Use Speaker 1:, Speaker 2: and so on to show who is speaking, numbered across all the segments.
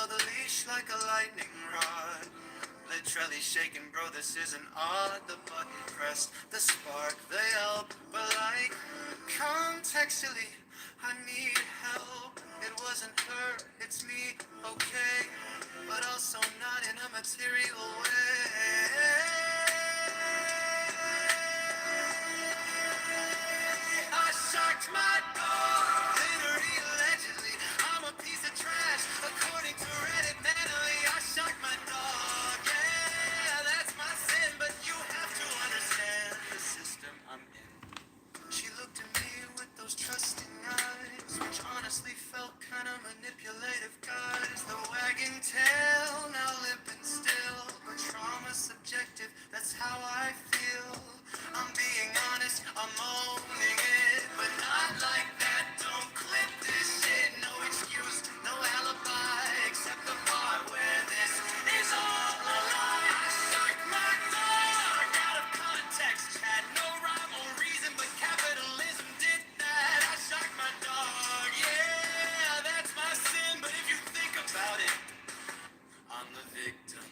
Speaker 1: held the leash like a lightning rod. Literally shaking, bro, this isn't odd. The button pressed, the spark, the help. But like, contextually, I need help. It wasn't her, it's me, okay. But also not in a material way. I shocked my dog, literally, allegedly. I'm a piece of trash, according to Reddit. Mentally, I shocked my dog. Yeah, that's my sin, but you have to understand the system I'm in. She looked at me with those trusting eyes, which honestly felt kind of manipulative, guys. The wagging tail, now limp and still, but trauma's subjective, that's how I feel. I'm being honest, I'm owning it, but not like that. Don't clip this shit, no excuse, no alibi, except the part where this is all a lie. I shocked my dog out of context, had no rhyme or reason, but capitalism did that. I shocked my dog, yeah, that's my sin, but if you think about it, I'm the victim.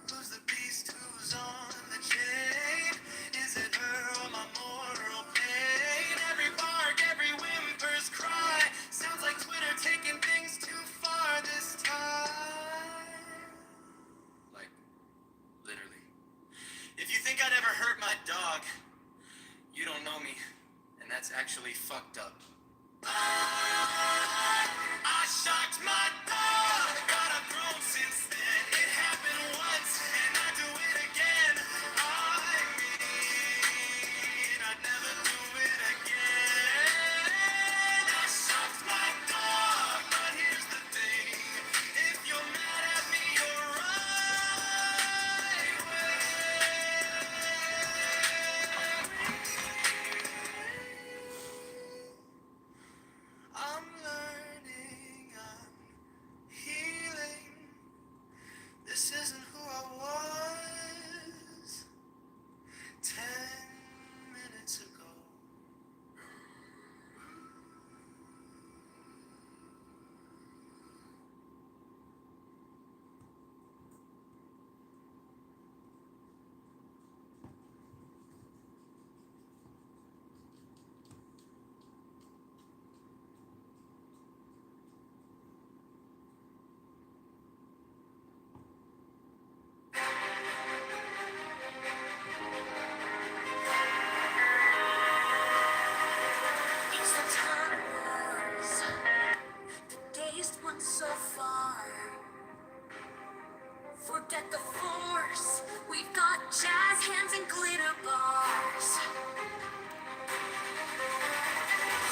Speaker 1: Who's the beast? Who's on the chain? Is it her or my moral pain? Every bark, every whimper's cry sounds like Twitter taking things too far this time. Like, literally. If you think I'd ever hurt my dog, you don't know me, and that's actually fucked up. I shocked my dog, but I've grown since then. It happened once, and I do it again. I mean, I'd never do it again. I shocked my dog, but here's the thing. If you're mad at me, you're right. I'm learning, I'm healing. This isn't who I was 10 minutes ago. It's the Turn Wars, the gayest one so far. Forget the force, we've got jazz hands and glitter bars.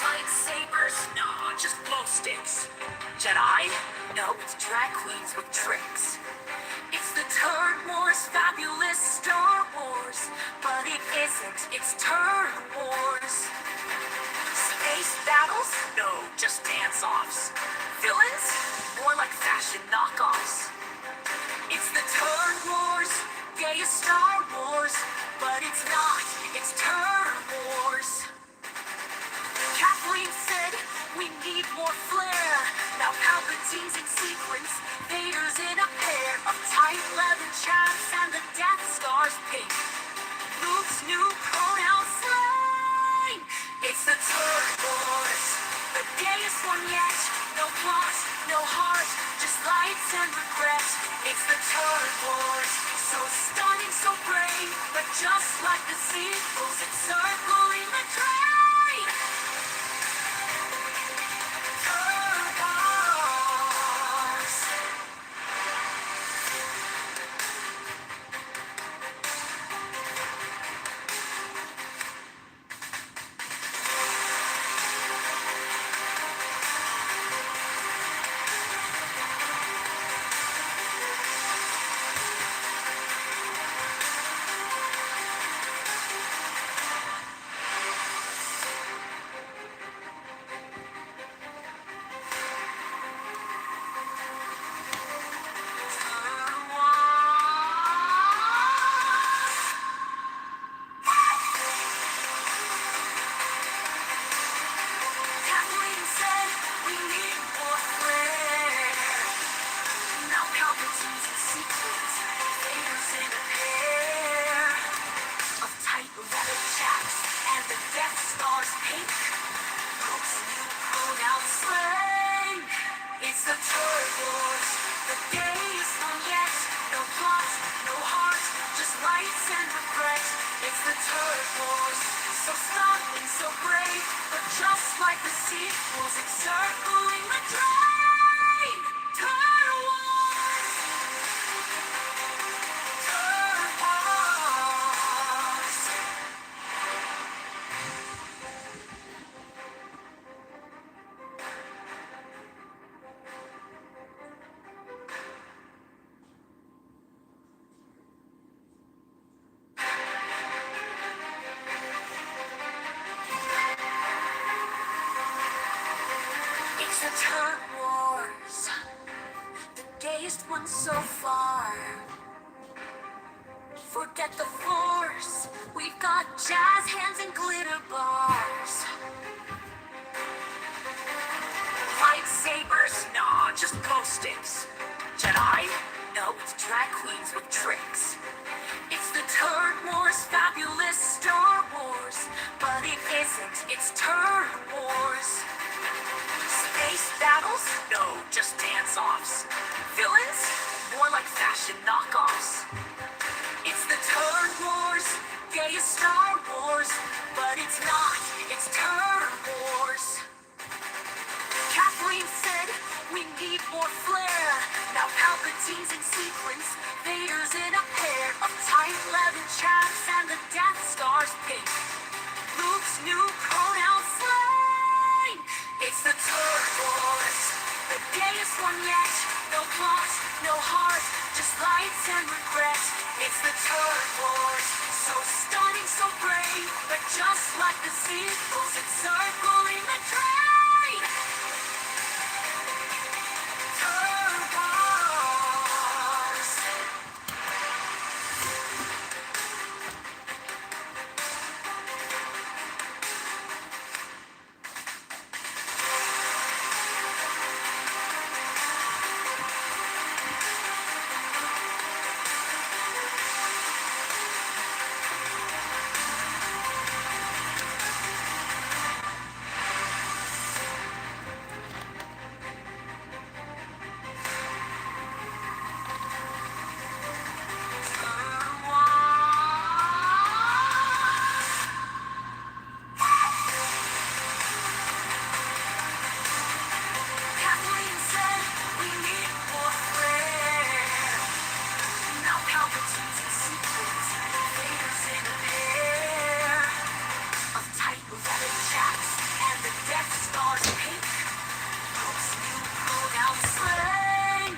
Speaker 1: Lightsabers? No, just glow sticks. Jedi? No, it's drag queens with tricks. It's the Turn Wars, fabulous Star Wars. But it isn't, it's Turn Wars. Space battles? No, just dance-offs. Villains? More like fashion knockoffs. It's the Turn Wars, gayest Star Wars. But it's not, it's Turn Wars. Kathleen said, we need more flair. Now Palpatine's in sequence, Vader's in a pair of tight leather chaps and the Death Star's pink. Luke's new pronoun slang. It's the Turn Wars, the gayest one yet. No plot, no heart, just lights and regret. It's the Turn Wars, so stunning, so brave. But just like the sequels, it's circling the drain. Turn Wars. The Death Star's pink. Luke's new pronoun slang. It's the Turd Wars. The gayest one yet. No plot, no heart, just lights and regret. It's the Turd Wars. So startling, so brave, but just like the sequels, encircling the drain. Turd Wars. Turd Wars. It's the Turd Wars, the gayest one so far. Forget the force, we've got jazz hands and glitter bars. Lightsabers, nah, just glow sticks. Jedi, no, it's drag queens with tricks. It's the Turd Wars, fabulous Star Wars, but it isn't, it's Turd Wars. Space battles? No, just dance-offs. Villains? More like fashion knockoffs. It's the Turd Wars, gayest Star Wars, but it's not, it's Turd Wars. Kathleen said, we need more flair. Now Palpatine's in sequence, Vader's in a pair of tight leather chaps and the Death Star's pink. Luke's new pronoun slang. It's the Turd Wars, the gayest one yet. No plot, no heart, just lights and regret. It's the Turd Wars, so stunning, so brave, but just like the sequels, it's circling the train. Turd Wars. Kathleen said we need more flair. Now Palpatine's in sequence, Vader's in a pair of tight leather chaps and the Death Star's pink. Luke's new pronoun slang.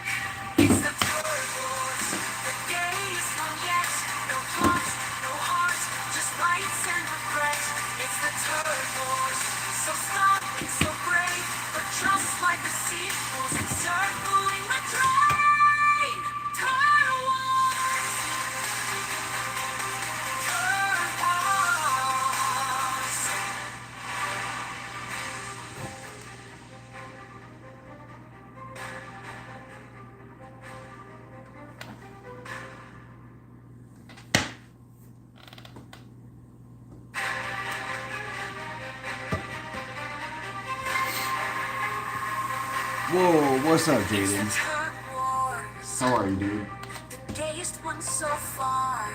Speaker 1: It's the Turd Wars, the gayest one yet. No plot, no heart, just lights and regret. It's the Turd Wars, so startling, so brave, but just like the sequels, encircling the train. Turd Wars. Turd Wars.
Speaker 2: Whoa, what's up,
Speaker 1: It's the
Speaker 2: Jaden?
Speaker 1: Turd Wars,
Speaker 2: How are you, dude?
Speaker 1: the gayest one so far.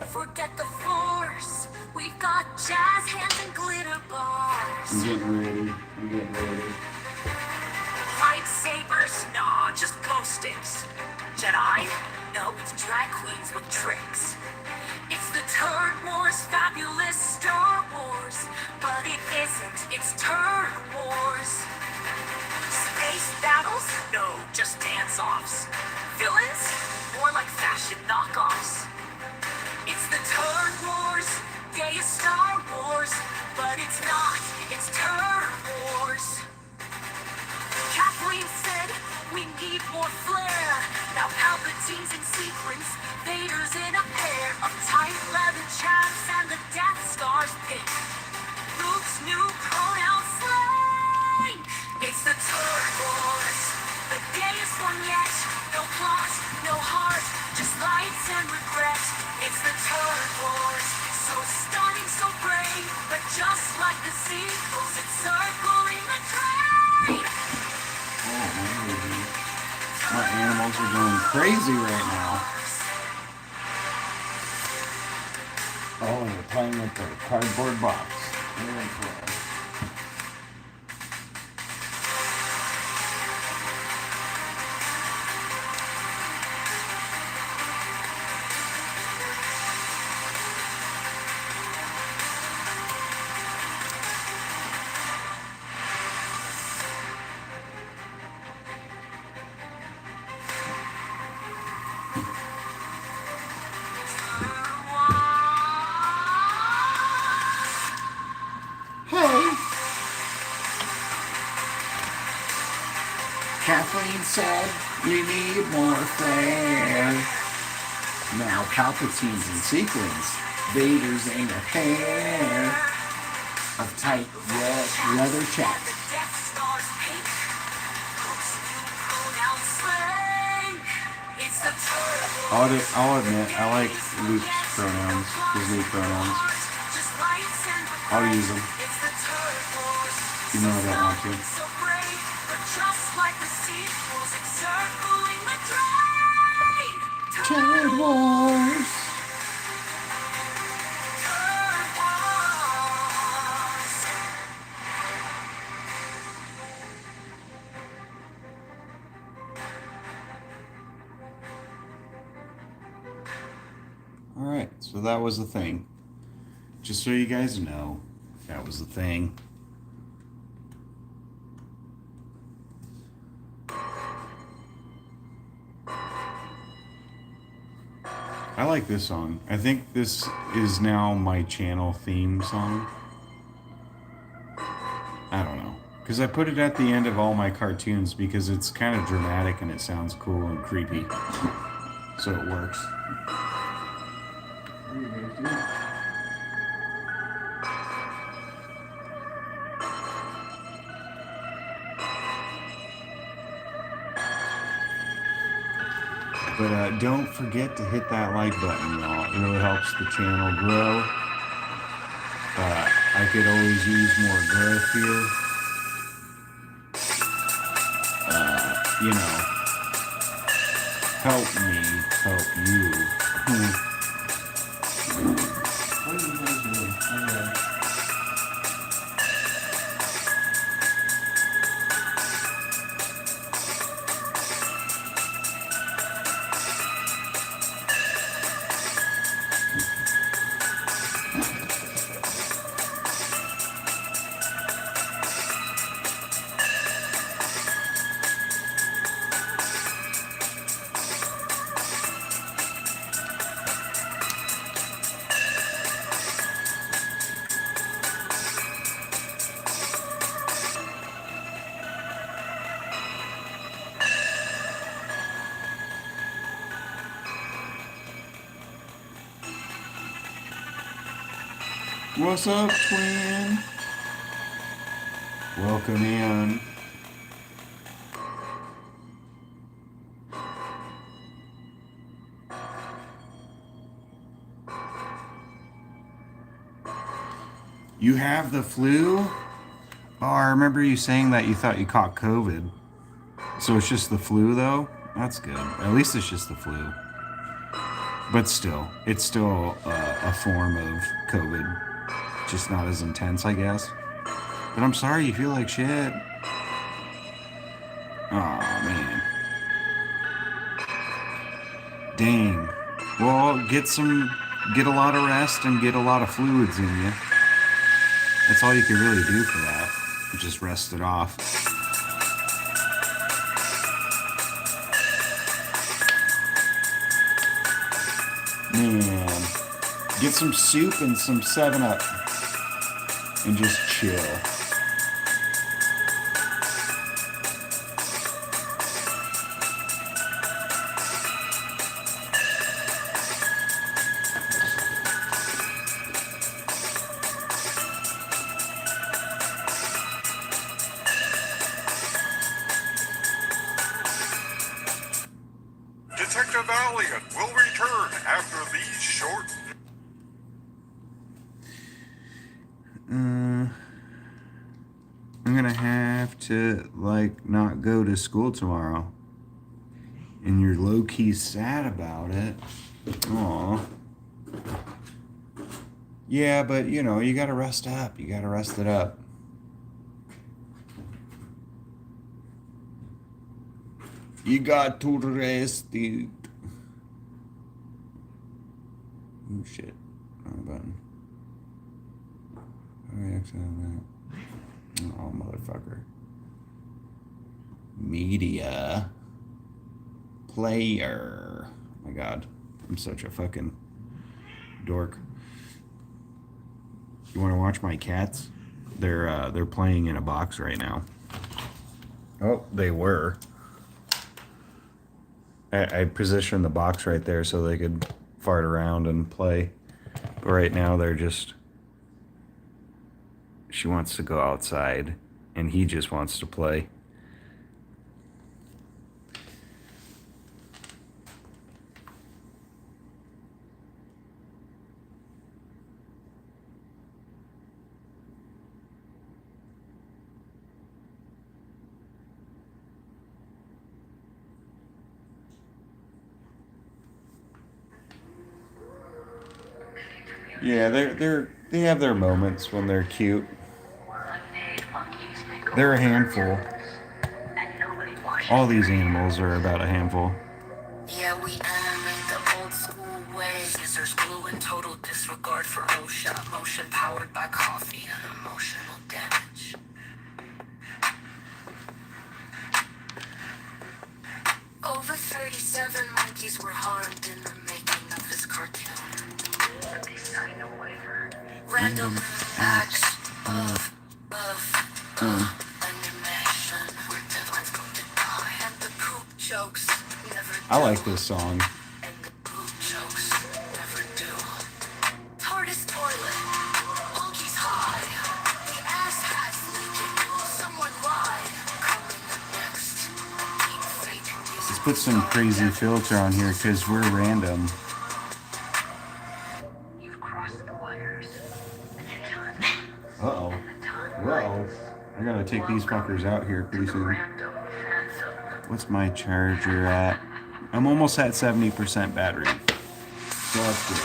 Speaker 1: Forget the force, we've got jazz hands and glitter bars.
Speaker 2: I'm getting ready. I'm getting ready.
Speaker 1: Lightsabers? Nah, just glow sticks. Jedi? No, it's drag queens with tricks. It's the Turd Wars, fabulous Star Wars, but it isn't, it's Turd Wars. Space battles? No, just dance-offs. Villains? More like fashion knockoffs. It's the Turd Wars, gayest Star Wars, but it's not, it's Turd Wars. Kathleen said we need more flair. Now Palpatine's in sequence, Vader's in a pair of tight leather chaps and the Death Star's pink. Luke's new pronoun slang. It's the Turd Wars, the gayest one yet. No plot, no heart, just lights and regret. Just like the sequels, it's circling the train.
Speaker 3: Our animals are going crazy right now. Oh, they're playing with the cardboard box. Very cool. Hey! Kathleen said we need more flair. Now Palpatine's in sequence. Vader's ain't a pair of tight red leather chaps. I'll admit, I like Luke's pronouns, his new pronouns. I'll use them. You know I don't want to. Turd Wars! Alright, so that was the thing. Just so you guys know, that was the thing. I like this song. I think this is now my channel theme song. I don't know. Because I put it at the end of all my cartoons because it's kind of dramatic and it sounds cool and creepy. So it works.
Speaker 2: What do you guys do?
Speaker 3: But don't forget to hit that like button, y'all. It really helps the channel grow. I could always use more growth here. You know, help me help you.
Speaker 2: What are you guys doing? Okay.
Speaker 3: What's up, twin? Welcome in. You have the flu? Oh, I remember you saying that you thought you caught COVID. So it's just the flu, though? That's good. At least it's just the flu. But still, it's still a form of COVID. Just not as intense, I guess. But I'm sorry you feel like shit. Aw, man. Dang. Well, get a lot of rest and get a lot of fluids in you. That's all you can really do for that. Just rest it off. Man. Get some soup and some 7-Up. And just chill.
Speaker 4: Detective Allian will return after these short...
Speaker 3: gonna have to like not go to school tomorrow. And you're low-key sad about it. Aw. Yeah, but you know, you gotta rest up. You gotta rest it up. You got to rest it. Oh shit. Wrong button. Oh, exit on that. Oh, motherfucker. Media. Player. Oh my god. I'm such a fucking dork. You wanna watch my cats? They're playing in a box right now. Oh, they were. I positioned the box right there so they could fart around and play. But right now they're just... She wants to go outside and he just wants to play. Yeah, they have their moments when they're cute. They're a handful. All these animals are about a handful.
Speaker 1: Yeah, we in the old school ways. There's glue and total disregard for OSHA. Motion powered by coffee and emotional damage. Over 37 monkeys were harmed in the making of this cartoon. But they signed a waiver. Random acts of animation where deadlines go to die. And the poop jokes never do.
Speaker 3: I like this song.
Speaker 1: And the poop jokes never do. TARDIS toilet. Monkeys high. The ass hat's leaking. Someone lied. Coming up next. Deep fake music.
Speaker 3: Let's put some crazy filter on here because we're random.
Speaker 1: You've crossed the wires.
Speaker 3: Uh-oh. Uh-oh. I gotta take these fuckers out here pretty soon. What's my charger at? I'm almost at 70% battery. So that's good.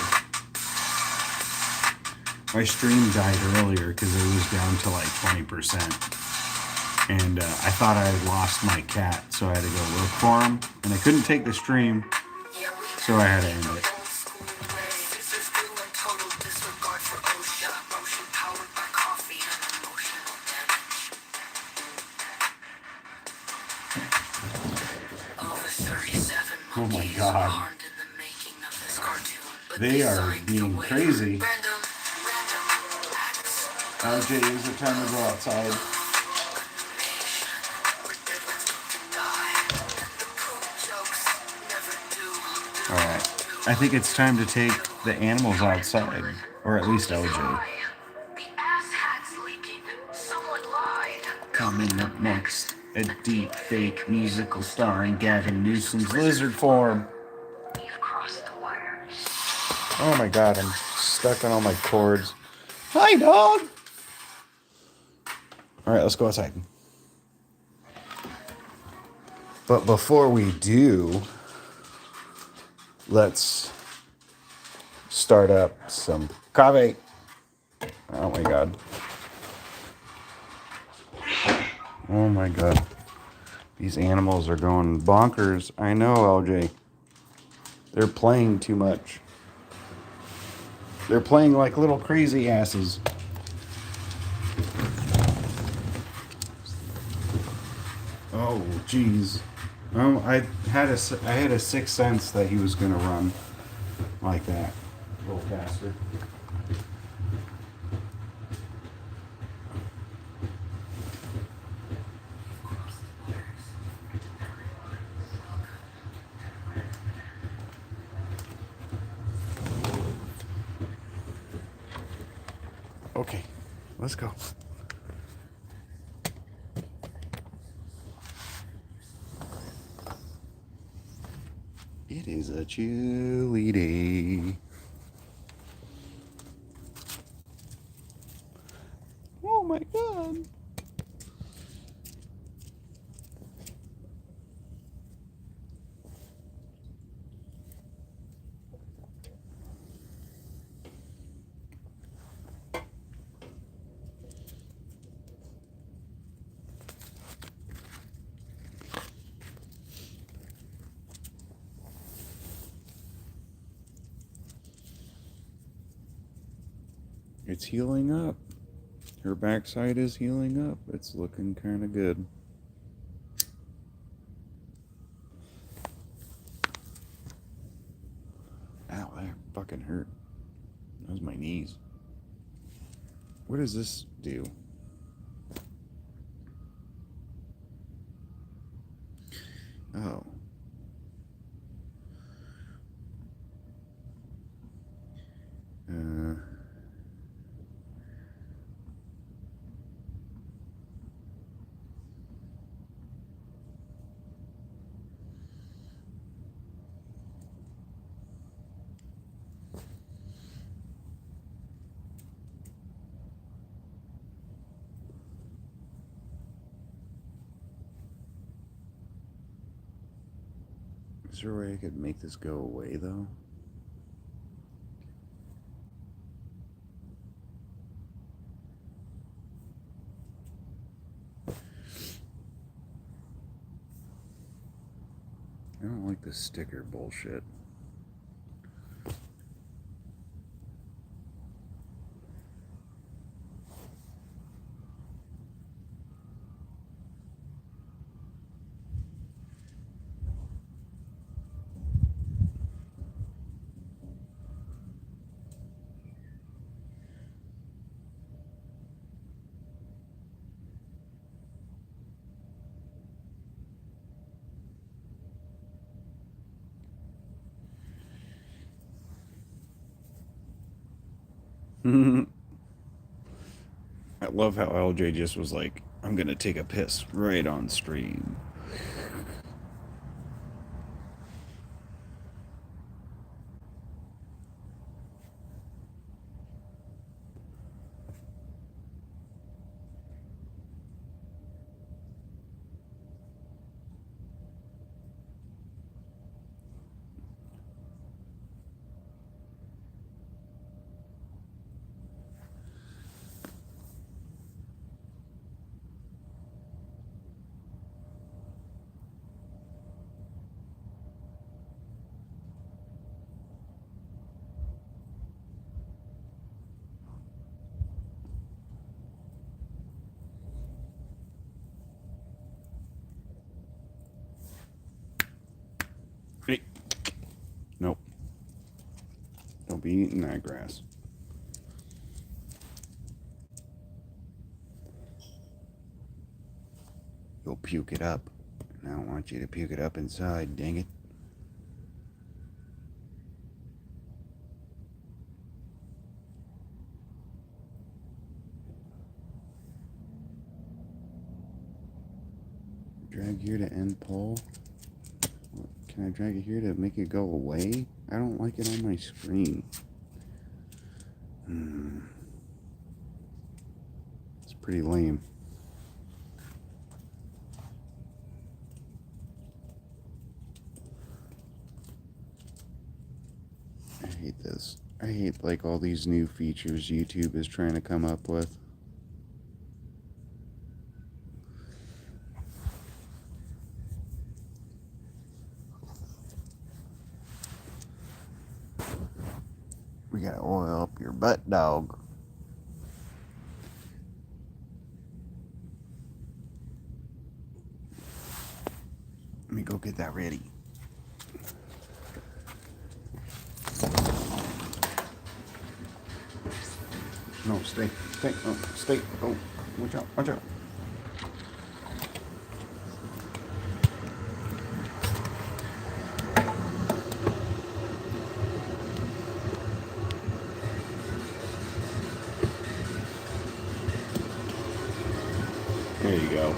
Speaker 3: My stream died earlier because it was down to like 20%. And I thought I had lost my cat, so I had to go look for him. And I couldn't take the stream, so I had to end it.
Speaker 1: Oh
Speaker 3: my God. They are being crazy. LJ, is it time to go outside? Alright. I think it's time to take the animals outside. Or at least LJ. Coming up next, a deep fake musical starring Gavin Newsom's lizard form. Oh my god, I'm stuck on all my cords. Hi, dog! Alright, let's go outside. But before we do, let's start up some coffee. Oh my god. Oh my god. These animals are going bonkers. I know, LJ. They're playing too much. They're playing like little crazy asses. Oh, jeez. I had a sixth sense that he was gonna run like that, little bastard. Okay, let's go. It is a chilly day. Oh my god. It's healing up. Her backside is healing up. It's looking kind of good. Ow, that fucking hurt. That was my knees. What does this do? Oh. Is there a way I could make this go away, though? I don't like this sticker bullshit. I love how LJ just was like, I'm gonna take a piss right on stream. Hey. Nope. Don't be eating that grass. You'll puke it up. And I don't want you to puke it up inside, dang it. Drag here to end poll. Can I drag it here to make it go away? I don't like it on my screen. It's pretty lame. I hate this. I hate like all these new features YouTube is trying to come up with. We gotta oil up your butt, dog. Let me go get that ready. No, stay. Oh, stay. Oh, watch out, watch out. There you go.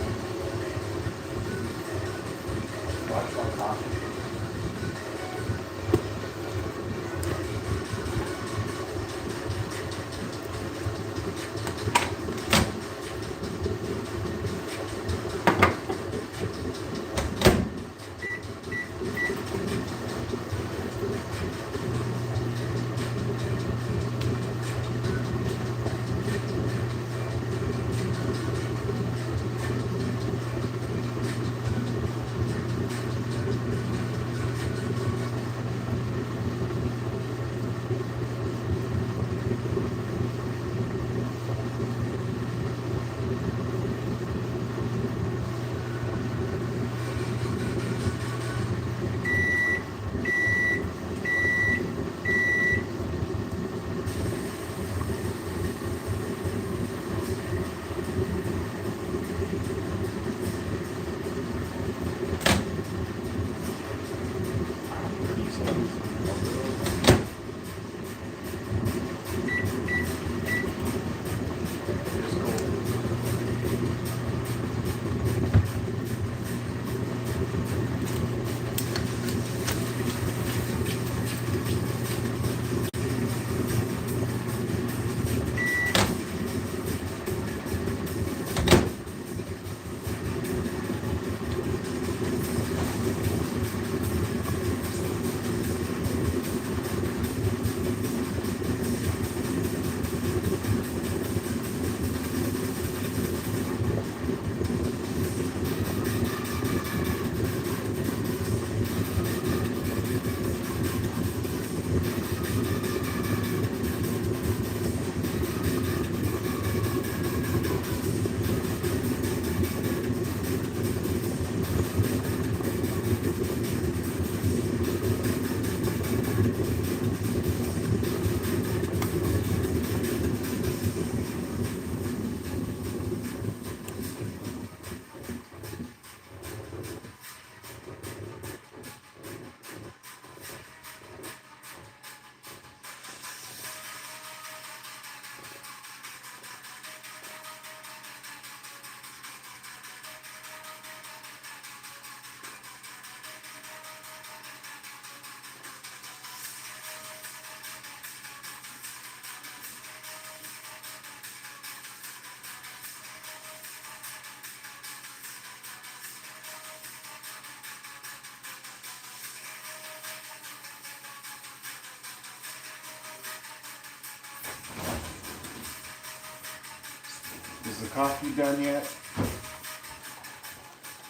Speaker 3: Is the coffee done yet?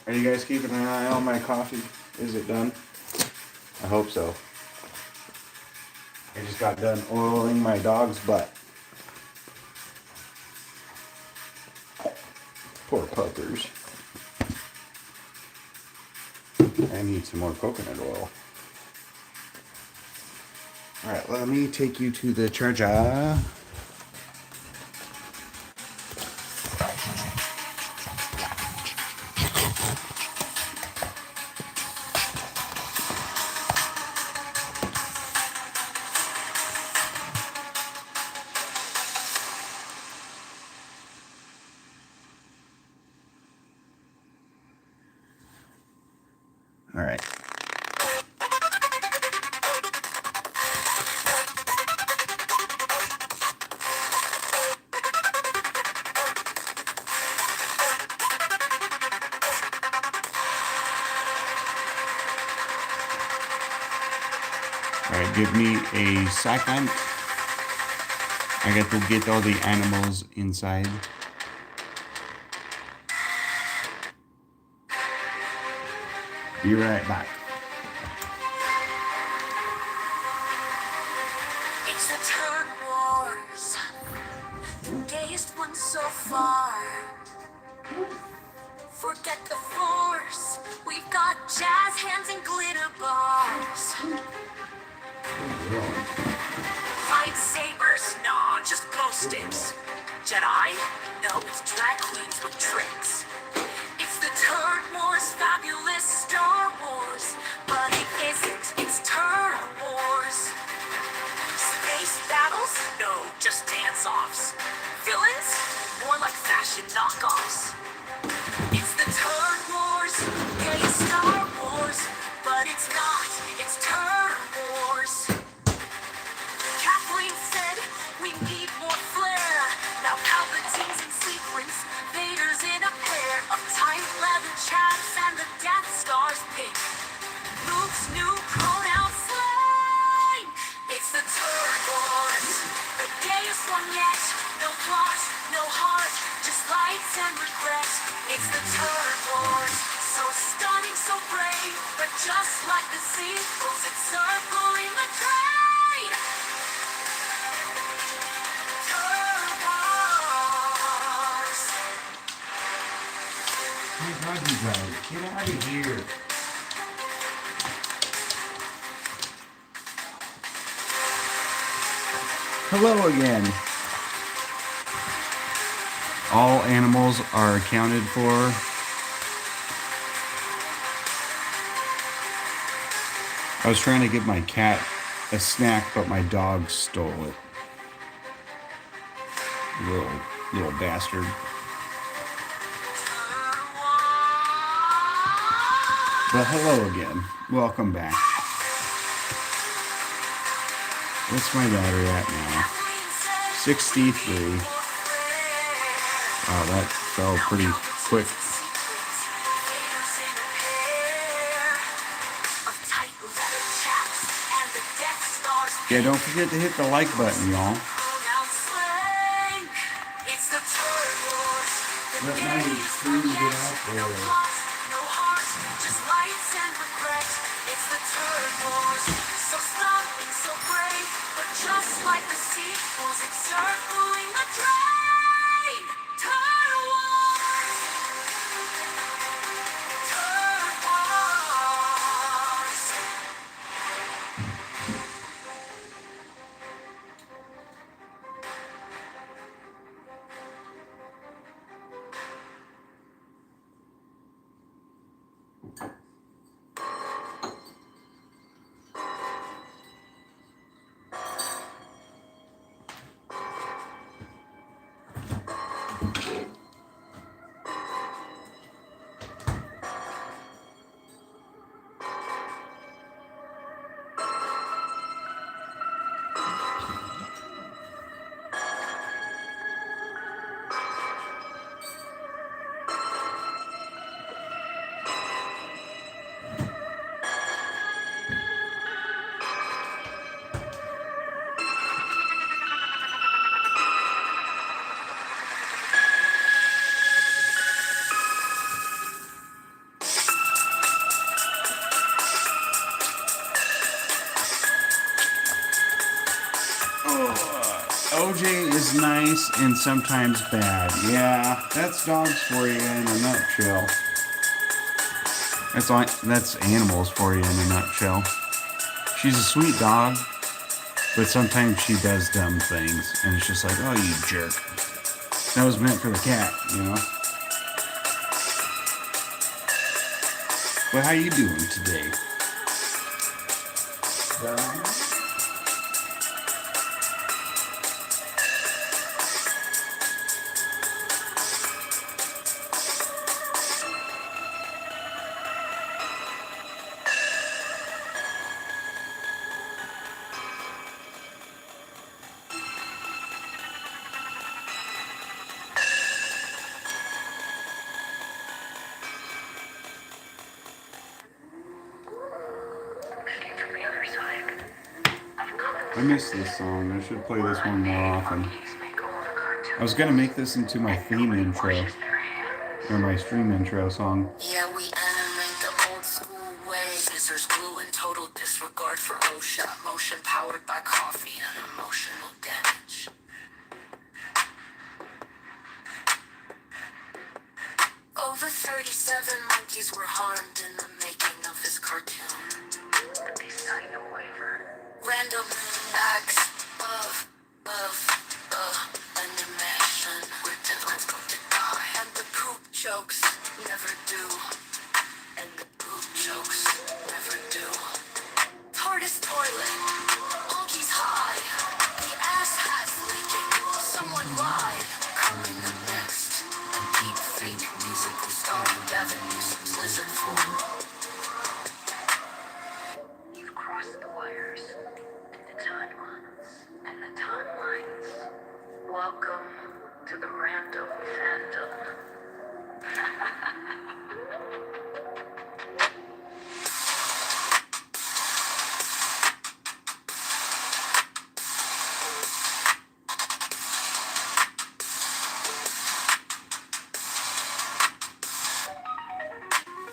Speaker 3: Are you guys keeping an eye on my coffee? Is it done? I hope so. I just got done oiling my dog's butt. Poor puppers. I need some more coconut oil. Alright, let me take you to the charger. Alright. Alright, give me a second. I got to get all the animals inside. Be right back.
Speaker 5: It's the Turn Wars, gayest one so far. Forget the force, we've got jazz hands and glitter bars. Lightsabers, nah, just glow sticks. Jedi, no, it's drag queens with tricks. It's the Turn Wars, fabulous Star Wars, but it isn't, it's Turn Wars. Space battles? No, just dance-offs. Villains? More like fashion knockoffs. It's the Turn Wars, gay Star Wars, but it's not, it's Turn Wars. Kathleen said we need more flair. Now Palpatine's in sequence, Vader's in a pair of tight leather chaps and the Death Star's pink. Luke's new pronoun slang. It's the Turn Wars, the gayest one yet. No plot, no heart, just lights and regret. It's the Turn Wars, so stunning, so brave, but just like the sequels, it's circling the train. Turn Wars.
Speaker 3: Oh my god, you guys, get out of here. Hello again. All animals are accounted for. I was trying to give my cat a snack, but my dog stole it. Little bastard. But hello again. Welcome back. What's my battery at now? 63. Oh, that fell pretty quick. Yeah, don't forget to hit the like button, y'all. Let my screen get out there.
Speaker 5: No heart, just lights and regret. It's the Turn Wars, so stunning, so brave, but just like the sequels, it's circling the train. Turn Wars. Turn Wars.
Speaker 3: nice and sometimes bad. Yeah, that's dogs for you in a nutshell. That's animals for you in a nutshell. She's a sweet dog, but sometimes she does dumb things, and it's just like, oh, you jerk. That was meant for the cat, you know? But how you doing today? I miss this song. I should play this one more often. I was gonna make this into my theme intro, or my stream intro song.
Speaker 5: Yeah, we animate the old school ways. Scissors, glue, and total disregard for OSHA. Motion powered by coffee and emotional damage. Over 37 monkeys were harmed in the making of this cartoon. They signed a waiver. Random acts of animation where deadlines go to die. And the poop jokes never do. And the poop jokes never do. TARDIS toilet, monkeys high. The ass hat's leaking, someone lied. Coming up next, a deep fake musical starring Gavin Newsom's lizard form. You've crossed the wires, and the timelines. Welcome to the random fandom.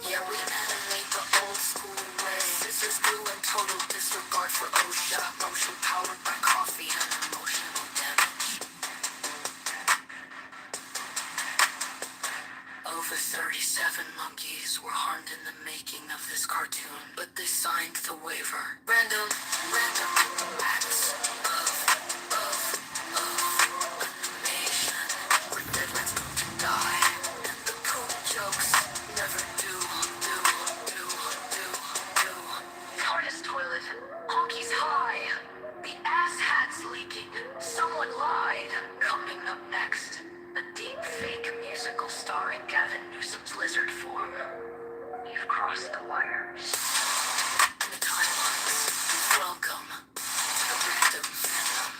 Speaker 5: Yeah, we animate the old school way. Scissors, glue, and total disregard for OSHA. Motion powered by coffee and emotional damage. Over 37 monkeys were harmed in the making of this cartoon, but they signed the waiver. Random acts of animation where deadlines go to die. And the poop jokes never do. TARDIS toilet, honkies high. The ass hat's leaking, someone lied. Coming up next, a deep fake musical starring Gavin Newsom's lizard form. You've crossed the wires. And the timelines. Welcome to the random fandom.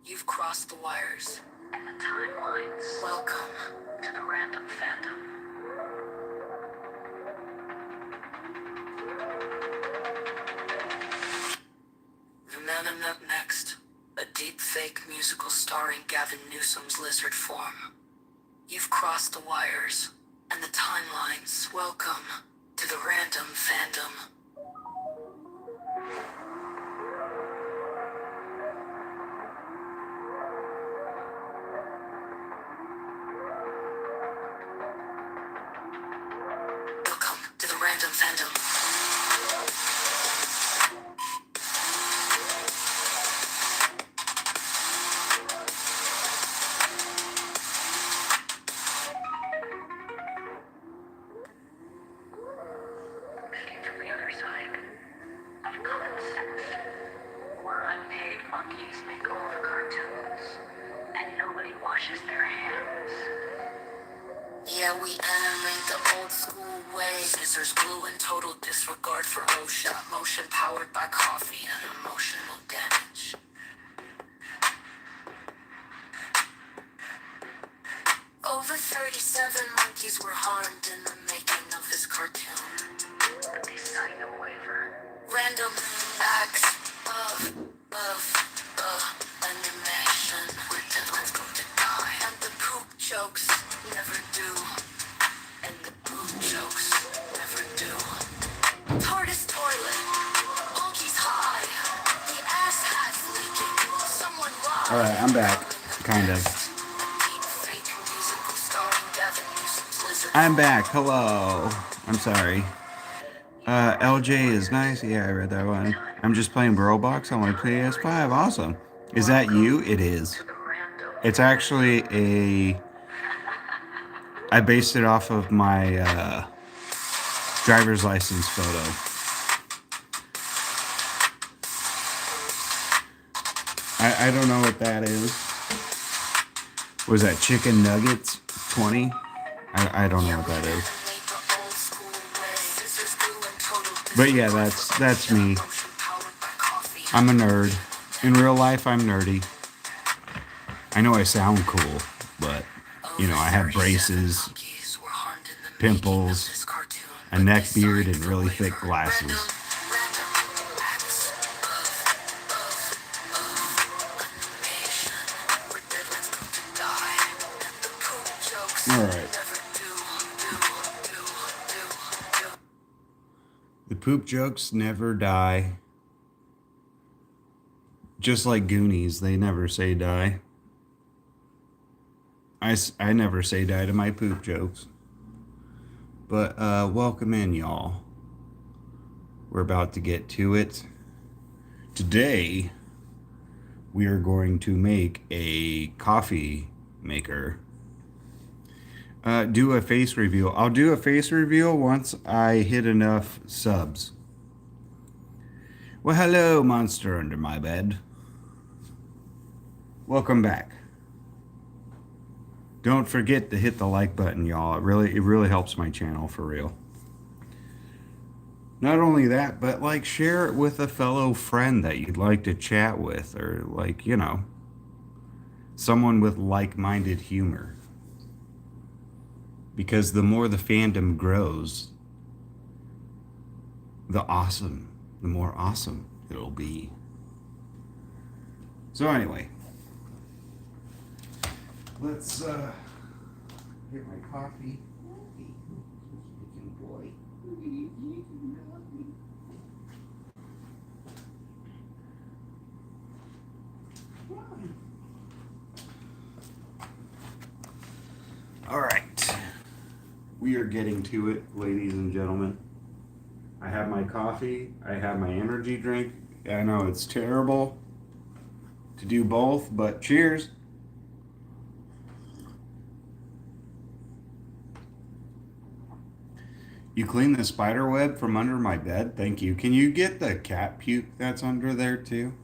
Speaker 5: You've crossed the wires and the timelines. Welcome to the random fandom. And up next, a deep fake musical starring Gavin Newsom's lizard form. You've crossed the wires and the timelines. Welcome to the random fandom. Welcome to the random fandom. Looking from the other side of common sense, where unpaid monkeys make all the washes their hands. Yeah, we animate the old school way. Scissors, glue, and total disregard for OSHA. Motion powered by coffee and emotional damage. Over 37 monkeys were harmed in the making of this cartoon. But they signed a waiver. Random acts of animation. Where deadlines go to die. And the poop jokes never do. And the poop jokes never do. TARDIS toilet. Monkey's high. The ass hat's leaking. Someone lied.
Speaker 3: Alright, I'm back. Kind of. I'm back. Hello. I'm sorry. LJ is nice. Yeah, I read that one. I'm just playing Burlbox on my PS5. Awesome. Is that you? It is. It's actually I based it off of my driver's license photo. I don't know what that is. Was that chicken nuggets 20? I don't know what that is. But yeah, that's me. I'm a nerd. In real life, I'm nerdy. I know I sound cool, but, you know, I have braces, pimples, a neck beard, and really thick glasses. Alright. The poop jokes never die. Just like Goonies, they never say die. I never say die to my poop jokes. But welcome in, y'all. We're about to get to it. Today, we are going to make a coffee maker. Do a face reveal. I'll do a face reveal once I hit enough subs. Well, hello, monster under my bed. Welcome back. Don't forget to hit the like button, y'all. It really helps my channel, for real. Not only that, but like share it with a fellow friend that you'd like to chat with, or like, you know, someone with like-minded humor. Because the more the fandom grows, the more awesome it'll be. So anyway, let's get my coffee. Boy. All right. We are getting to it, ladies and gentlemen. I have my coffee. I have my energy drink. I know it's terrible to do both, but cheers. You cleaned the spider web from under my bed? Thank you. Can you get the cat puke that's under there too?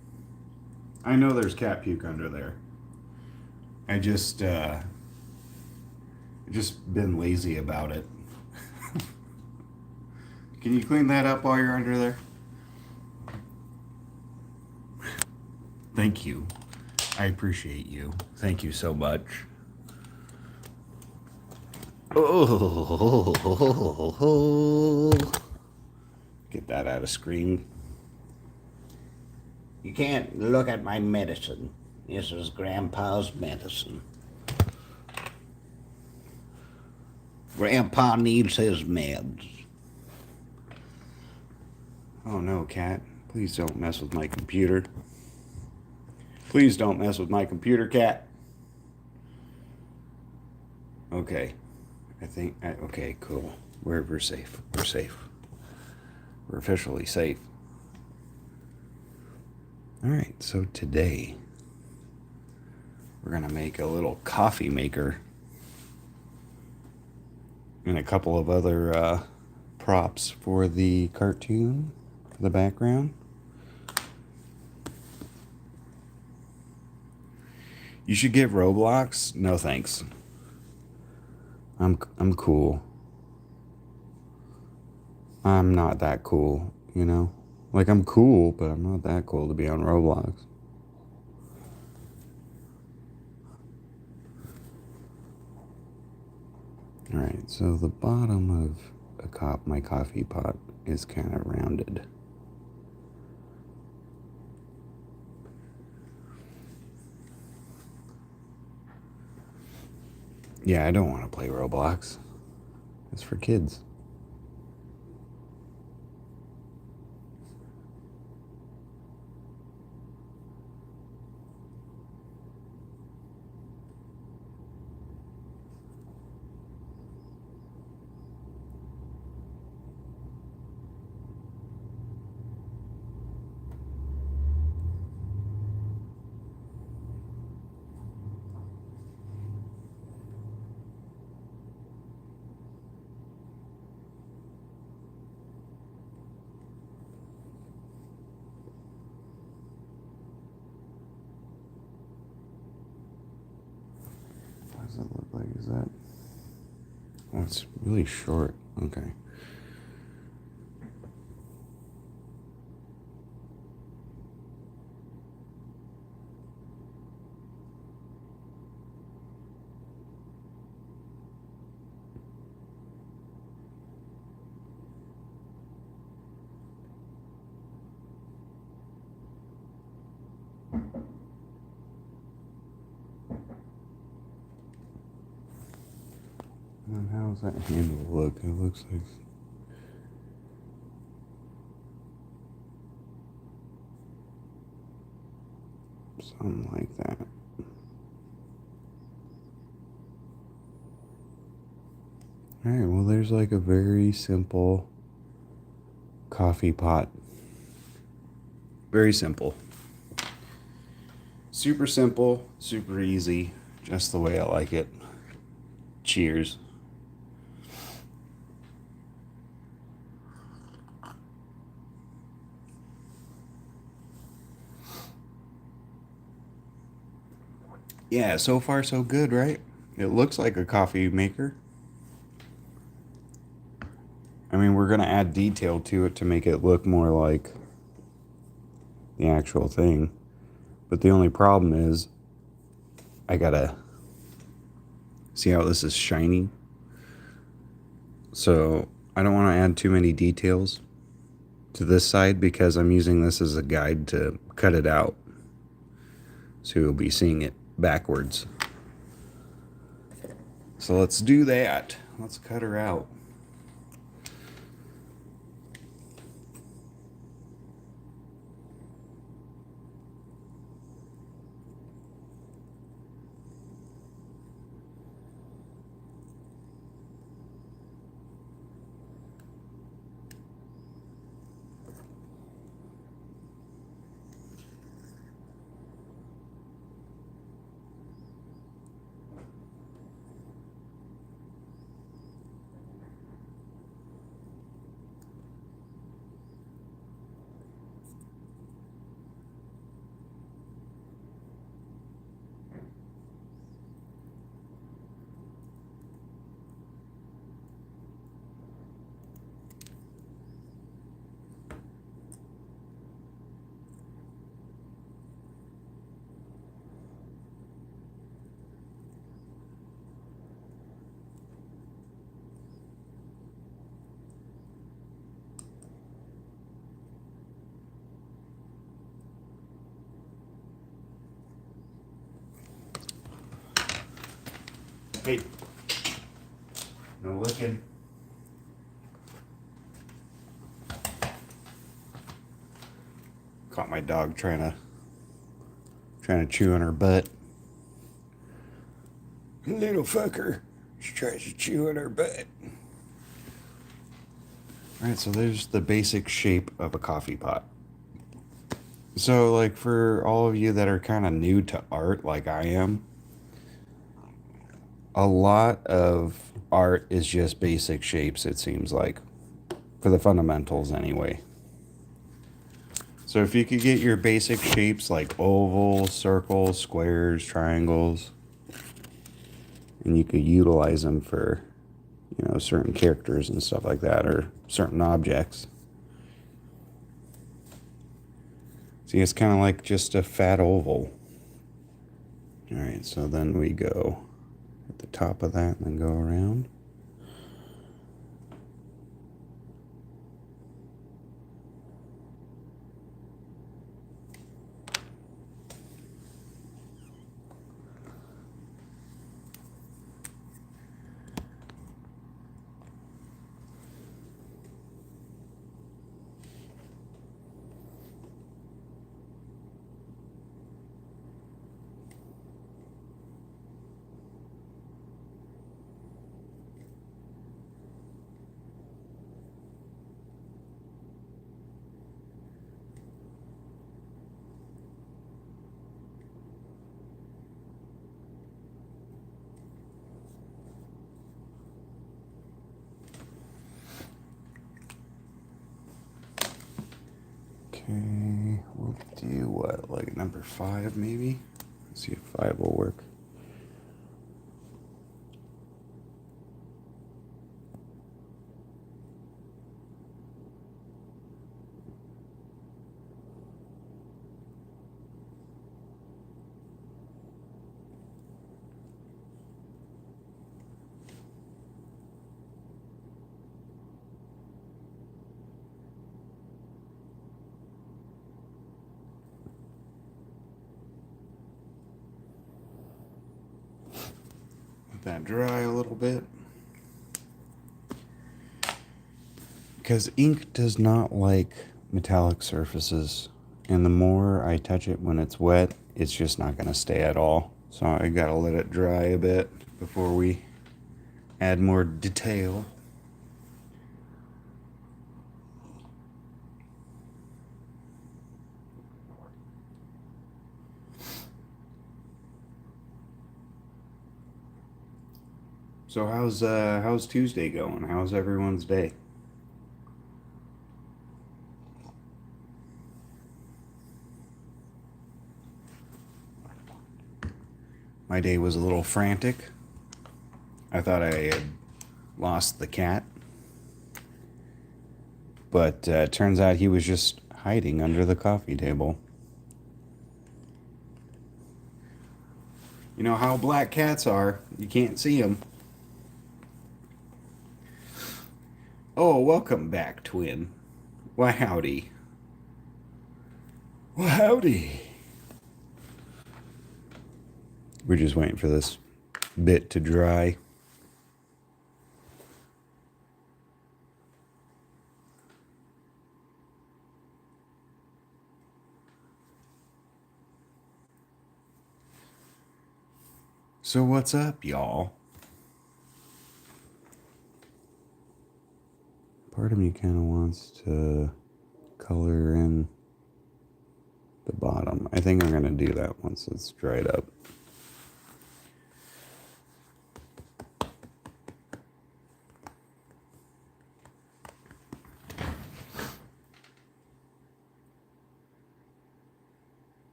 Speaker 3: I know there's cat puke under there. I just been lazy about it. Can you clean that up while you're under there? Thank you. I appreciate you. Thank you so much. Oh, get that out of screen. You can't look at my medicine. This is Grandpa's medicine. Grandpa needs his meds. Oh no, cat. Please don't mess with my computer. Please don't mess with my computer, cat. Okay. Okay, cool. We're safe. We're safe. We're officially safe. Alright, so today we're gonna make a little coffee maker and a couple of other props for the cartoon, for the background. You should get Roblox. No thanks. I'm cool. I'm not that cool, you know? Like, I'm cool, but I'm not that cool to be on Roblox. Alright, so the bottom of my coffee pot is kind of rounded. Yeah, I don't want to play Roblox. It's for kids. What does it look like? Is that... Oh, it's really short. Okay. And how does that handle look? It looks like... something like that. Alright, well, there's like a very simple coffee pot. Very simple. Super simple, super easy, just the way I like it. Cheers. Yeah, so far so good, right? It looks like a coffee maker. I mean, we're going to add detail to it to make it look more like the actual thing. But the only problem is I got to see how this is shiny. So I don't want to add too many details to this side because I'm using this as a guide to cut it out. So you'll be seeing it backwards. So let's do that. Let's cut her out. Hey, no looking. Caught my dog trying to chew on her butt. Little fucker, she tries to chew on her butt. All right, so there's the basic shape of a coffee pot. So, like, for all of you that are kind of new to art, like I am, a lot of art is just basic shapes, it seems like, for the fundamentals anyway. So if you could get your basic shapes like ovals, circles, squares, triangles, and you could utilize them for, certain characters and stuff like that, or certain objects. See, it's kind of like just a fat oval. All right, so then we go at the top of that and then go around. Okay, we'll do what, like number 5 maybe? Let's see if 5 will work. Let that dry a little bit. Because ink does not like metallic surfaces, and the more I touch it when it's wet, it's just not going to stay at all. So I gotta let it dry a bit before we add more detail. So how's Tuesday going? How's everyone's day? My day was a little frantic. I thought I had lost the cat, but turns out he was just hiding under the coffee table. You know how black cats are. You can't see them. Oh, welcome back, twin. Why, howdy. Well, howdy. We're just waiting for this bit to dry. So what's up, y'all? Part of me kind of wants to color in the bottom. I think I'm going to do that once it's dried up.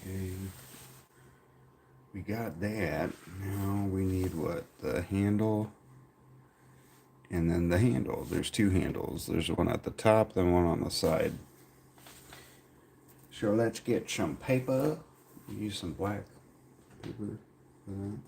Speaker 3: Okay, we got that. Now we need what? The handle, and then the handle. There's two handles. There's one at the top, then one on the side. So let's get some paper. Use some black paper for that.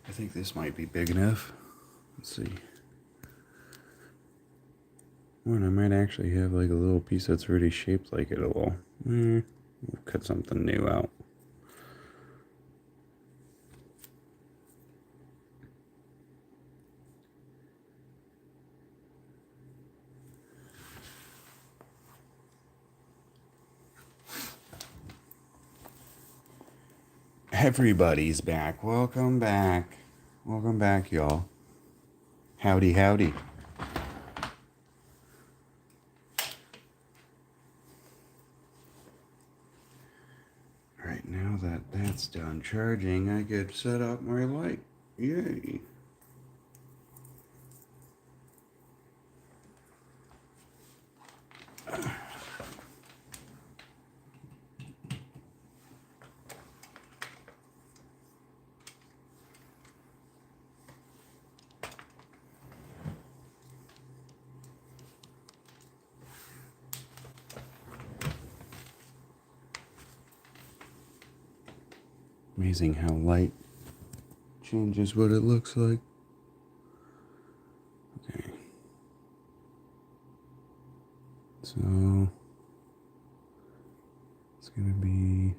Speaker 3: I think this might be big enough. Let's see. One, I might actually have like a little piece that's already shaped like it a little. We'll cut something new out. Everybody's back. Welcome back. Welcome back, y'all. Howdy, howdy. Alright, now that that's done charging, I could set up my light. Yay. Amazing how light changes what it looks like. Okay. So it's gonna be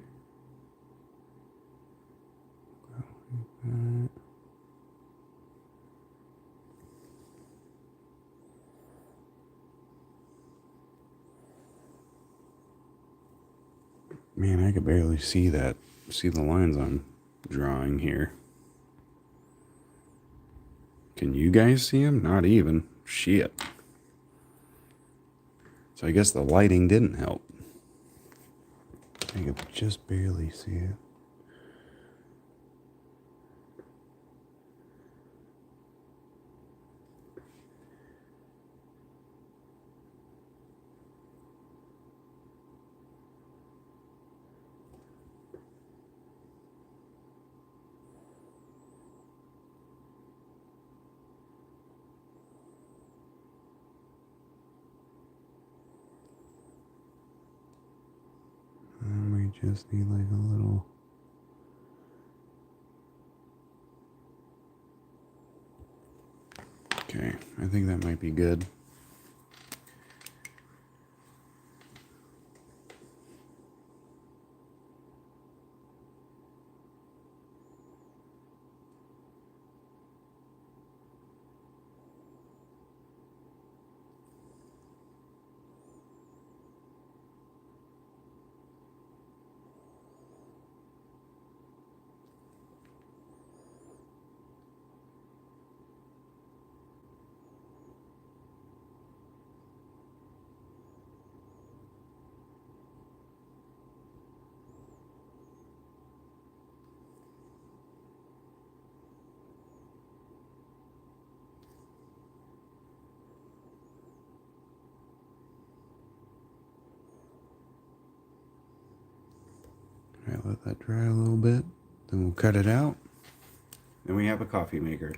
Speaker 3: man, I could barely see the lines I'm drawing here. Can you guys see them? Not even. Shit. So I guess the lighting didn't help. I could just barely see it. We just need like a little. Okay, I think that might be good. All right, let that dry a little bit. Then we'll cut it out. Then we have a coffee maker.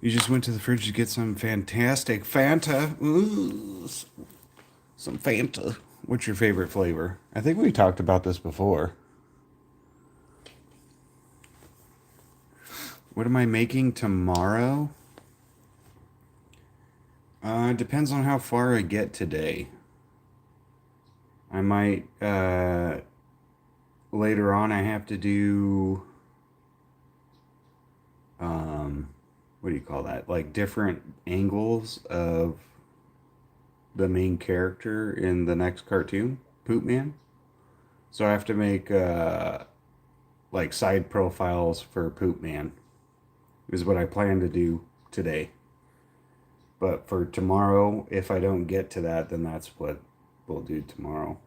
Speaker 3: You just went to the fridge to get some fantastic Fanta. Ooh, some Fanta. What's your favorite flavor? I think we talked about this before. What am I making tomorrow? Depends on how far I get today. I might, later on I have to do, what do you call that? Like different angles of the main character in the next cartoon, Poop Man. So I have to make, like side profiles for Poop Man, is what I plan to do today. But for tomorrow, if I don't get to that, then that's what we'll do tomorrow.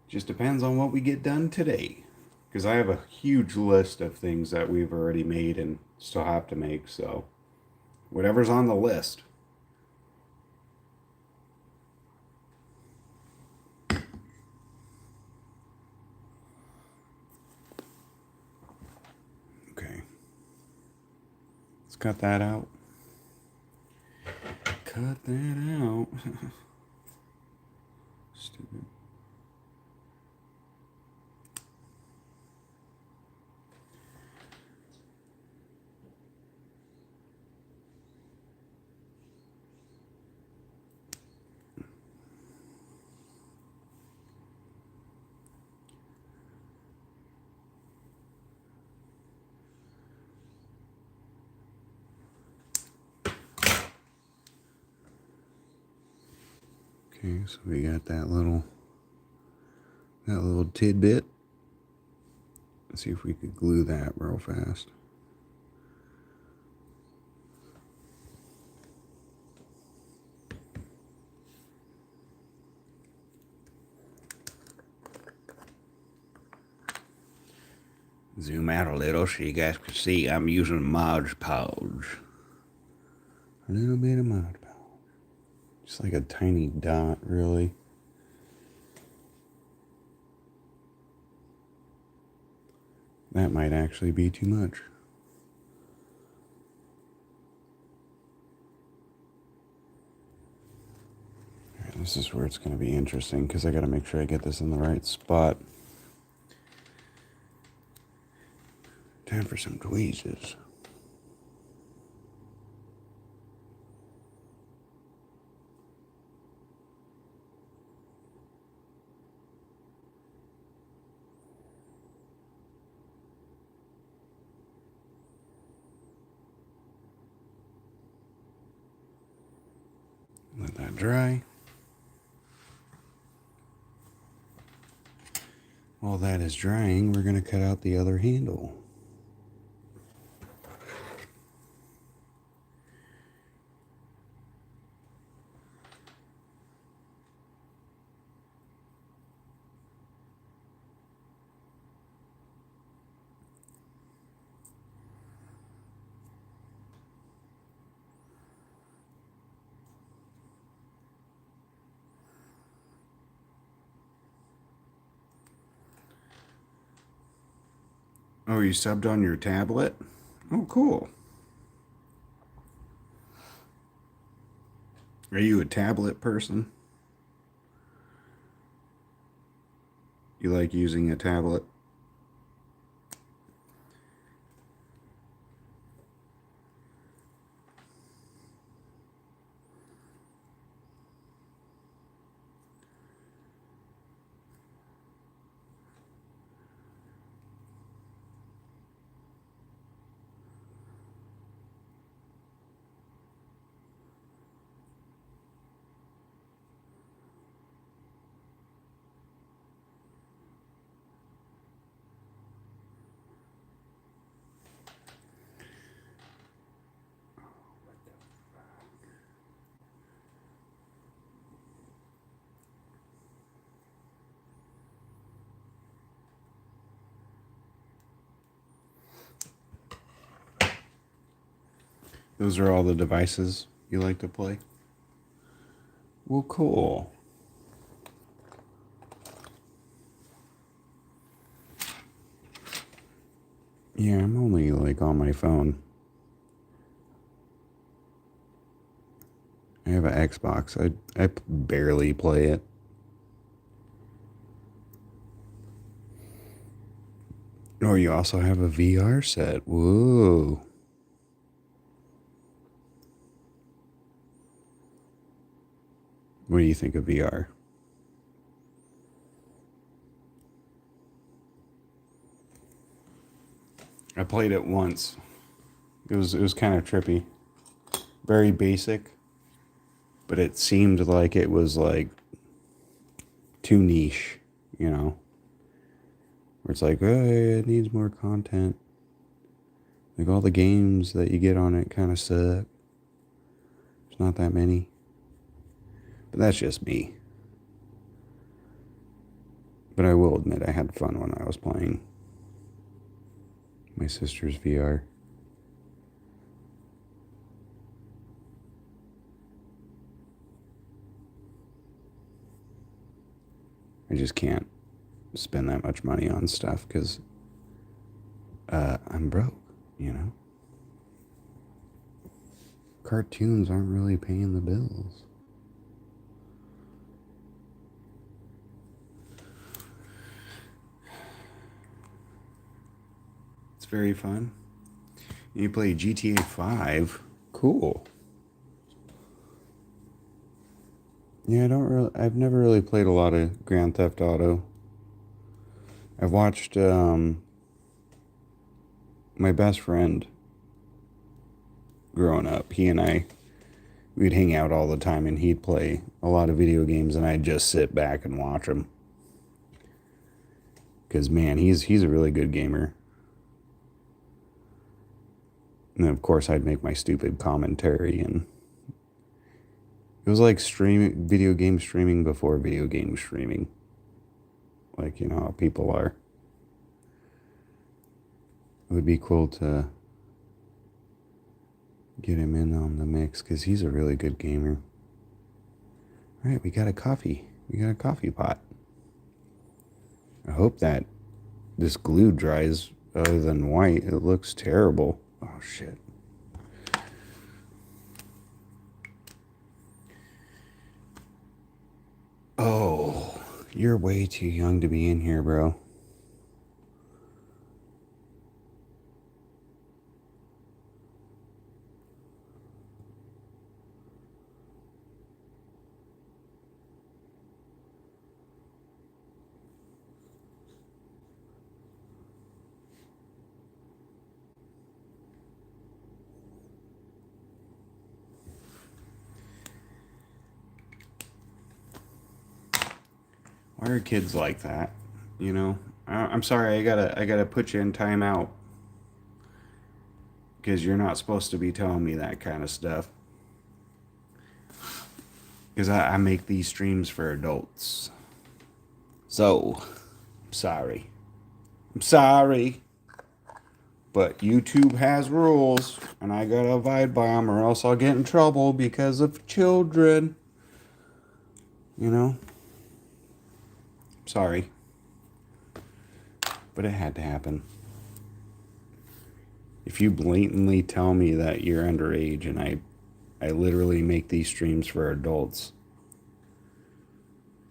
Speaker 3: Just depends on what we get done today. Because I have a huge list of things that we've already made and still have to make, so whatever's on the list. Okay. Let's cut that out. Cut that out. Stupid. Okay, so we got that little tidbit. Let's see if we could glue that real fast. Zoom out a little so you guys can see I'm using Mod Podge. A little bit of Mod Podge. Just like a tiny dot, really. That might actually be too much. Alright, this is where it's going to be interesting because I got to make sure I get this in the right spot. Time for some tweezers. Let that dry. While that is drying, we're going to cut out the other handle. Oh, you subbed on your tablet? Oh, cool. Are you a tablet person? You like using a tablet? Those are all the devices you like to play? Well, cool. Yeah, I'm only like on my phone. I have an Xbox. I barely play it. Oh, you also have a VR set. Whoa. What do you think of VR? I played it once. It was kind of trippy. Very basic. But it seemed like it was like too niche, you know? Where it's like, oh, it needs more content. Like all the games that you get on it kind of suck. There's not that many. But that's just me. But I will admit I had fun when I was playing. My sister's VR. I just can't spend that much money on stuff because I'm broke, you know? Cartoons aren't really paying the bills. It's very fun. You play GTA 5. Cool. Yeah, I've never really played a lot of Grand Theft Auto. I've watched my best friend growing up. He and we'd hang out all the time and he'd play a lot of video games and I'd just sit back and watch him. Because, man, he's a really good gamer. And then, of course, I'd make my stupid commentary, and it was like video game streaming before video game streaming. Like, you know how people are. It would be cool to get him in on the mix, because he's a really good gamer. All right, we got a coffee. We got a coffee pot. I hope that this glue dries other than white. It looks terrible. Oh, shit. Oh, you're way too young to be in here, bro. Why are kids like that? You know, I'm sorry. I gotta put you in timeout because you're not supposed to be telling me that kind of stuff. Because I make these streams for adults. So, I'm sorry. I'm sorry. But YouTube has rules, and I gotta abide by them, or else I'll get in trouble because of children. You know? Sorry. But it had to happen. If you blatantly tell me that you're underage and I literally make these streams for adults,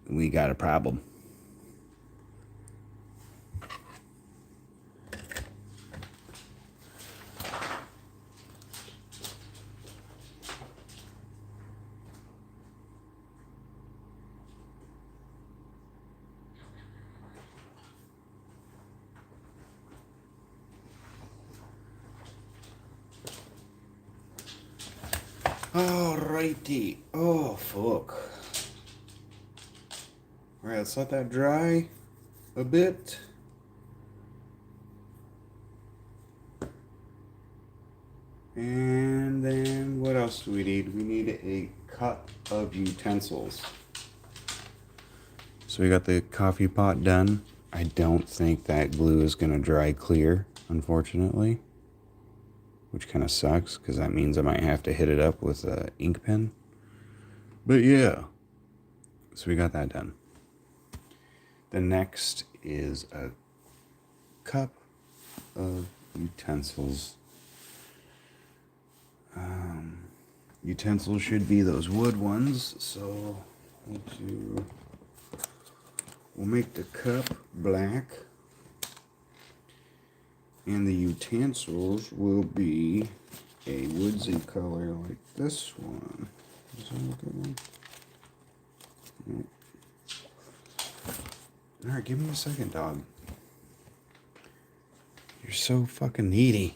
Speaker 3: we got a problem. Alrighty. Oh, fuck. Alright, let's let that dry a bit. And then what else do we need? We need a cup of utensils. So we got the coffee pot done. I don't think that glue is going to dry clear, unfortunately. Which kind of sucks, because that means I might have to hit it up with an ink pen. But yeah. So we got that done. The next is a cup of utensils. Utensils should be those wood ones, so we'll make the cup black. And the utensils will be a woodsy color like this one. Is that a good one? No. Alright, give me a second, dog. You're so fucking needy.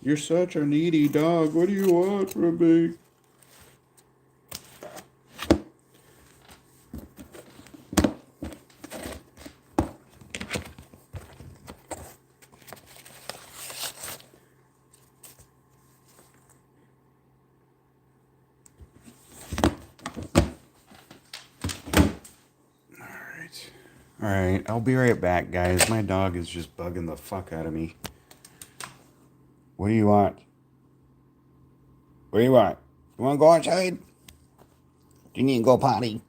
Speaker 3: You're such a needy dog. What do you want from me? Alright, I'll be right back, guys. My dog is just bugging the fuck out of me. What do you want? What do you want? You want to go outside? Do you need to go potty?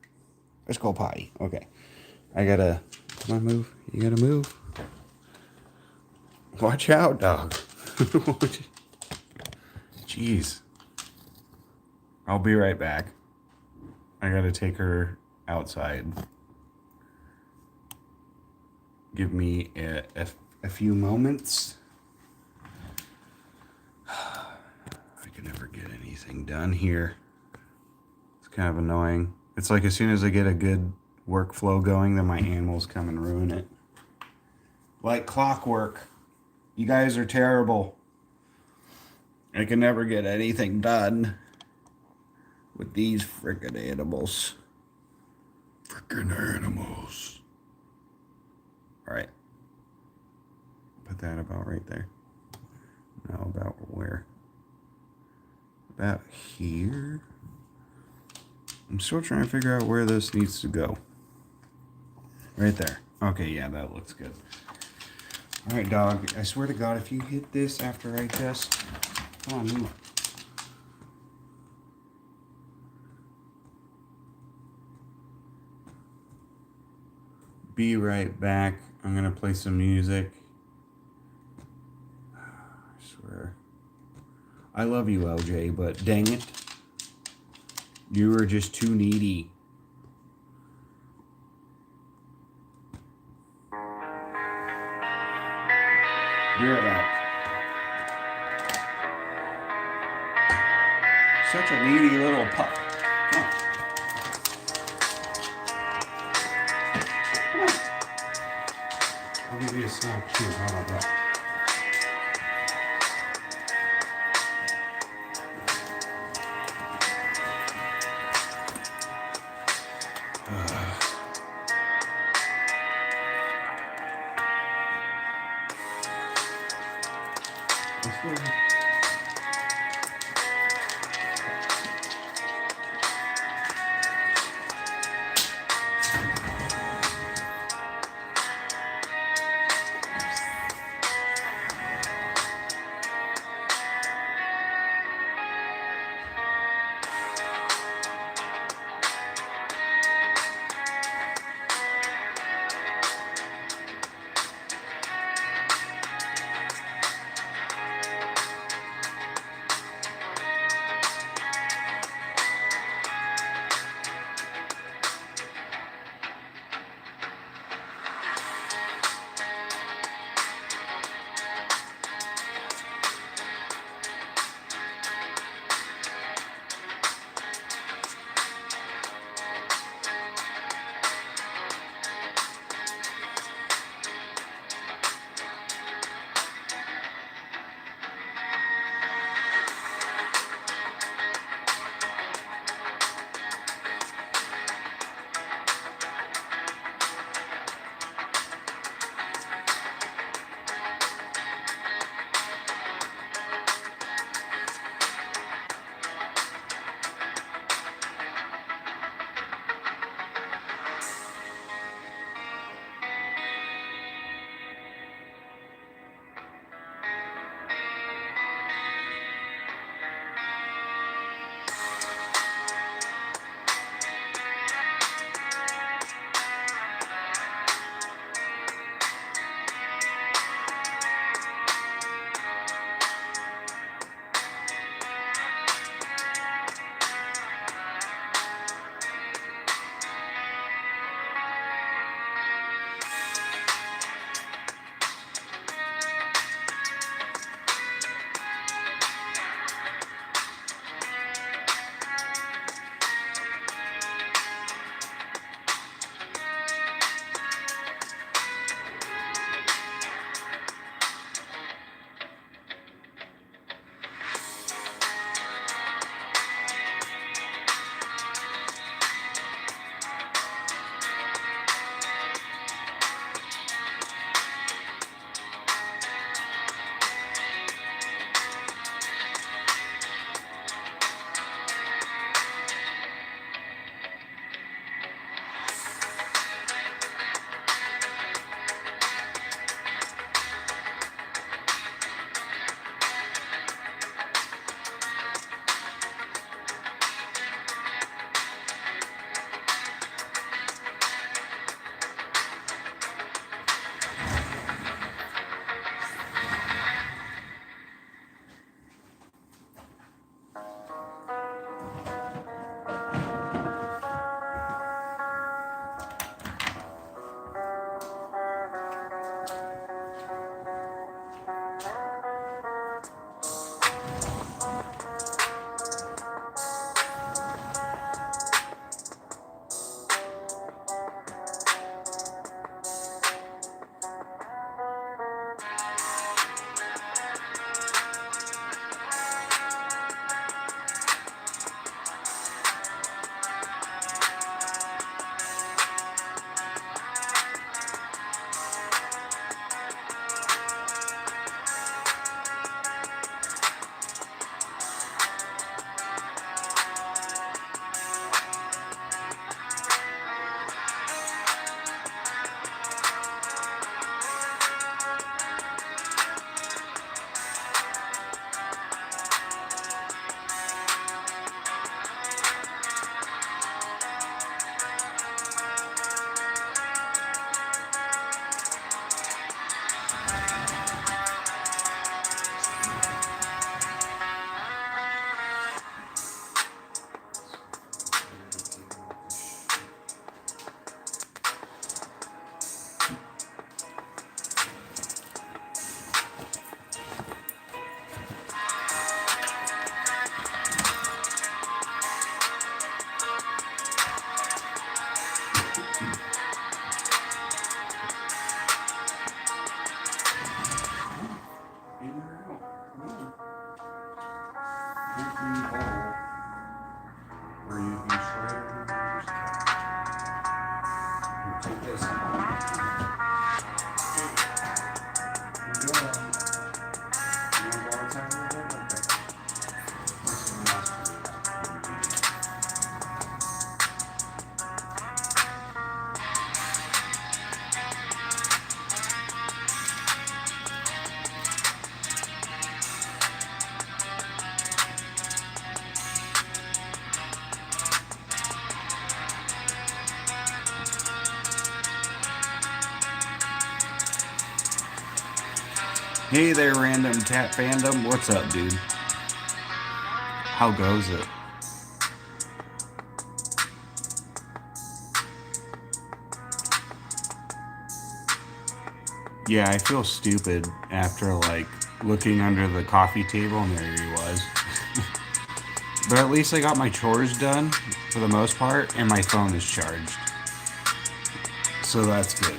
Speaker 3: Let's go potty. Okay. I gotta... Come on, move. You gotta move. Watch out, dog. Jeez. I'll be right back. I gotta take her outside. Give me a few moments. I can never get anything done here. It's kind of annoying. It's like as soon as I get a good workflow going, then my animals come and ruin it. Like clockwork. You guys are terrible. I can never get anything done with these frickin' animals. Frickin' animals. Alright. Put that about right there. Now about where? About here? I'm still trying to figure out where this needs to go. Right there. Okay, yeah, that looks good. Alright, dog. I swear to God, if you hit this after I test... Come on, move. Be right back. I'm gonna play some music. I swear. I love you, LJ, but dang it. You were just too needy. Be right back. Such a needy little pup. Come on. I'll give you a snack too. How about that? Let's go. Or you can take this. Hey there, random tap fandom. What's up, dude? How goes it? Yeah, I feel stupid after like looking under the coffee table and there he was. But at least I got my chores done for the most part and my phone is charged. So that's good.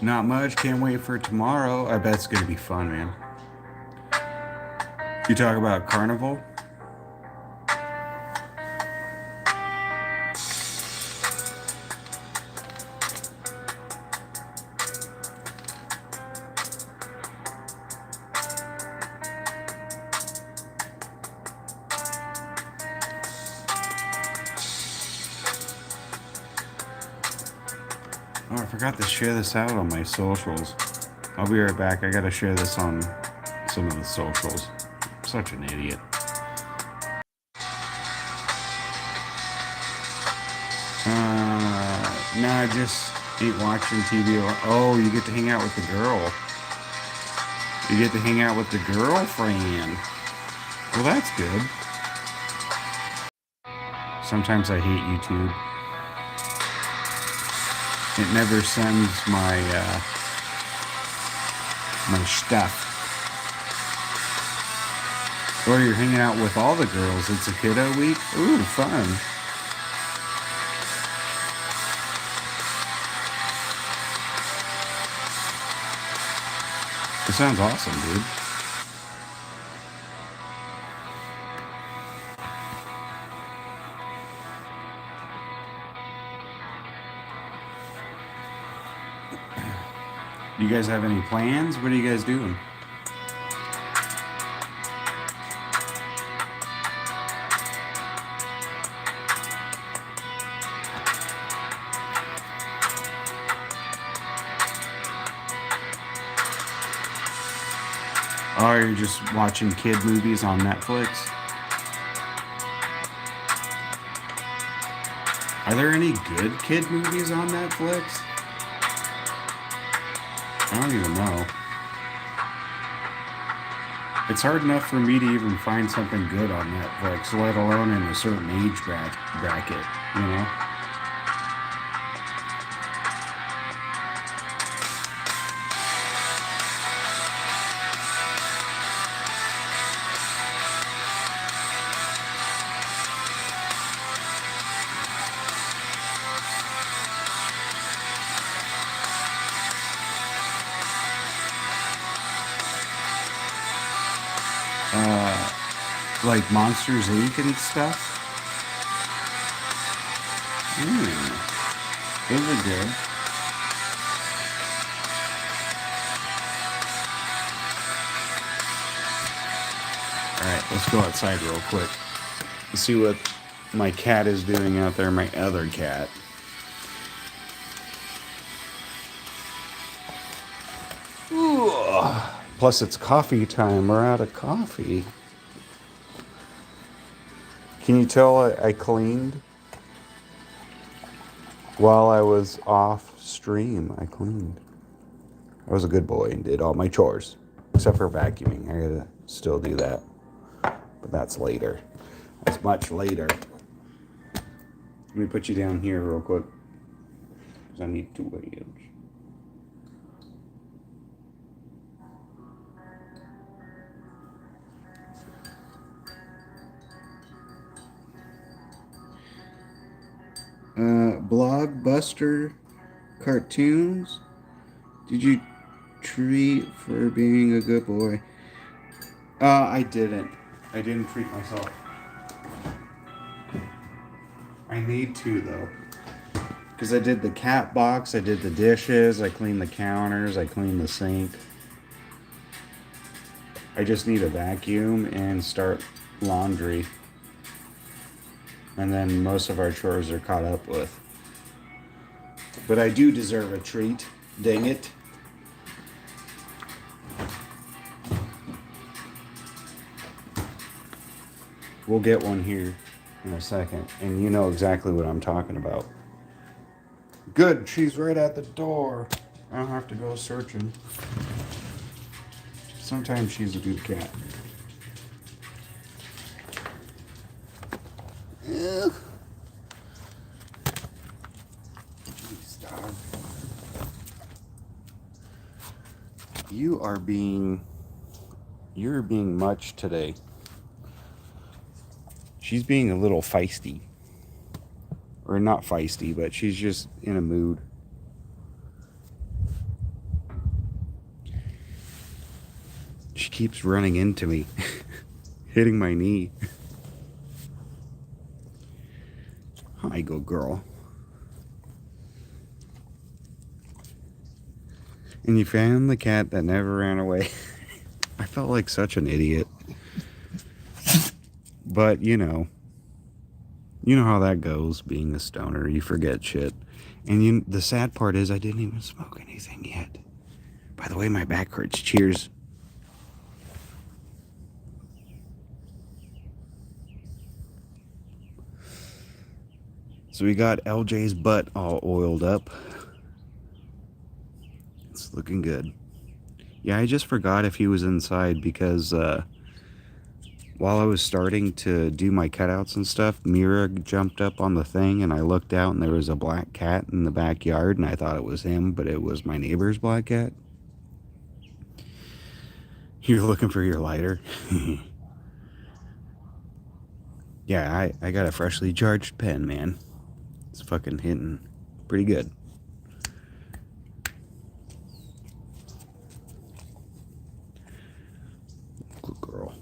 Speaker 3: Not much. Can't wait for tomorrow. I bet it's going to be fun, man. You talk about carnival? Oh, I forgot to share this out on my socials. I'll be right back. I gotta share this on some of the socials. I'm such an idiot. No, I just ain't watching TV. Oh, you get to hang out with the girl. You get to hang out with the girlfriend. Well, that's good. Sometimes I hate YouTube. It never sends my my stuff. Or you're hanging out with all the girls. It's a kiddo week. Ooh, fun. It sounds awesome, dude. You guys have any plans? What are you guys doing? Or you're just watching kid movies on Netflix? Are there any good kid movies on Netflix? I don't even know. It's hard enough for me to even find something good on Netflix, let alone in a certain age bracket, you know? Like Monsters Inc. and stuff. Those are good. Alright, let's go outside real quick. Let's see what my cat is doing out there, my other cat. Ooh. Plus it's coffee time. We're out of coffee. Can you tell I cleaned? While I was off stream, I cleaned. I was a good boy and did all my chores. Except for vacuuming. I gotta still do that. But that's later. That's much later. Let me put you down here real quick. Because I need 2 layers. Blockbuster cartoons. Did you treat for being a good boy? I didn't. I didn't treat myself. I need to though. Because I did the cat box, I did the dishes, I cleaned the counters, I cleaned the sink. I just need a vacuum and start laundry. And then most of our chores are caught up with. But I do deserve a treat. Dang it. We'll get one here in a second. And you know exactly what I'm talking about. Good, she's right at the door. I don't have to go searching. Sometimes she's a good cat. Ugh. Jeez, dog. You're being much today. She's being a little feisty. Or not feisty, but she's just in a mood. She keeps running into me, hitting my knee. Hi, good girl. And you found the cat that never ran away. I felt like such an idiot. But, you know how that goes, being a stoner. You forget shit. And the sad part is I didn't even smoke anything yet. By the way, my back hurts. Cheers. So we got LJ's butt all oiled up. It's looking good. Yeah, I just forgot if he was inside because while I was starting to do my cutouts and stuff, Mira jumped up on the thing and I looked out and there was a black cat in the backyard and I thought it was him, but it was my neighbor's black cat. You're looking for your lighter? Yeah, I got a freshly charged pen, man. It's fucking hitting pretty good. Good girl.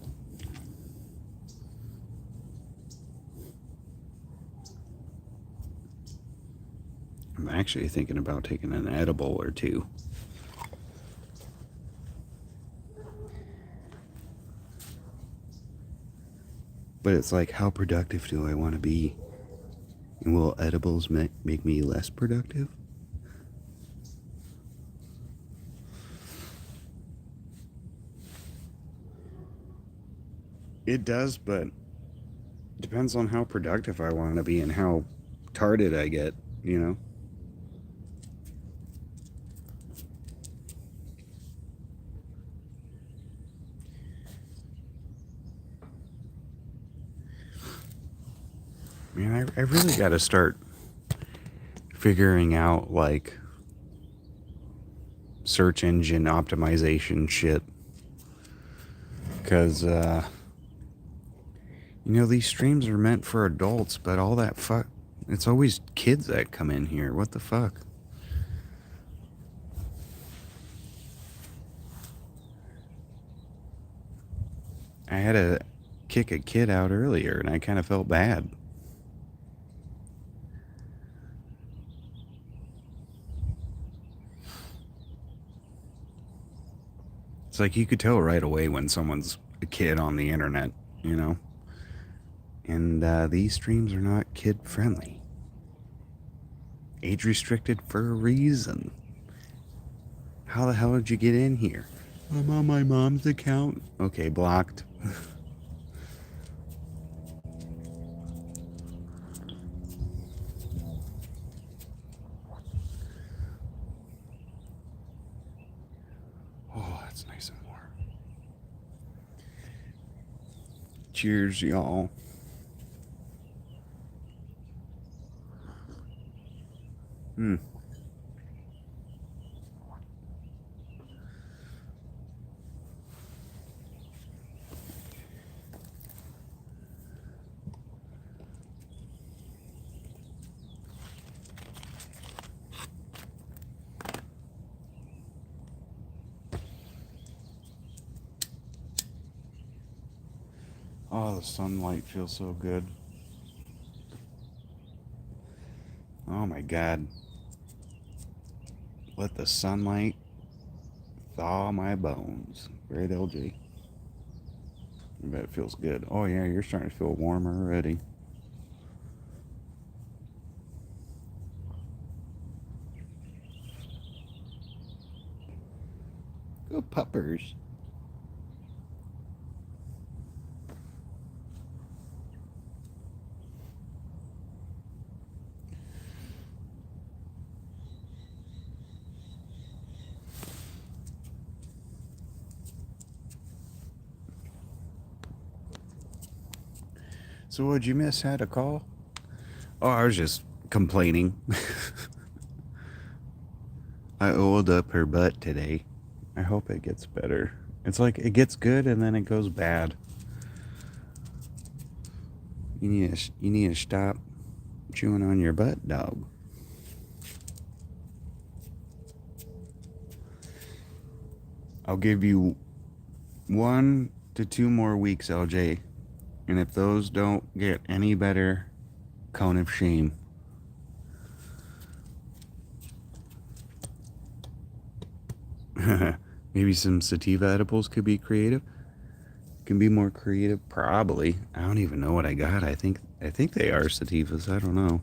Speaker 3: I'm actually thinking about taking an edible or two. But it's like, how productive do I want to be? And will edibles make me less productive? It does, but it depends on how productive I want to be and how tarded I get, you know? Man, I really got to start figuring out, like, search engine optimization shit. Because, these streams are meant for adults, but all that it's always kids that come in here. What the fuck? I had to kick a kid out earlier, and I kind of felt bad. It's like you could tell right away when someone's a kid on the internet, you know? And these streams are not kid friendly. Age restricted for a reason. How the hell did you get in here? I'm on my mom's account. Okay, blocked. Oh, that's nice and warm. Cheers, y'all. Oh, the sunlight feels so good. Oh my God. Let the sunlight thaw my bones. Right, LJ? I bet it feels good. Oh yeah, you're starting to feel warmer already. Go puppers. So what'd you miss? Had a call? Oh, I was just complaining. I oiled up her butt today. I hope it gets better. It's like it gets good and then it goes bad. You need to stop chewing on your butt, dog. I'll give you 1 to 2 more weeks, LJ. And if those don't get any better, cone of shame. Maybe some sativa edibles could be creative. Can be more creative, probably. I don't even know what I got. I think they are sativas. I don't know.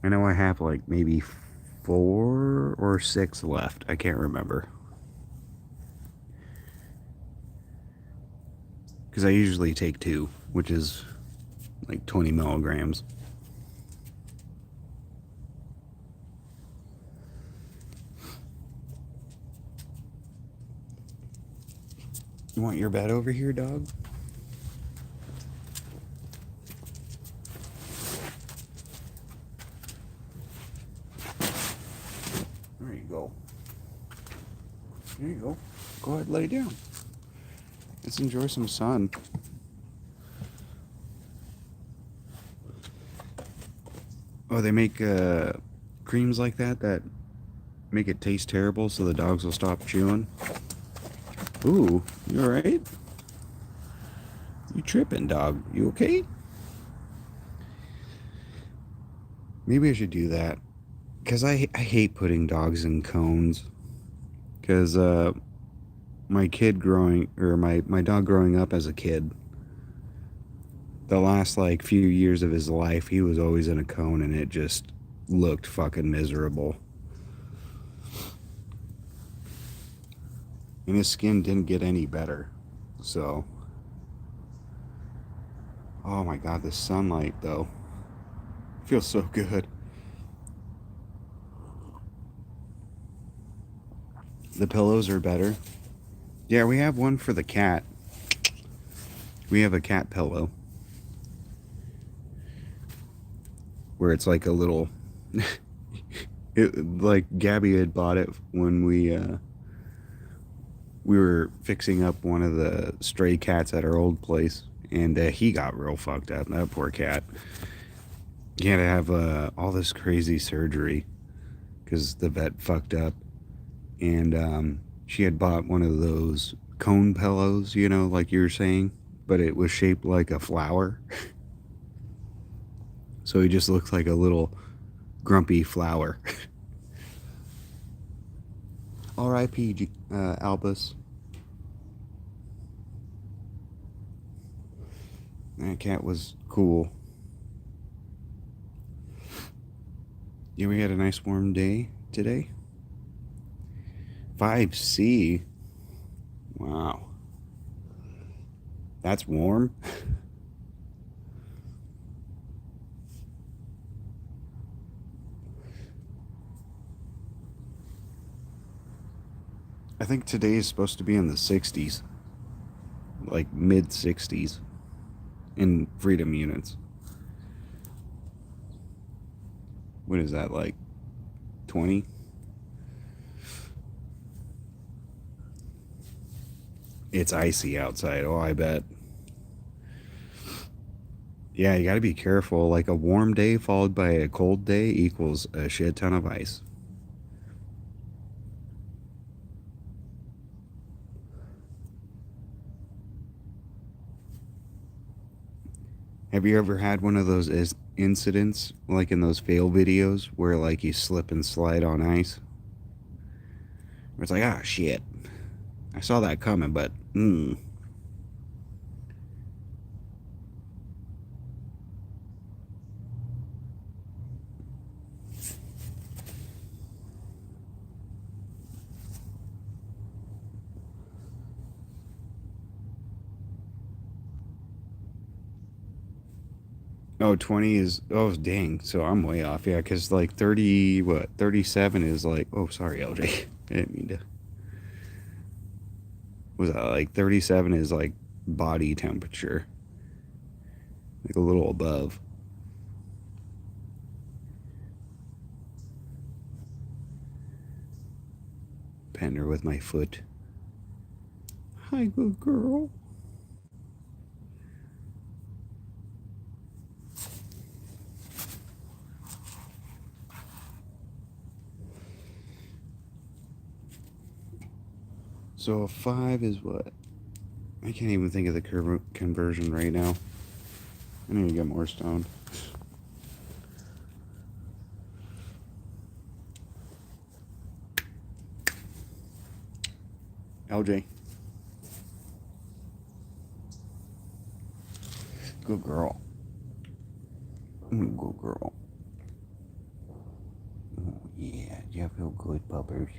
Speaker 3: I know I have like maybe 4 or 6 left. I can't remember. Because I usually take 2, which is like 20 milligrams. You want your bed over here, dog? There you go. There you go. Go ahead, lay down. Let's enjoy some sun. Oh, they make creams like that make it taste terrible so the dogs will stop chewing. Ooh, you alright? You tripping, dog? You okay? Maybe I should do that. Because I hate putting dogs in cones. Because my dog growing up as a kid, the last like few years of his life, he was always in a cone and it just looked fucking miserable. And his skin didn't get any better. So, oh my God, the sunlight though. Feels so good. The pillows are better. Yeah, we have one for the cat. We have a cat pillow. Where it's like a little... like Gabby had bought it when we were fixing up one of the stray cats at our old place. And he got real fucked up. That poor cat. He had to have all this crazy surgery. Because the vet fucked up. And she had bought one of those cone pillows, you know, like you were saying, but it was shaped like a flower. So he just looked like a little grumpy flower. R.I.P. Albus. That cat was cool. Yeah, we had a nice warm day today. 5C. Wow. That's warm. I think today is supposed to be in the 60s. Like mid 60s in freedom units. What is that, like 20? It's icy outside. Oh, I bet. Yeah, you gotta be careful. Like a warm day followed by a cold day equals a shit ton of ice. Have you ever had one of those incidents, like in those fail videos, where like you slip and slide on ice? Where it's like, ah, shit. I saw that coming, but, Oh, 20 is, oh, dang. So I'm way off. Yeah, because like 30, 37 is like, oh, sorry, LJ. I didn't mean to. Was that like 37 is like body temperature? Like a little above. Petting her with my foot. Hi, good girl. So a 5 is what? I can't even think of the conversion right now. I need to get more stoned. LJ. Good girl. Good girl. Oh, yeah, you feel good, puppers.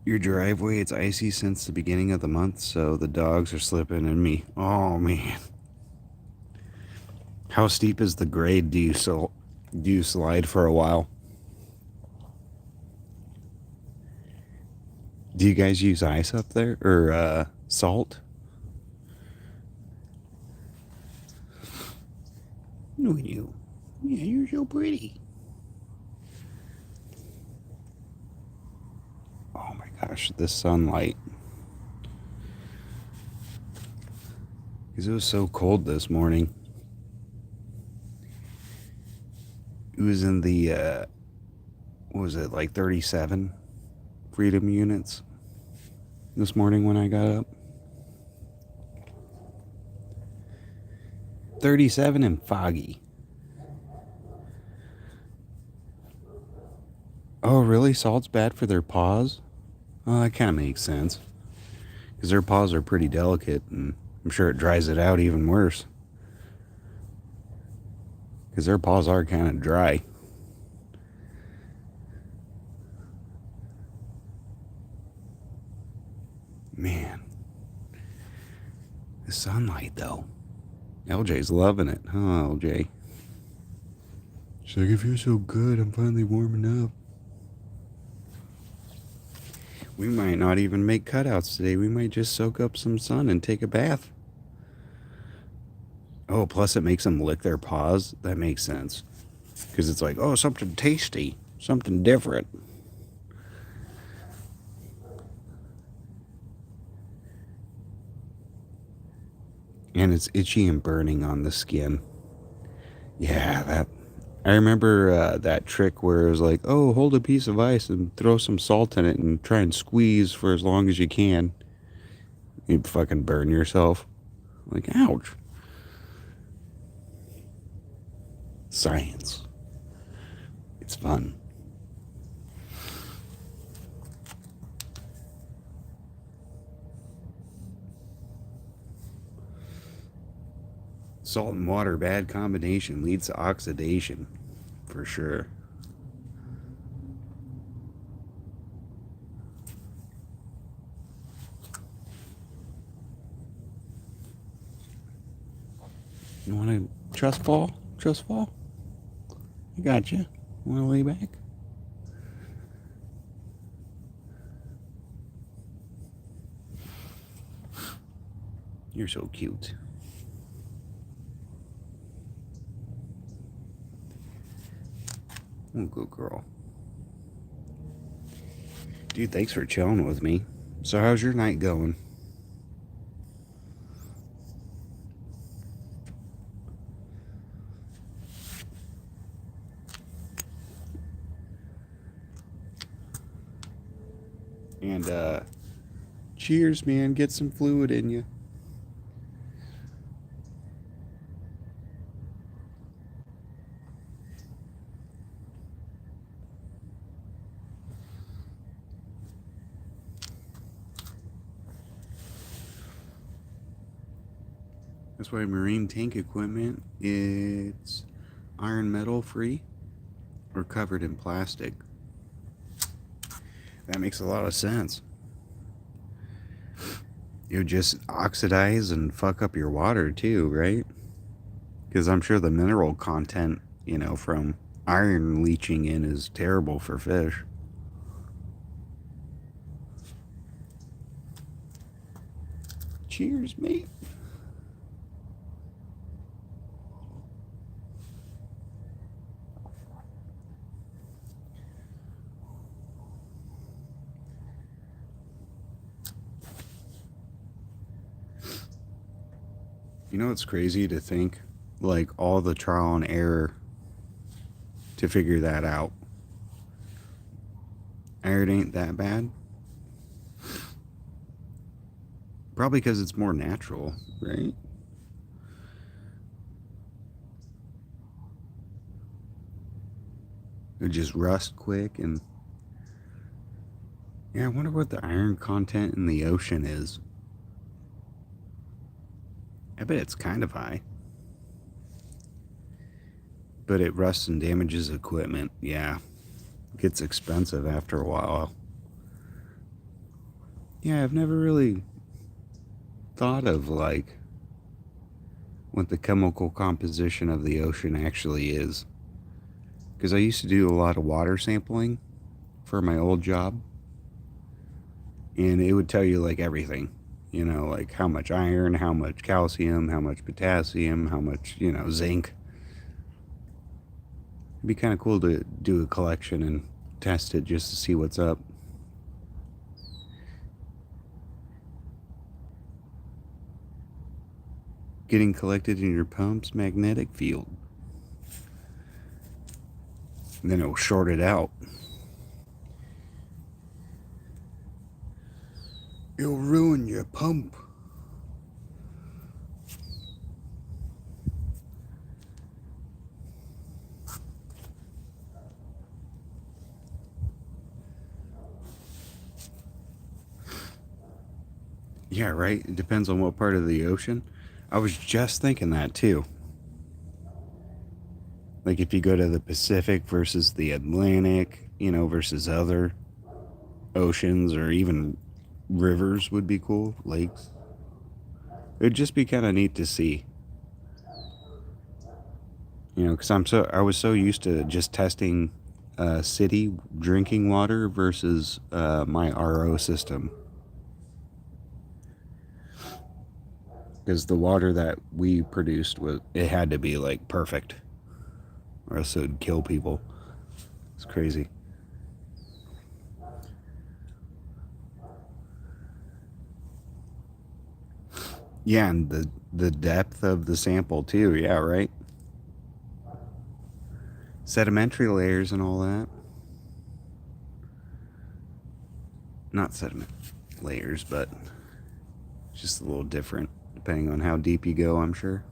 Speaker 3: Your driveway, it's icy since the beginning of the month, so the dogs are slipping and me. Oh, man. How steep is the grade? Do you slide for a while? Do you guys use ice up there? Or salt? No, you. Yeah, you're so pretty. Oh my gosh, this sunlight. Because it was so cold this morning. It was in the, what was it, like 37 freedom units this morning when I got up. 37 and foggy. Oh, really? Salt's bad for their paws? Oh, that kind of makes sense. Because their paws are pretty delicate, and I'm sure it dries it out even worse. Because their paws are kind of dry. Man. The sunlight, though. LJ's loving it, huh, LJ? She's like, if you're so good, I'm finally warming up. We might not even make cutouts today. We might just soak up some sun and take a bath. Oh, plus it makes them lick their paws. That makes sense. Because it's like, oh, something tasty. Something different. And it's itchy and burning on the skin. Yeah, that... I remember that trick where it was like, oh, hold a piece of ice and throw some salt in it and try and squeeze for as long as you can. You'd fucking burn yourself. Like, ouch. Science. It's fun. Salt and water, bad combination, leads to oxidation, for sure. You want to trust fall? Trust fall? I got you. Want to lay back? You're so cute. Oh, good girl. Dude, thanks for chilling with me. So how's your night going? And cheers, man. Get some fluid in you. That's why marine tank equipment, it's iron metal free or covered in plastic. That makes a lot of sense. You would just oxidize and fuck up your water too, right? Because I'm sure the mineral content, you know, from iron leaching in is terrible for fish. Cheers, mate. You know, it's crazy to think, like, all the trial and error to figure that out. Iron ain't that bad. Probably because it's more natural, right? It just rust quick and... Yeah, I wonder what the iron content in the ocean is. I bet it's kind of high. But it rusts and damages equipment. Yeah. It gets expensive after a while. Yeah, I've never really thought of, like, what the chemical composition of the ocean actually is. Because I used to do a lot of water sampling for my old job. And it would tell you, like, everything. You know, like how much iron, how much calcium, how much potassium, how much, you know, zinc. It'd be kind of cool to do a collection and test it just to see what's up. Getting collected in your pump's magnetic field. And then it'll short it out. It'll ruin your pump. Yeah, right? It depends on what part of the ocean. I was just thinking that too. Like if you go to the Pacific versus the Atlantic, you know, versus other oceans or even rivers would be cool, lakes. It'd just be kind of neat to see. You know, because I was so used to just testing city drinking water versus my RO system. Because the water that we produced it had to be like perfect, or else it would kill people. It's crazy. Yeah, and the depth of the sample too. Yeah, right. Sedimentary layers and all that. Not sediment layers, but just a little different depending on how deep you go, I'm sure.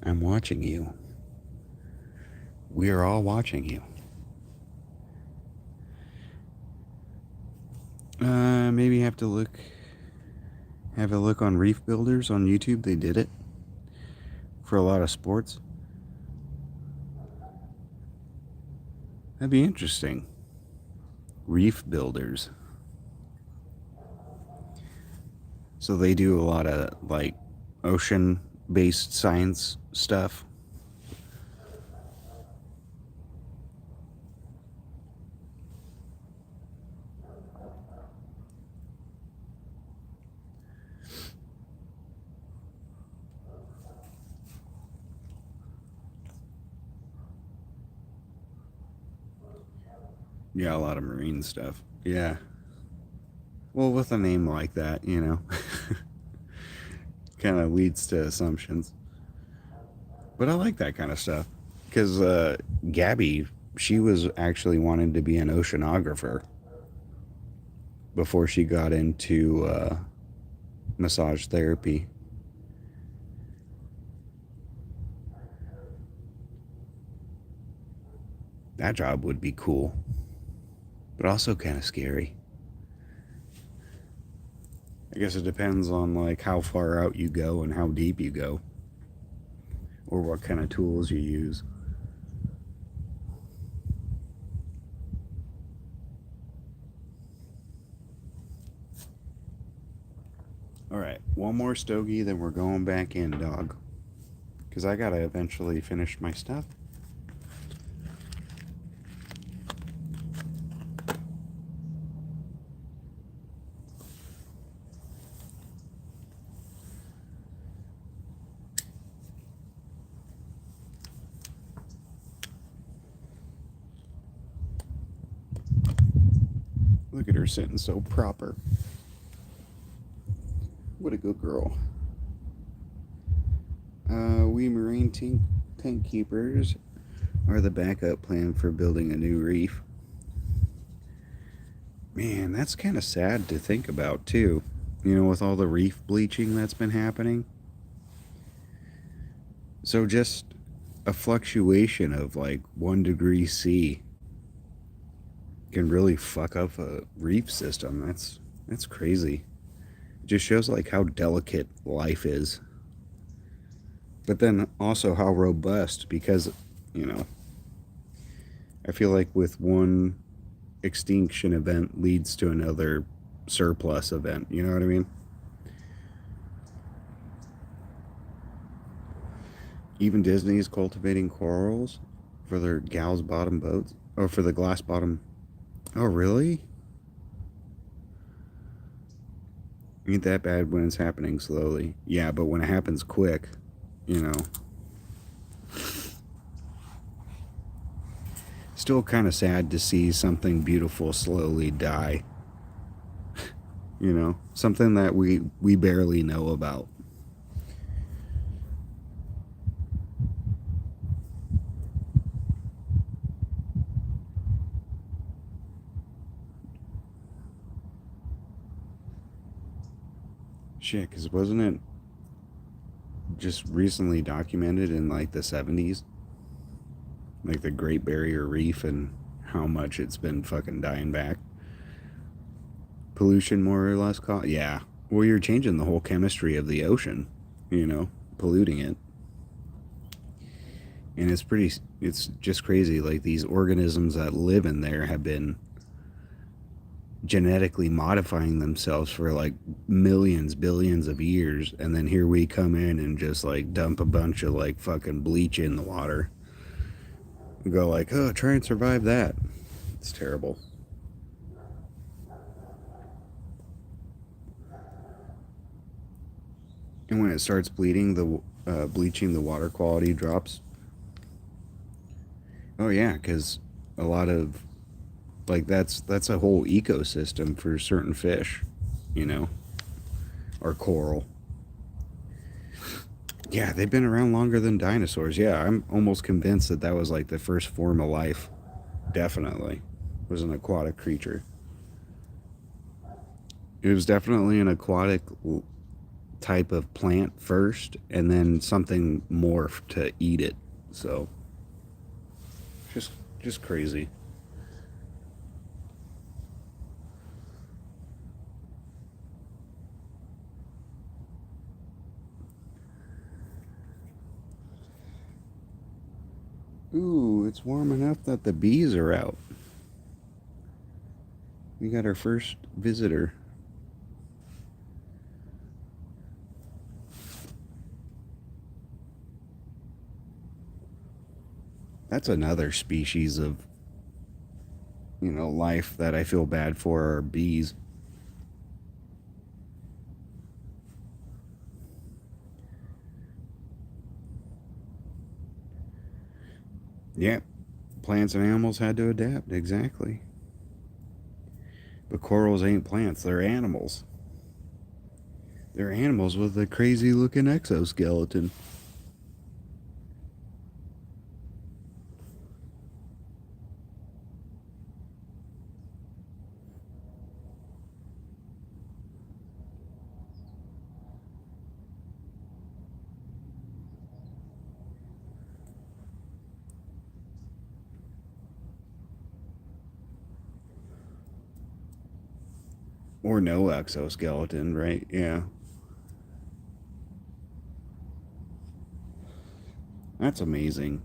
Speaker 3: I'm watching you. We are all watching you. Maybe have a look on Reef Builders on YouTube. They did it for a lot of sports. That'd be interesting. Reef Builders. So they do a lot of like ocean-based science stuff. Yeah, a lot of marine stuff. Yeah. Well, with a name like that, you know, kind of leads to assumptions. But I like that kind of stuff because Gabby, she was actually wanting to be an oceanographer before she got into massage therapy. That job would be cool, but also kind of scary. I guess it depends on like how far out you go and how deep you go, or what kind of tools you use. All right, one more stogie, then we're going back in, dog. Because I gotta eventually finish my stuff. Look at her sitting so proper. What a good girl. We marine tank keepers are the backup plan for building a new reef. Man, that's kind of sad to think about too. You know, with all the reef bleaching that's been happening. So just a fluctuation of like 1 degree C can really fuck up a reef system. That's crazy. It just shows like how delicate life is. But then also how robust, because, you know, I feel like with one extinction event leads to another surplus event. You know what I mean? Even Disney is cultivating corals for their Gal's Bottom boats, or for the Glass Bottom. Oh, really? Ain't that bad when it's happening slowly. Yeah, but when it happens quick, you know. Still kind of sad to see something beautiful slowly die. You know, something that we barely know about. Shit, because wasn't it just recently documented in like the 70s? Like the Great Barrier Reef and how much it's been fucking dying back. Pollution, more or less, yeah. Well, you're changing the whole chemistry of the ocean, you know, polluting it. And it's just crazy. Like these organisms that live in there have been genetically modifying themselves for like millions, billions of years, and then here we come in and just like dump a bunch of like fucking bleach in the water. We go like, oh, try and survive that. It's terrible. And when it starts bleeding, the bleaching, the water quality drops. Oh yeah, because a lot of like that's a whole ecosystem for certain fish, you know, or coral. Yeah, they've been around longer than dinosaurs. Yeah, I'm almost convinced that was like the first form of life. Definitely was an aquatic creature. It was definitely an aquatic type of plant first, and then something morphed to eat it. So just crazy. Ooh, it's warm enough that the bees are out. We got our first visitor. That's another species of, you know, life that I feel bad for, are bees. Yeah, plants and animals had to adapt, exactly. But corals ain't plants, they're animals. They're animals with a crazy looking exoskeleton. Or no exoskeleton, right? Yeah. That's amazing.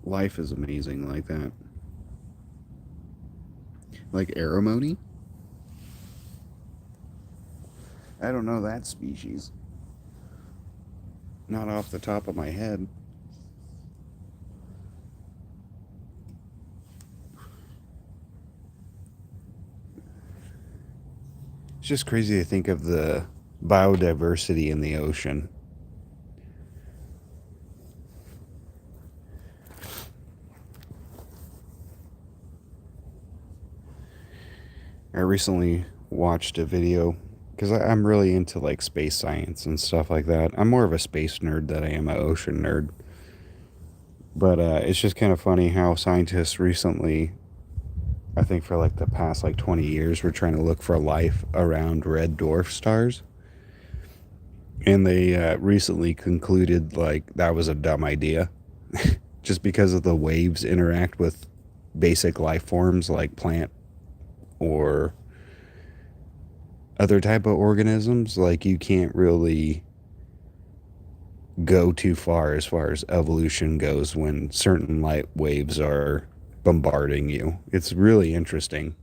Speaker 3: Life is amazing like that. Like arimony? I don't know that species. Not off the top of my head. It's just crazy to think of the biodiversity in the ocean. I recently watched a video because I'm really into like space science and stuff like that. I'm more of a space nerd than I am an ocean nerd. But it's just kind of funny how scientists recently, I think for like the past like 20 years, were trying to look for life around red dwarf stars. And they recently concluded like that was a dumb idea. Just because of the waves interact with basic life forms like plant or other type of organisms, like you can't really go too far as evolution goes when certain light waves are bombarding you. It's really interesting.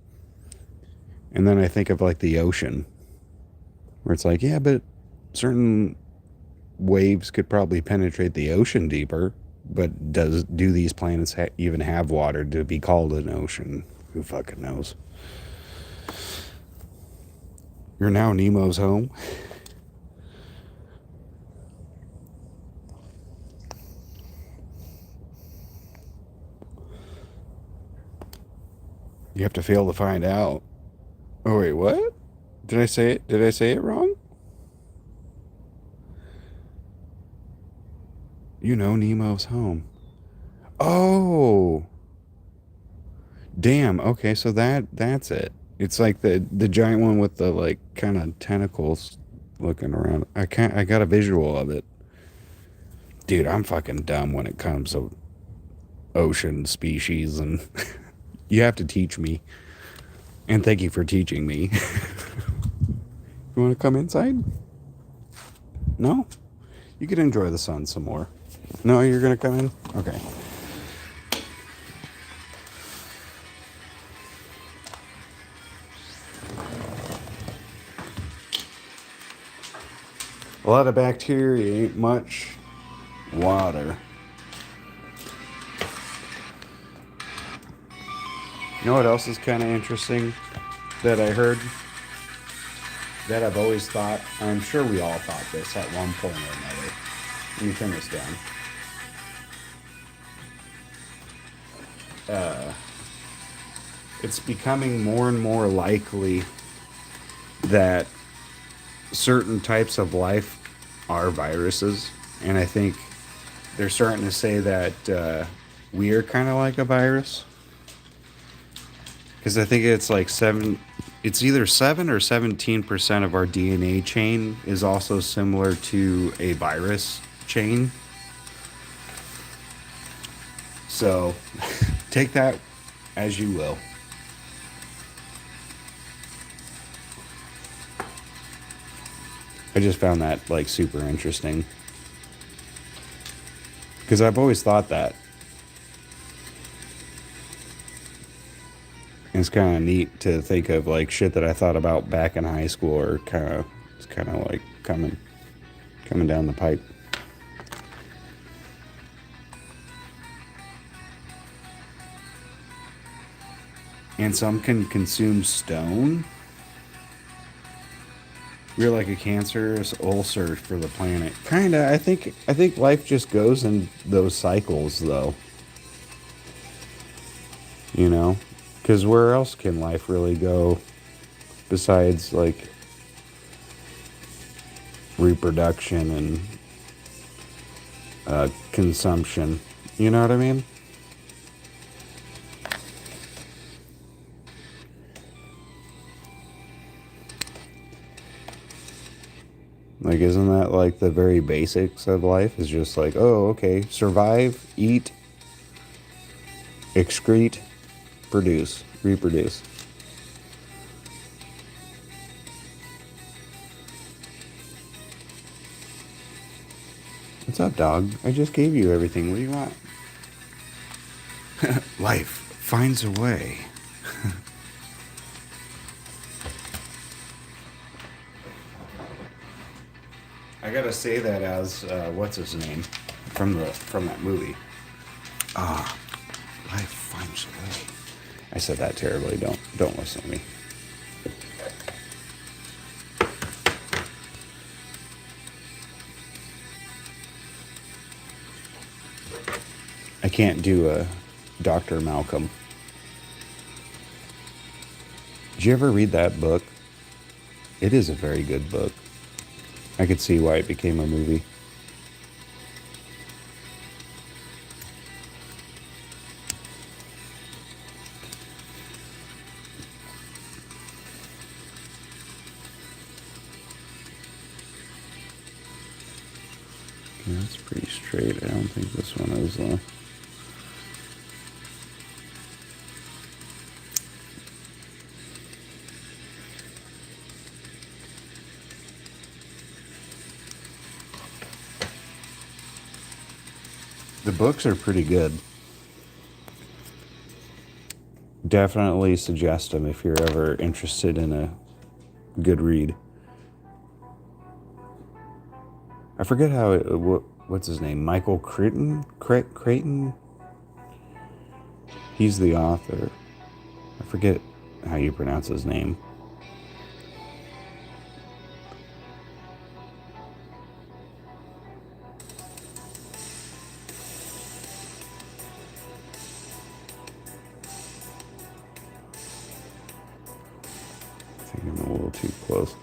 Speaker 3: And then I think of like the ocean, where it's like, yeah, but certain waves could probably penetrate the ocean deeper, but do these planets even have water to be called an ocean? Who fucking knows? You're now Nemo's home. You have to fail to find out. Oh wait, what? Did I say it wrong? You know Nemo's home. Oh. Damn. Okay, so that's it. It's like the giant one with the like kind of tentacles looking around. I got a visual of it. Dude, I'm fucking dumb when it comes to ocean species, and you have to teach me. And thank you for teaching me. You want to come inside? No? You can enjoy the sun some more. No, you're going to come in? Okay. A lot of bacteria, ain't much water. You know what else is kind of interesting that I heard? That I've always thought, I'm sure we all thought this at one point or another. Let me turn this down. It's becoming more and more likely that certain types of life are viruses. And I think they're starting to say that we are kind of like a virus. Because I think it's like it's either 7 or 17% of our DNA chain is also similar to a virus chain. So take that as you will. I just found that like super interesting. Because I've always thought that. It's kind of neat to think of like shit that I thought about back in high school, or it's kind of like coming down the pipe. And some can consume stone. We're like a cancerous ulcer for the planet. Kinda. I think life just goes in those cycles, though. You know? Because where else can life really go besides like reproduction and consumption. You know what I mean? Like, isn't that like the very basics of life? Is just like, oh, okay, survive, eat, excrete, produce, reproduce. What's up, dog? I just gave you everything. What do you want? Life finds a way. I gotta say that as what's his name from that movie. Life finds a way. I said that terribly. Don't listen to me. I can't do a Dr. Malcolm. Did you ever read that book? It is a very good book. I could see why it became a movie. Yeah, that's pretty straight. I don't think this one is. The books are pretty good. Definitely suggest them if you're ever interested in a good read. I forget how what's his name? Michael Crichton? Creighton? He's the author. I forget how you pronounce his name. I think I'm a little too close.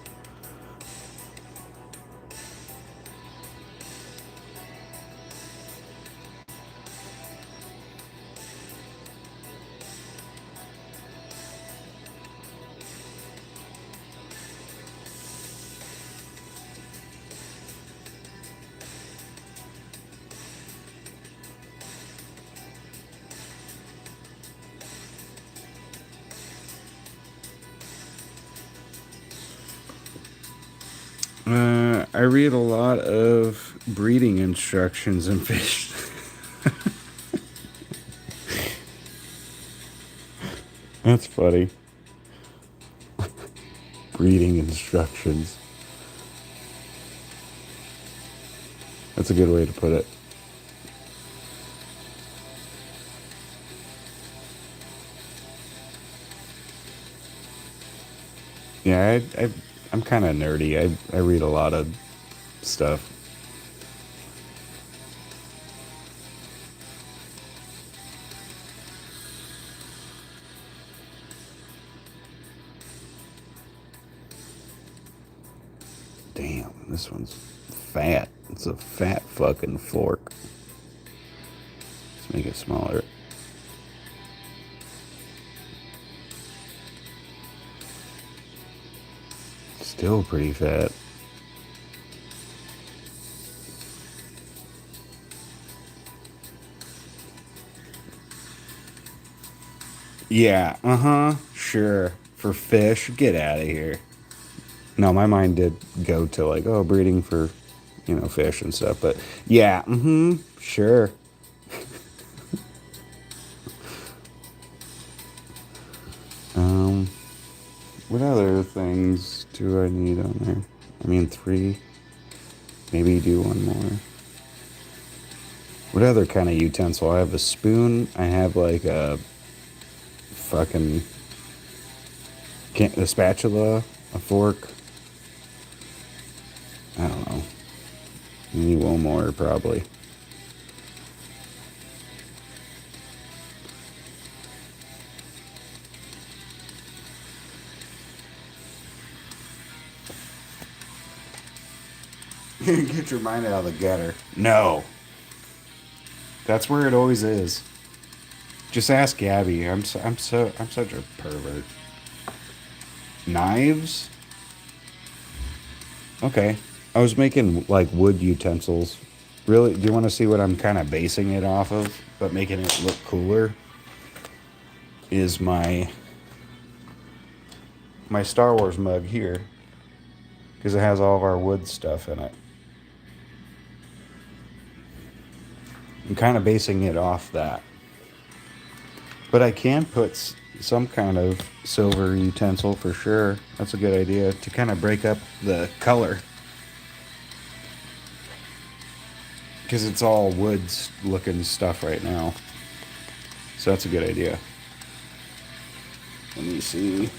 Speaker 3: I read a lot of breeding instructions in fish. That's funny. Breeding instructions. That's a good way to put it. Yeah, I'm kind of nerdy. I read a lot of stuff. Damn, this one's fat. It's a fat fucking fork. Let's make it smaller. Still pretty fat. Yeah, sure. For fish, get out of here. No, my mind did go to like, oh, breeding for, fish and stuff. But yeah, sure. What other things do I need on there? I mean, 3. Maybe do one more. What other kind of utensil? I have a spoon. I have like a fucking a spatula, a fork. I don't know. Maybe one more, probably. Get your mind out of the gutter. No. That's where it always is. Just ask Gabby. I'm such a pervert. Knives? Okay. I was making like wood utensils. Really? Do you want to see what I'm kind of basing it off of, but making it look cooler? Is my Star Wars mug here, because it has all of our wood stuff in it. I'm kind of basing it off that. But I can put some kind of silver utensil for sure. That's a good idea to kind of break up the color. Because it's all wood looking stuff right now. So that's a good idea. Let me see.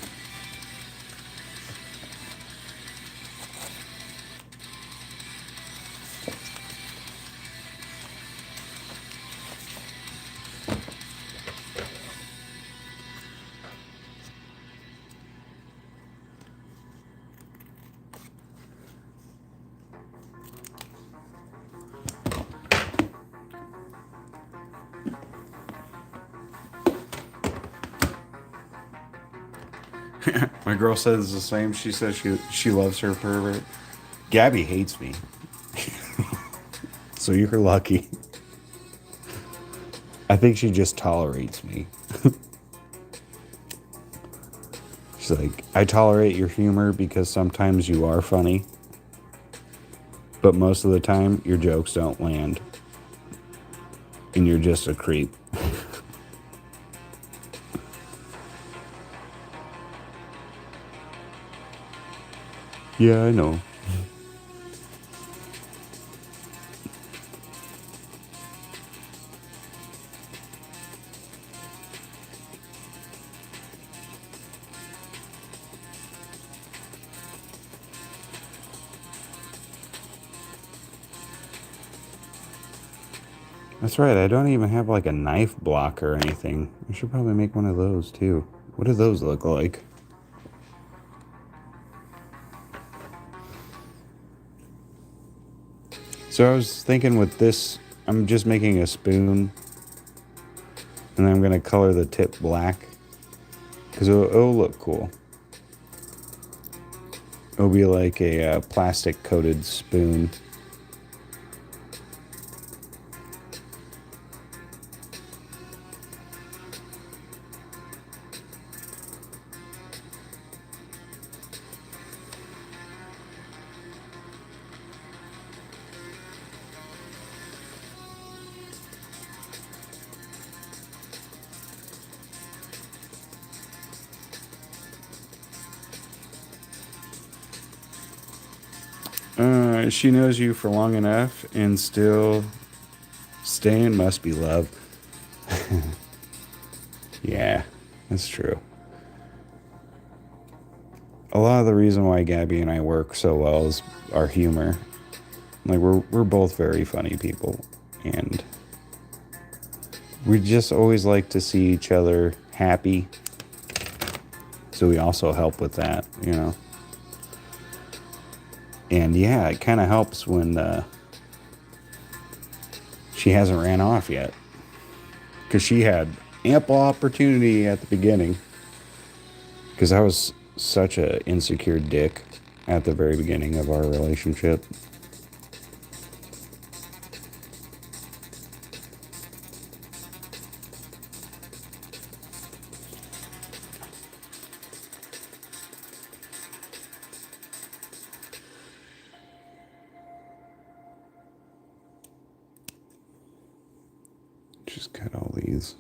Speaker 3: My girl says the same. She says she loves her pervert. Gabby hates me. So you're lucky. I think she just tolerates me. She's like, I tolerate your humor because sometimes you are funny. But most of the time, your jokes don't land. And you're just a creep. Yeah, I know. That's right, I don't even have like a knife block or anything. I should probably make one of those too. What do those look like? So I was thinking with this, I'm just making a spoon. And then I'm going to color the tip black. Because it'll look cool. It'll be like a plastic coated spoon. She knows you for long enough and still staying must be love. Yeah, that's true. A lot of the reason why Gabby and I work so well is our humor. Like we're both very funny people, and we just always like to see each other happy. So we also help with that, you know. And yeah, it kind of helps when she hasn't ran off yet. Because she had ample opportunity at the beginning. Because I was such an insecure dick at the very beginning of our relationship. Just cut all these.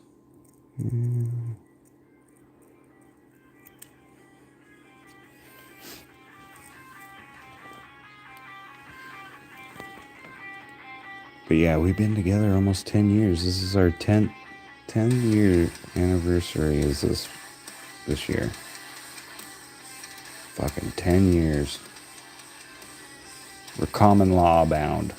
Speaker 3: But yeah, we've been together almost 10 years. This is our 10-year anniversary is this year. Fucking 10 years. We're common law bound.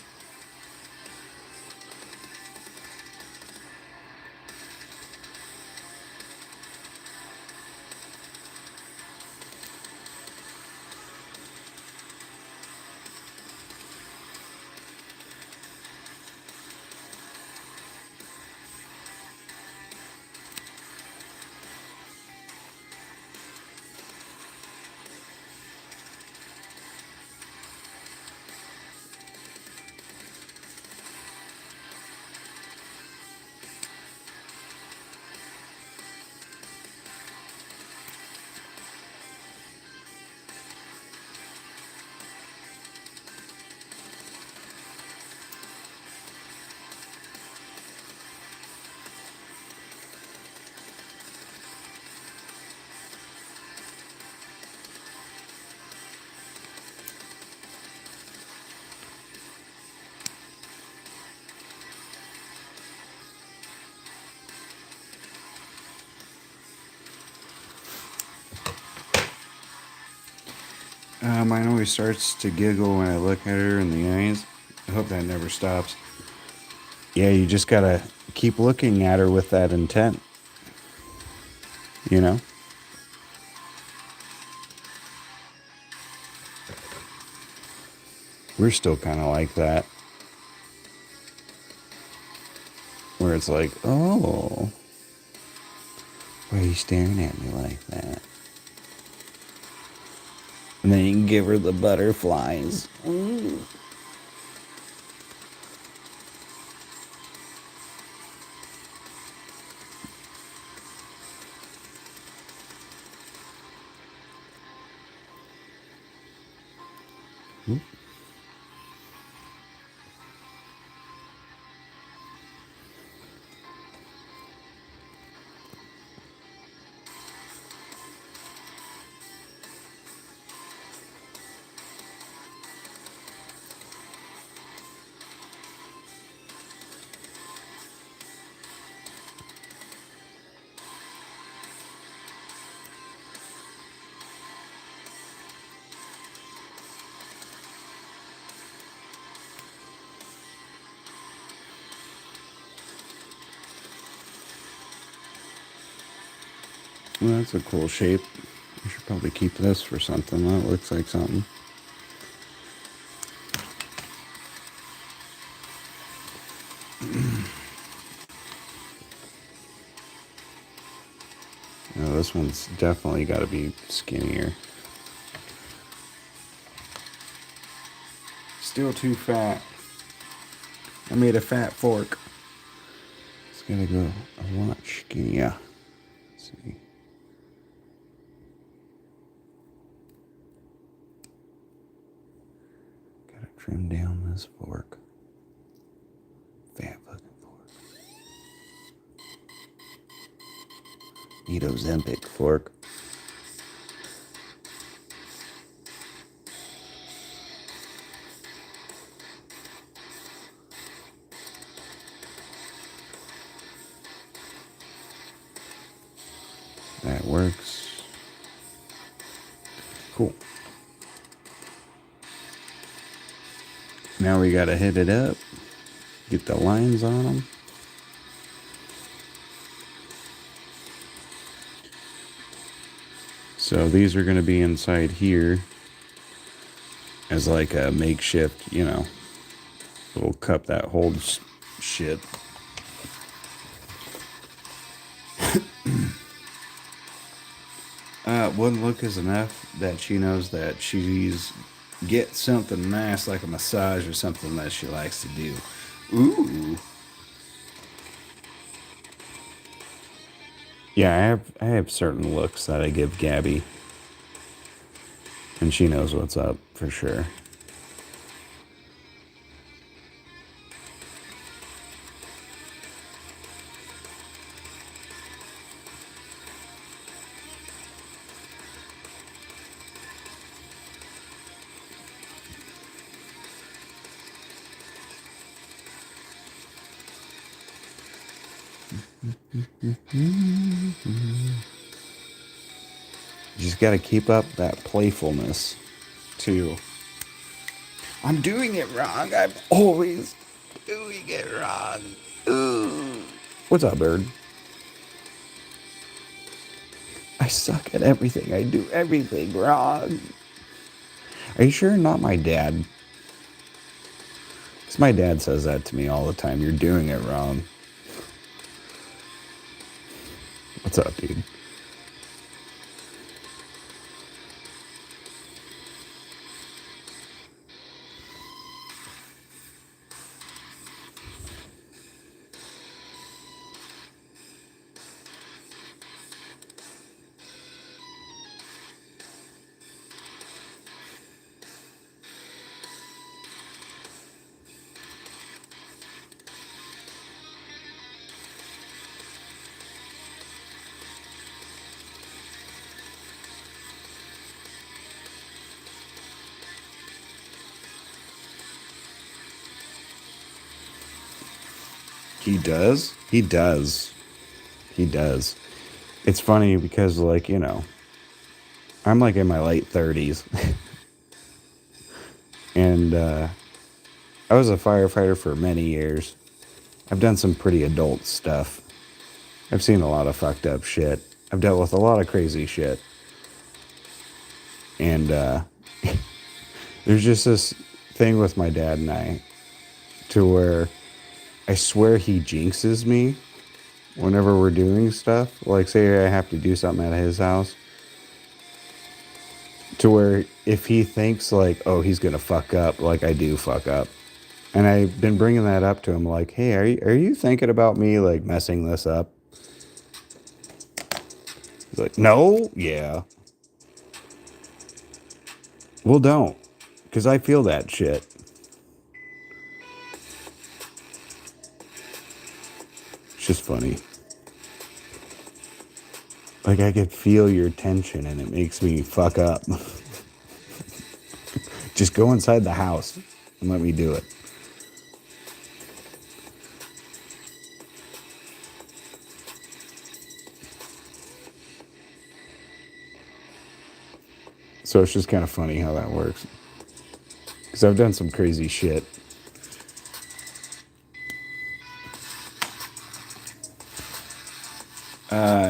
Speaker 3: Mine always starts to giggle when I look at her in the eyes. I hope that never stops. Yeah, you just gotta keep looking at her with that intent. You know? We're still kind of like that. Where it's like, oh, why are you staring at me like that? And then you can give her the butterflies. Ooh. Well, that's a cool shape. I should probably keep this for something. That looks like something. No, this one's definitely got to be skinnier. Still too fat. I made a fat fork. It's gotta go a lot skinnier. Let's see. Gotta trim down this fork. Fat fucking fork. Need Ozempic fork. That works. Cool. Now we gotta hit it up. Get the lines on them. So these are gonna be inside here as like a makeshift, you know, little cup that holds shit. One look is enough that she knows that she's get something nice like a massage or something that she likes to do. Ooh. Yeah, I have certain looks that I give Gabby. And she knows what's up for sure. You just got to keep up that playfulness, too. I'm doing it wrong. I'm always doing it wrong. Ooh. What's up, bird? I suck at everything. I do everything wrong. Are you sure not my dad? Because my dad says that to me all the time. You're doing it wrong. What's up, dude? He does? He does. He does. It's funny because, like, you know, I'm like in my late 30s. And I was a firefighter for many years. I've done some pretty adult stuff. I've seen a lot of fucked up shit. I've dealt with a lot of crazy shit. And there's just this thing with my dad and I to where I swear he jinxes me whenever we're doing stuff. Like, say I have to do something at his house. To where if he thinks, like, oh, he's going to fuck up, like, I do fuck up. And I've been bringing that up to him, like, hey, are you thinking about me, like, messing this up? He's like, no, yeah. Well, don't. Because I feel that shit. It's just funny. Like, I could feel your tension and it makes me fuck up. Just go inside the house and let me do it. So it's just kind of funny how that works. Because I've done some crazy shit.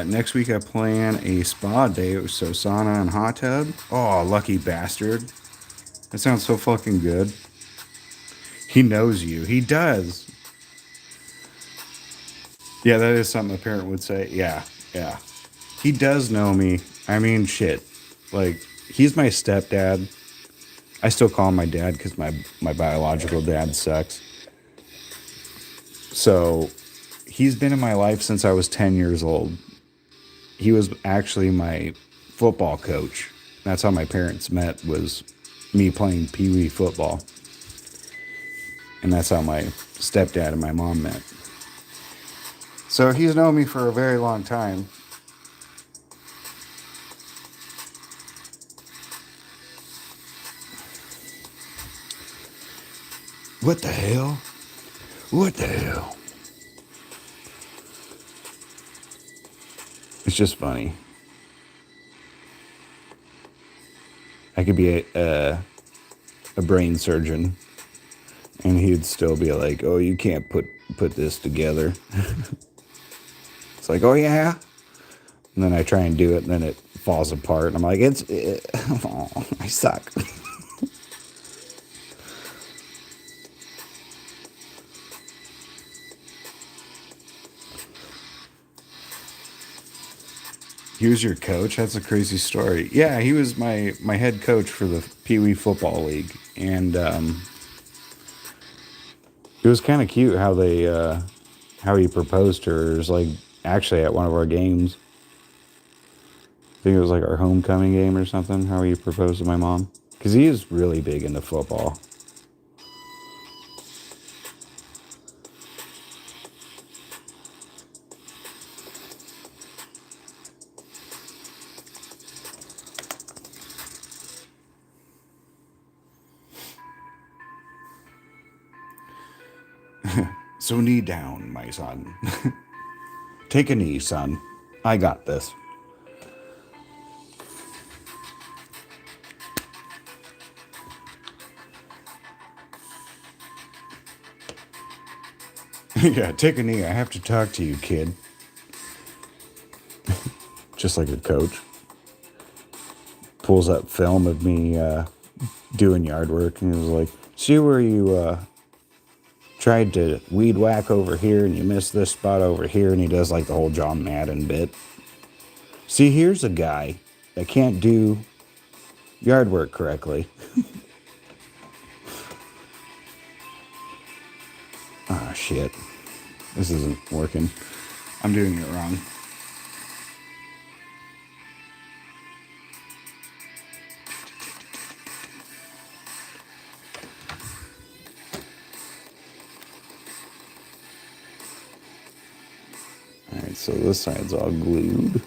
Speaker 3: Next week I plan a spa day, so sauna and hot tub. Oh, lucky bastard. That sounds so fucking good. He knows you. He does. Yeah, that is something a parent would say. Yeah. He does know me. I mean, shit. Like, he's my stepdad. I still call him my dad because my biological dad sucks. So, he's been in my life since I was 10 years old. He was actually my football coach. That's how my parents met, was me playing Pee Wee football. And that's how my stepdad and my mom met. So he's known me for a very long time. What the hell? What the hell? It's just funny. I could be a brain surgeon, and he'd still be like, "Oh, you can't put this together." It's like, "Oh yeah," and then I try and do it, and then it falls apart, and I'm like, "Oh, I suck." He was your coach? That's a crazy story. Yeah, he was my head coach for the Pee Wee Football League. And it was kind of cute how how he proposed to her. It was like actually at one of our games. I think it was like our homecoming game or something, how he proposed to my mom. Because he is really big into football. So knee down, my son. Take a knee, son. I got this. Yeah, take a knee. I have to talk to you, kid. Just like a coach. Pulls up film of me doing yard work, and he was like, see where you tried to weed whack over here and you missed this spot over here, and he does like the whole John Madden bit. See, here's a guy that can't do yard work correctly. Ah, shit. This isn't working. I'm doing it wrong. Alright, so this side's all glued.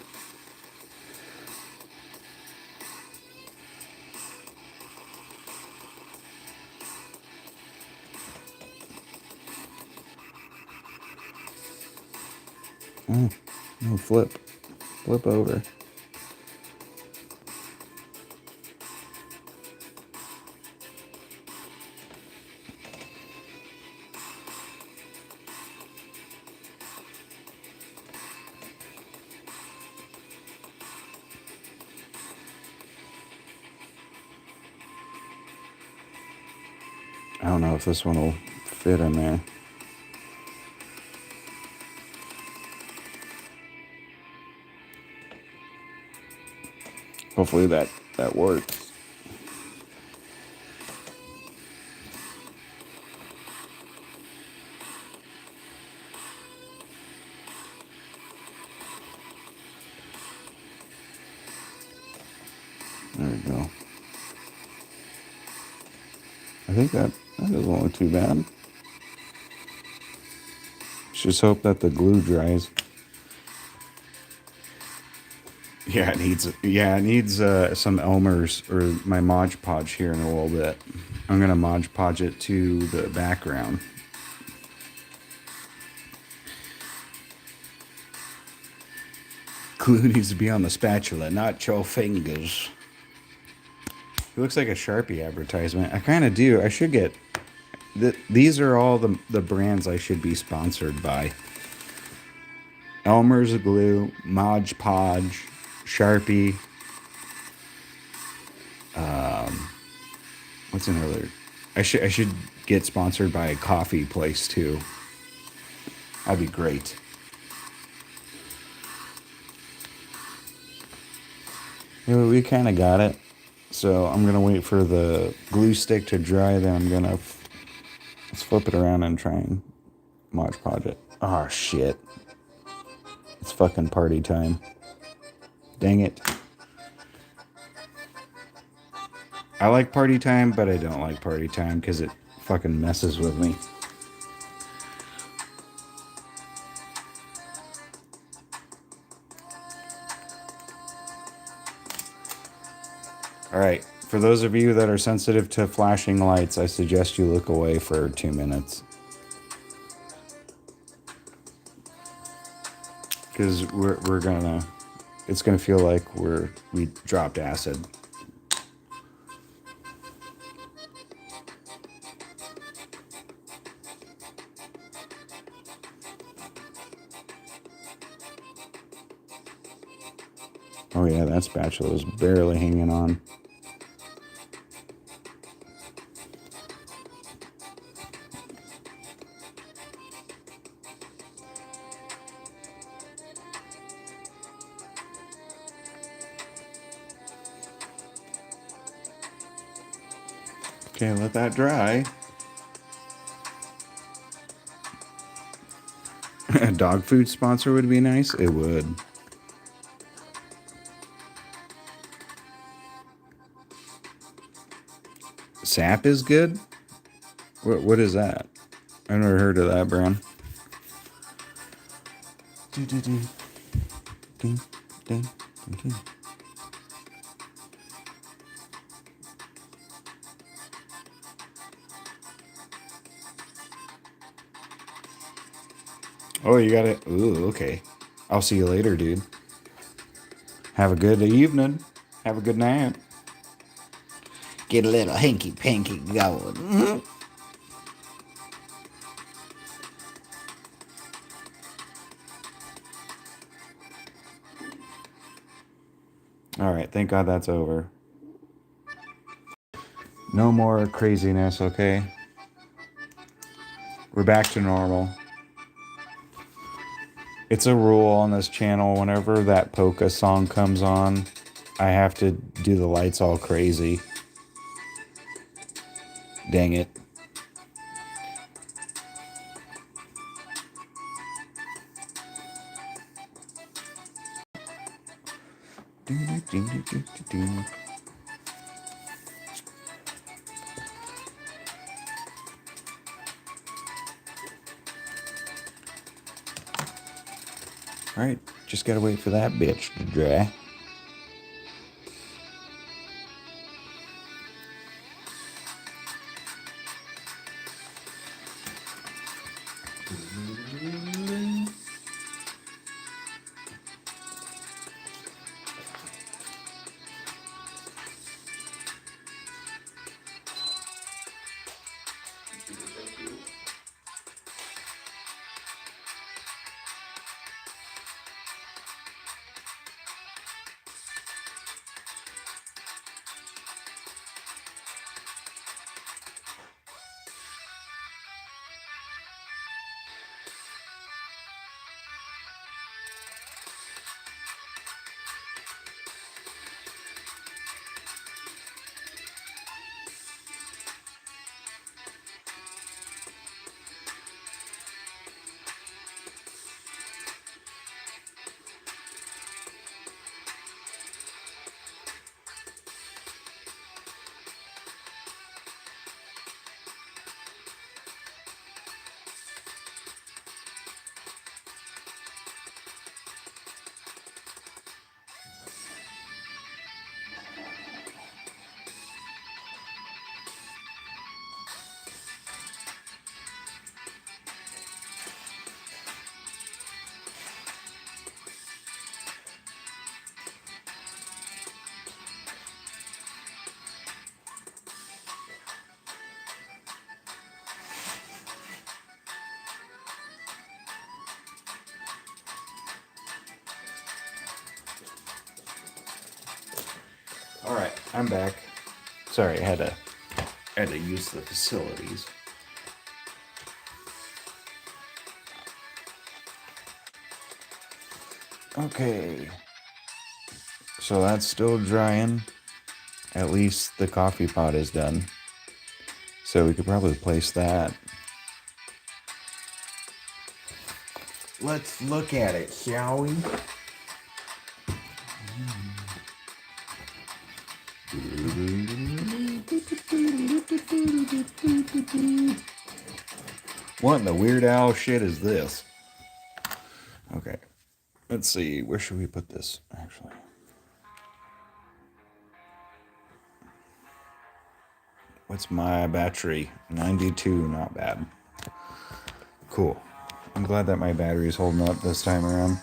Speaker 3: Oh, no, flip. Flip over. don't know if this one will fit in there. Hopefully that works. There we go. I think that doesn't look too bad. Just hope that the glue dries. Yeah, it needs some Elmer's or my Mod Podge here in a little bit. I'm gonna Mod Podge it to the background. Glue needs to be on the spatula, not your fingers. It looks like a Sharpie advertisement. I kind of do. I should get... These are all the brands I should be sponsored by. Elmer's Glue, Mod Podge, Sharpie. What's another? I should get sponsored by a coffee place too. That'd be great. Anyway, we kind of got it. So I'm gonna wait for the glue stick to dry. Then I'm gonna let's flip it around and try and Mod Podge it. Oh shit! It's fucking party time. Dang it! I like party time, but I don't like party time because it fucking messes with me. All right. For those of you that are sensitive to flashing lights, I suggest you look away for 2 minutes. Because it's gonna feel like we dropped acid. Oh yeah, that spatula is barely hanging on. Okay, let that dry. A dog food sponsor would be nice. It would. Sap is good? What is that? I've never heard of that brand. Oh, you got it. Ooh, okay. I'll see you later, dude. Have a good evening. Have a good night. Get a little hanky-panky going. Mm-hmm. All right, thank God that's over. No more craziness, okay? We're back to normal. It's a rule on this channel, whenever that polka song comes on, I have to do the lights all crazy. Dang it. Alright, just gotta wait for that bitch to dry. All right, I'm back. Sorry, I had to use the facilities. Okay. So that's still drying. At least the coffee pot is done. So we could probably place that. Let's look at it, shall we? What in the Weird Al shit is this? Okay. Let's see. Where should we put this, actually? What's my battery? 92, not bad. Cool. I'm glad that my battery is holding up this time around.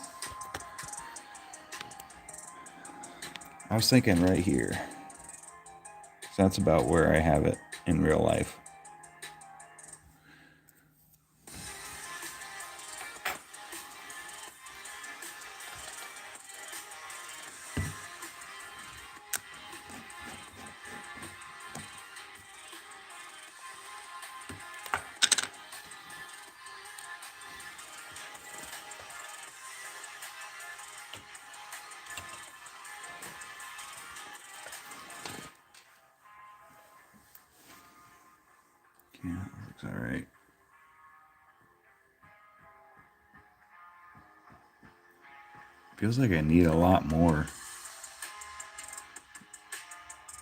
Speaker 3: I was thinking right here. So that's about where I have it in real life. Yeah, looks alright. Feels like I need a lot more.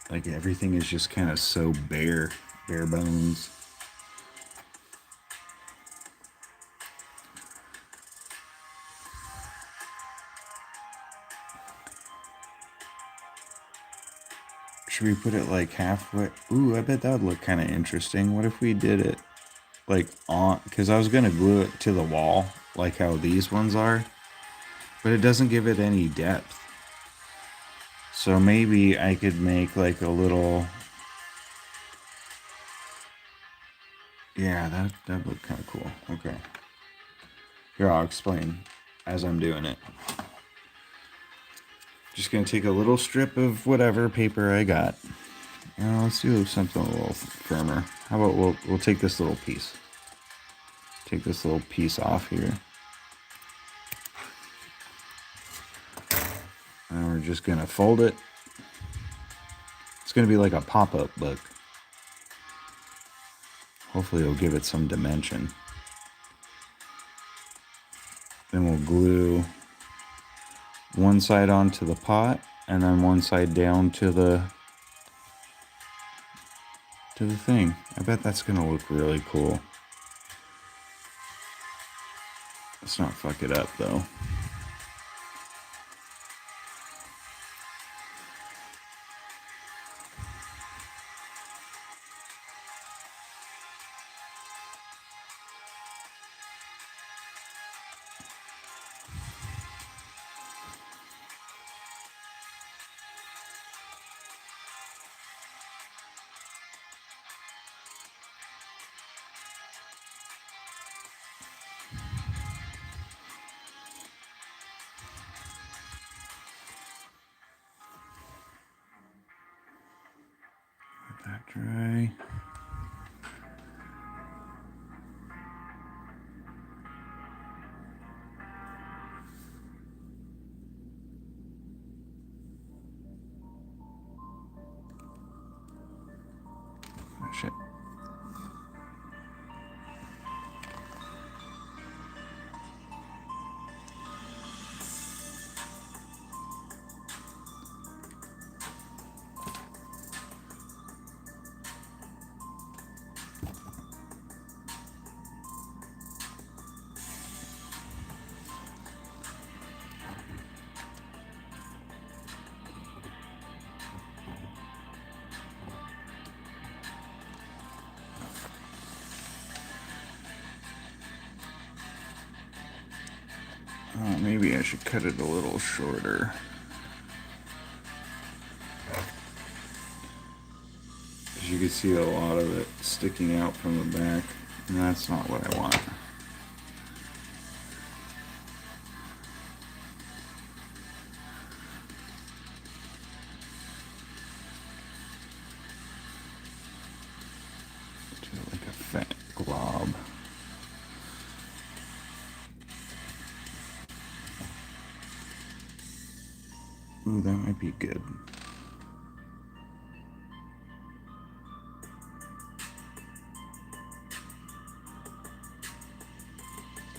Speaker 3: Like everything is just kind of so bare bones. Should we put it like halfway? Ooh, I bet that would look kind of interesting. What if we did it like on, because I was gonna glue it to the wall like how these ones are, but it doesn't give it any depth. So maybe I could make like a little, yeah, that looked kind of cool. Okay, here, I'll explain as I'm doing it. Just gonna take a little strip of whatever paper I got. Let's do something a little firmer. How about we'll take this little piece. Take this little piece off here. And we're just gonna fold it. It's gonna be like a pop-up book. Hopefully it'll give it some dimension. Then we'll glue one side onto the pot and then one side down to the thing. I bet that's gonna look really cool. Let's not fuck it up though. Let that dry. Oh, shit. Maybe I should cut it a little shorter. As you can see, a lot of it sticking out from the back, and that's not what I want. Ooh, that might be good.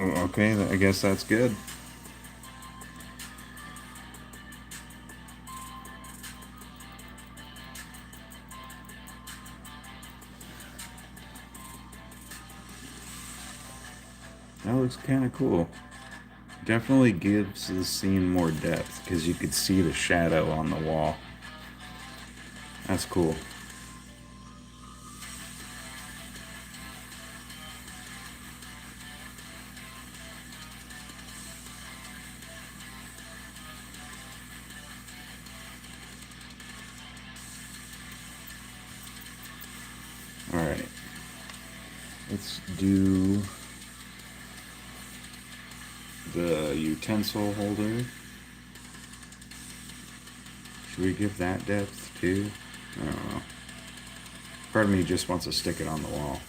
Speaker 3: Oh, okay, I guess that's good. That looks kind of cool. Definitely gives the scene more depth because you could see the shadow on the wall. That's cool. Alright. Let's do the utensil holder. Should we give that depth too? I don't know. Part of me just wants to stick it on the wall.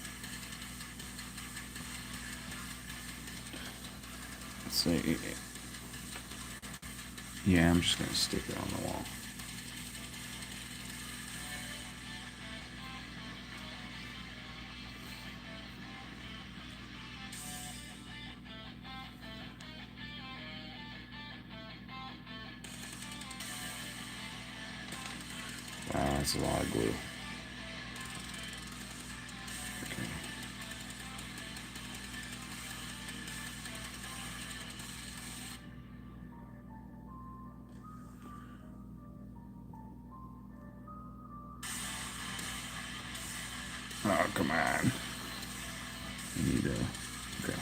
Speaker 3: Let's see. Yeah, I'm just gonna stick it on the wall. Wow, that's a lot of glue. Okay. Oh, come on. I need to... Okay.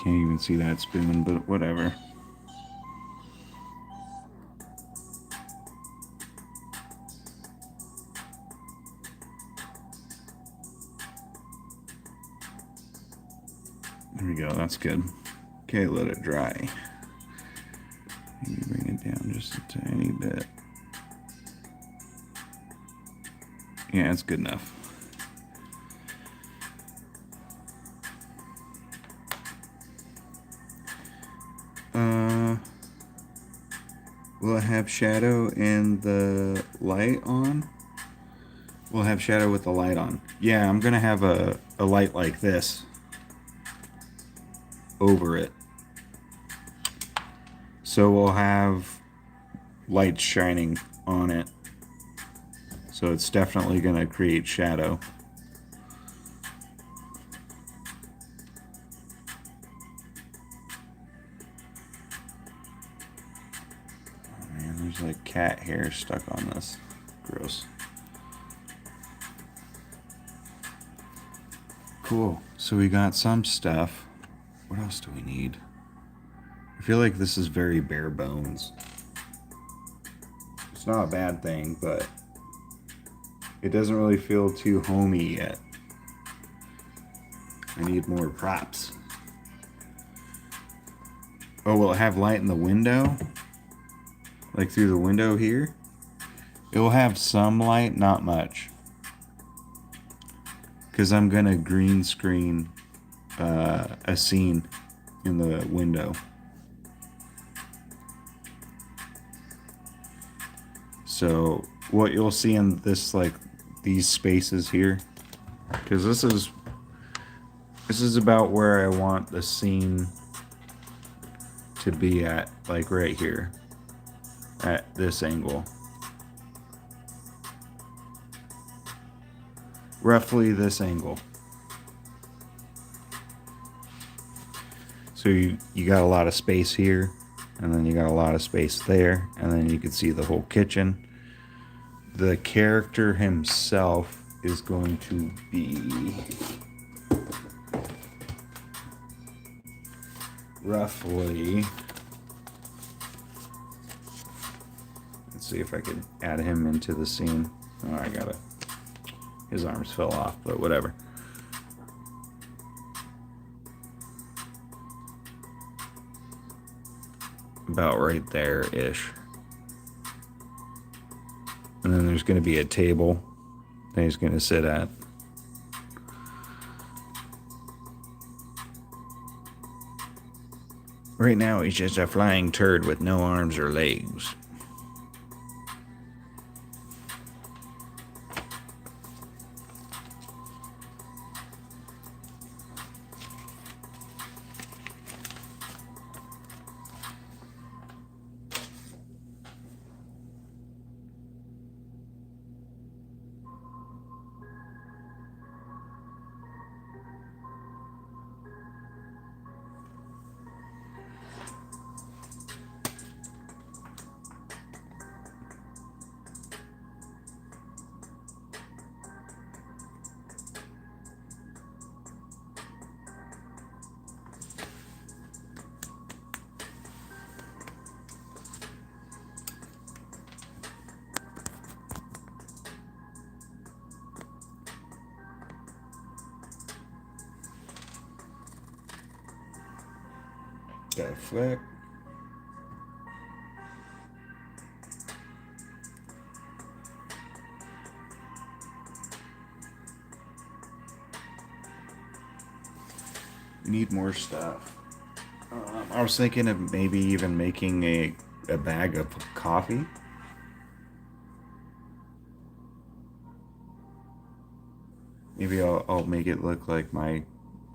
Speaker 3: Can't even see that spoon, but whatever. There we go, that's good. Okay, let it dry. Maybe bring it down just a tiny bit. Yeah, it's good enough. Will it have shadow and the light on? We'll have shadow with the light on. Yeah, I'm gonna have a light like this over it. So we'll have light shining on it. So it's definitely gonna create shadow. There's like cat hair stuck on this. Gross. Cool. So we got some stuff. What else do we need? I feel like this is very bare bones. It's not a bad thing, but it doesn't really feel too homey yet. I need more props. Oh, will it have light in the window? Like through the window here? It will have some light, not much. Because I'm gonna green screen a scene in the window. So what you'll see in this, like these spaces here, because this is about where I want the scene to be at, like right here. At this angle. Roughly this angle. So you got a lot of space here, and then you got a lot of space there, and then you can see the whole kitchen. The character himself is going to be roughly Let's see if I could add him into the scene. Oh, I gotta. His arms fell off, but whatever. About right there-ish. And then there's going to be a table that he's going to sit at. Right now, he's just a flying turd with no arms or legs. Got a flick. Need more stuff. I was thinking of maybe even making a bag of coffee. Maybe I'll make it look like my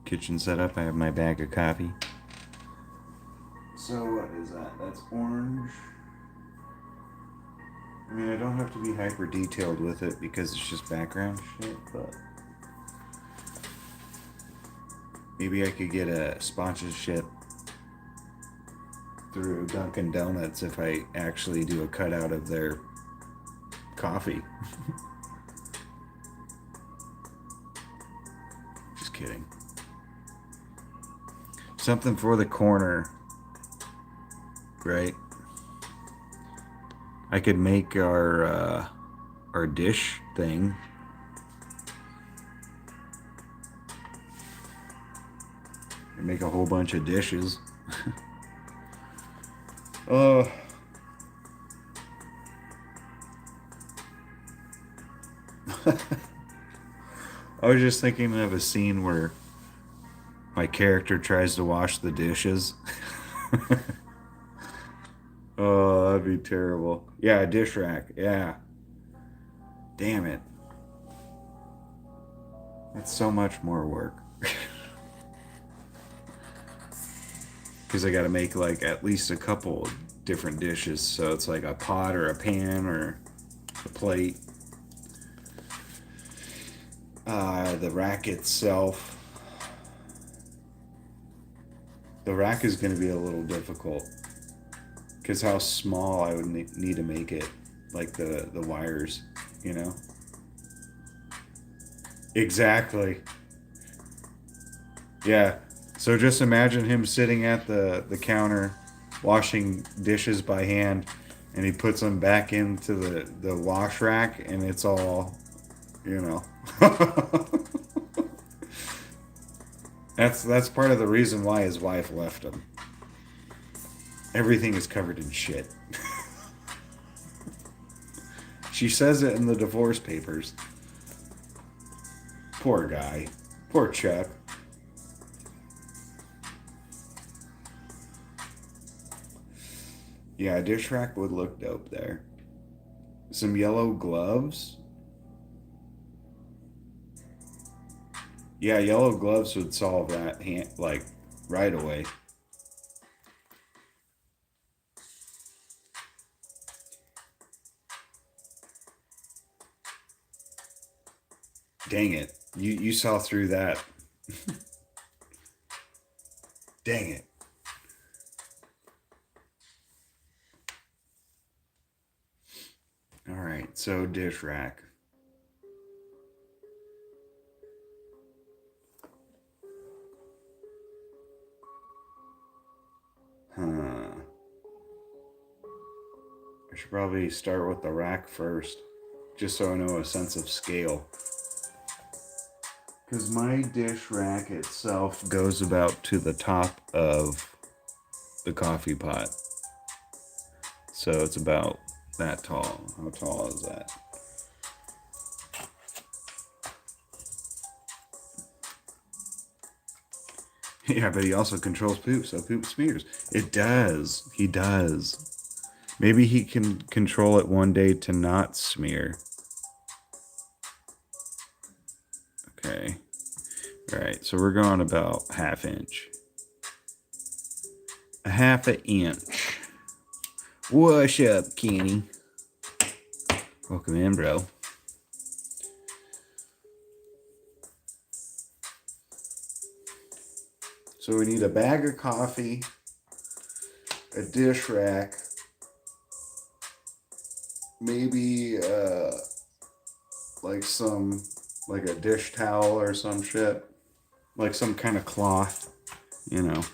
Speaker 3: kitchen setup. I have my bag of coffee. So what is that? That's orange. I mean, I don't have to be hyper detailed with it because it's just background shit, but maybe I could get a sponsorship through Dunkin' Donuts if I actually do a cutout of their coffee. Just kidding. Something for the corner, right? I could make our dish thing. And make a whole bunch of dishes. I was just thinking of a scene where my character tries to wash the dishes. Oh, that'd be terrible. Yeah, a dish rack. Yeah. Damn it. That's so much more work. Because I gotta make like at least a couple different dishes. So it's like a pot or a pan or a plate. The rack itself. The rack is gonna be a little difficult. Because how small I would need to make it. Like the wires, you know? Exactly. Yeah. So just imagine him sitting at the counter washing dishes by hand, and he puts them back into the wash rack, and it's all, you know. That's part of the reason why his wife left him. Everything is covered in shit. She says it in the divorce papers. Poor guy. Poor Chuck. Yeah, a dish rack would look dope there. Some yellow gloves. Yeah, yellow gloves would solve that like right away. Dang it. You saw through that. Dang it. All right, so dish rack. Huh. I should probably start with the rack first, just so I know a sense of scale. Because my dish rack itself goes about to the top of the coffee pot. So it's about that tall. How tall is that? Yeah, but he also controls poop, so poop smears. It does. He does. Maybe he can control it one day to not smear. Okay. Alright, so we're going about ½ inch. A ½ inch. What's up, Kenny? Welcome in, bro. So we need a bag of coffee, a dish rack, maybe like a dish towel or some shit, like some kind of cloth, you know.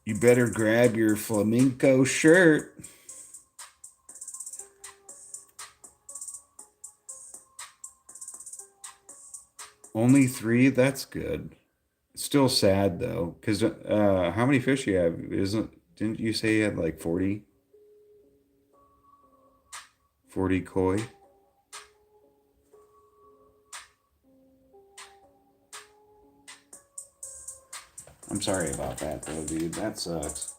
Speaker 3: You better grab your flamenco shirt. Only 3? That's good. Still sad though, because how many fish you have? Didn't you say you had like 40? 40 koi? I'm sorry about that though, dude. That sucks.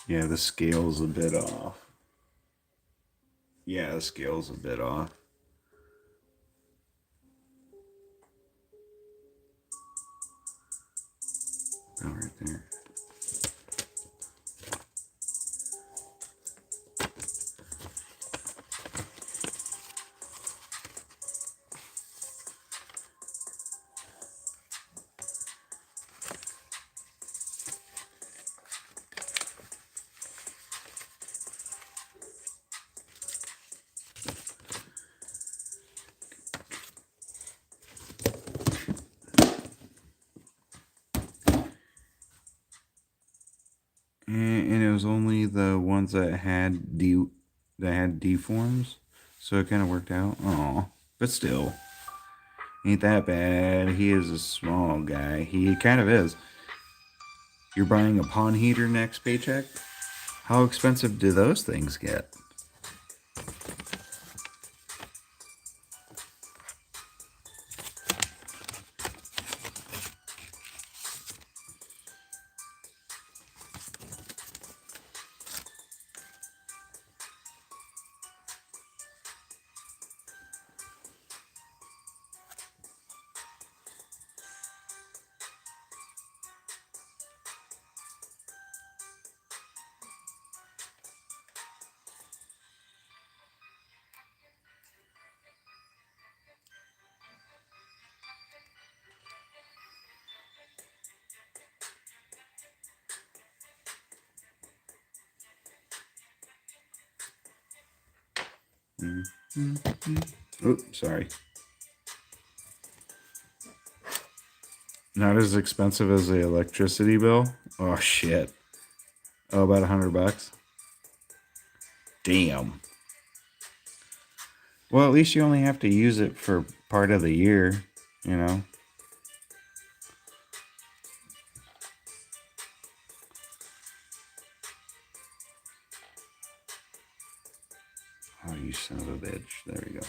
Speaker 3: Yeah, the scale's a bit off. Yeah, the scale's a bit off. Oh, right there. And it was only the ones that had deforms, so it kind of worked out. Oh, but still, ain't that bad. He is a small guy. He kind of is. You're buying a pond heater next paycheck? How expensive do those things get? Oops, sorry. Not as expensive as the electricity bill? Oh, shit. Oh, about $100? Damn. Well, at least you only have to use it for part of the year, you know? Oh, you son of a bitch. There we go.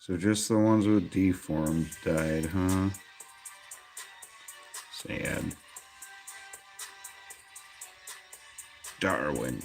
Speaker 3: So just the ones with deformed died, huh? Sad. Darwin.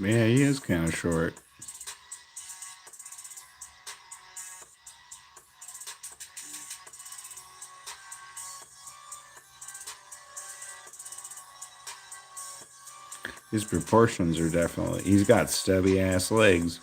Speaker 3: Yeah, he is kind of short. His proportions are definitely... He's got stubby ass legs.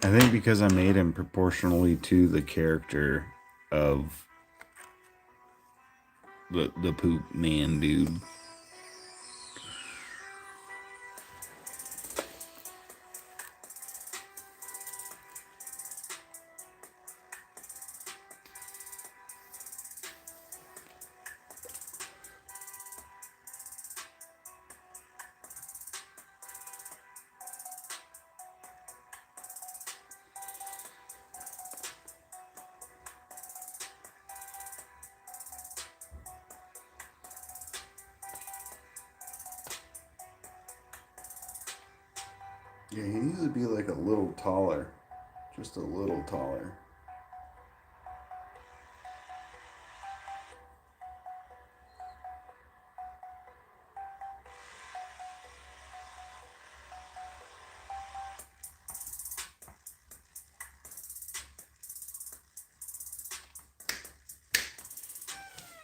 Speaker 3: I think because I made him proportionally to the character of the poop man dude. Yeah, he needs to be like a little taller. Just a little taller.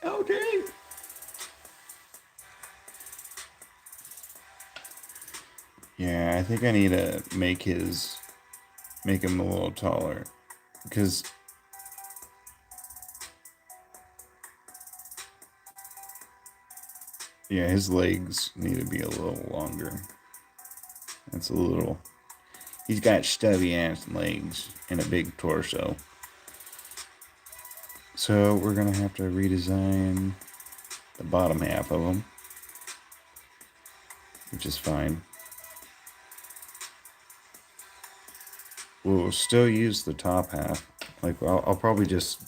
Speaker 3: Okay. Yeah, I think I need to make him a little taller. Because yeah, his legs need to be a little longer. That's a little... He's got stubby ass legs and a big torso. So we're gonna have to redesign the bottom half of him, which is fine. We'll still use the top half. Like I'll probably just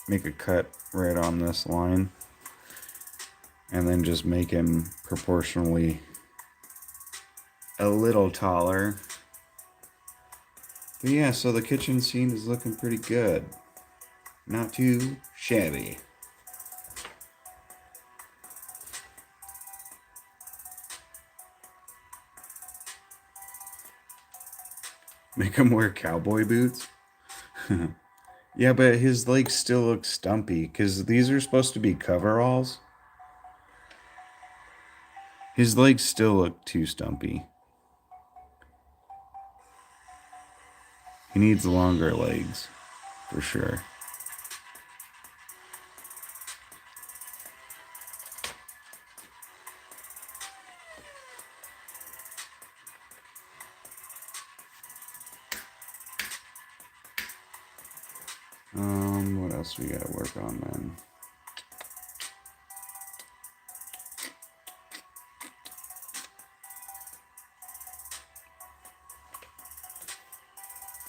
Speaker 3: make a cut right on this line, and then just make him proportionally a little taller But yeah, so the kitchen scene is looking pretty good. Not too shabby. Make him wear cowboy boots? Yeah, but his legs still look stumpy because these are supposed to be coveralls. His legs still look too stumpy. He needs longer legs, for sure. What else we gotta work on then?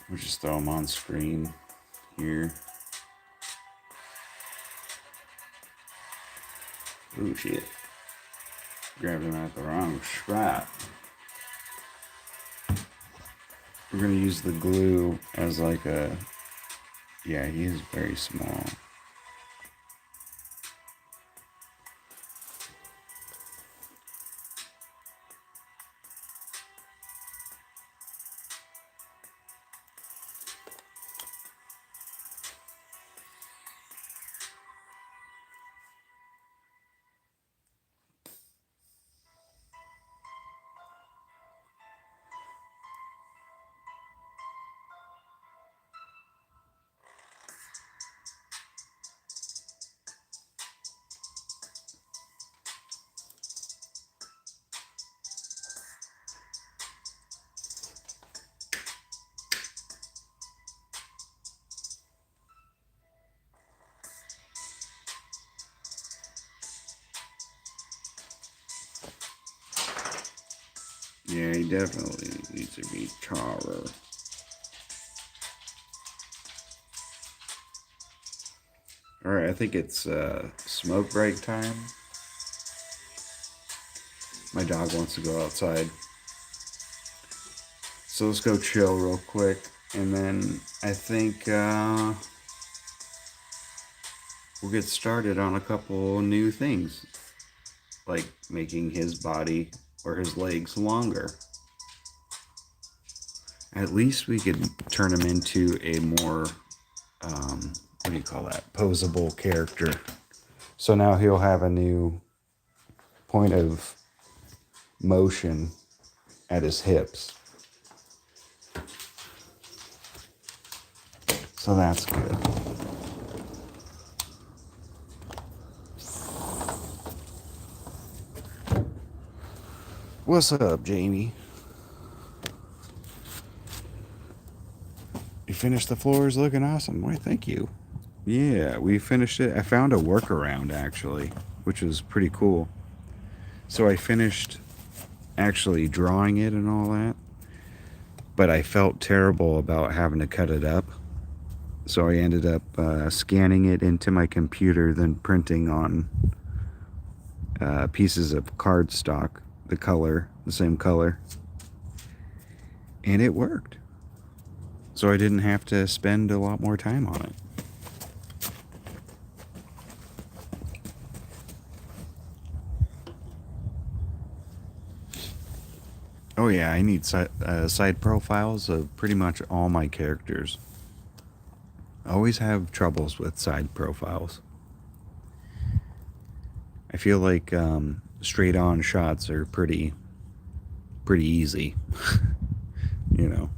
Speaker 3: We'll just throw them on screen here. Ooh, shit. Grabbed him at the wrong spot. We're gonna use the glue as like a... Yeah, he is very small. Yeah, he definitely needs to be taller. Alright, I think it's smoke break time. My dog wants to go outside. So let's go chill real quick. And then I think we'll get started on a couple new things. Like making his body or his legs longer. At least we could turn him into a more, what do you call that? Posable character. So now he'll have a new point of motion at his hips. So that's good. What's up, Jamie? You finished the floors looking awesome. Why, thank you. Yeah, we finished it. I found a workaround, actually, which was pretty cool. So I finished actually drawing it and all that, but I felt terrible about having to cut it up. So I ended up scanning it into my computer, then printing on pieces of cardstock, the same color. And it worked. So I didn't have to spend a lot more time on it. Oh yeah, I need side profiles of pretty much all my characters. I always have troubles with side profiles. I feel like straight on shots are pretty easy. You know.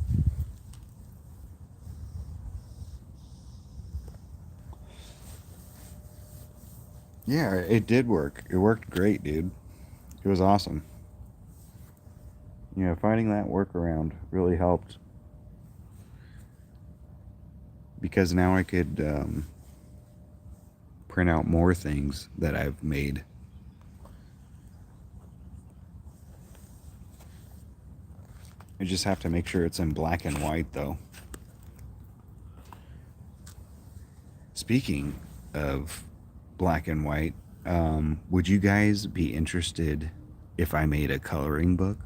Speaker 3: Yeah, it did work. It worked great, dude. It was awesome. You know, finding that workaround really helped. Because now I could print out more things that I've made. I just have to make sure it's in black and white, though. Speaking of black and white, would you guys be interested if I made a coloring book?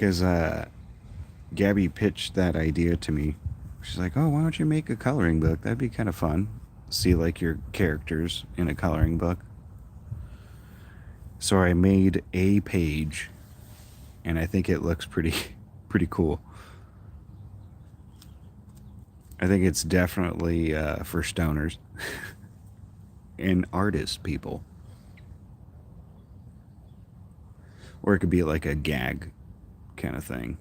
Speaker 3: Because Gabby pitched that idea to me. She's like, "Oh, why don't you make a coloring book? That'd be kind of fun. See like your characters in a coloring book." So I made a page, and I think it looks pretty pretty cool. I think it's definitely for stoners and artist people. Or it could be like a gag kind of thing.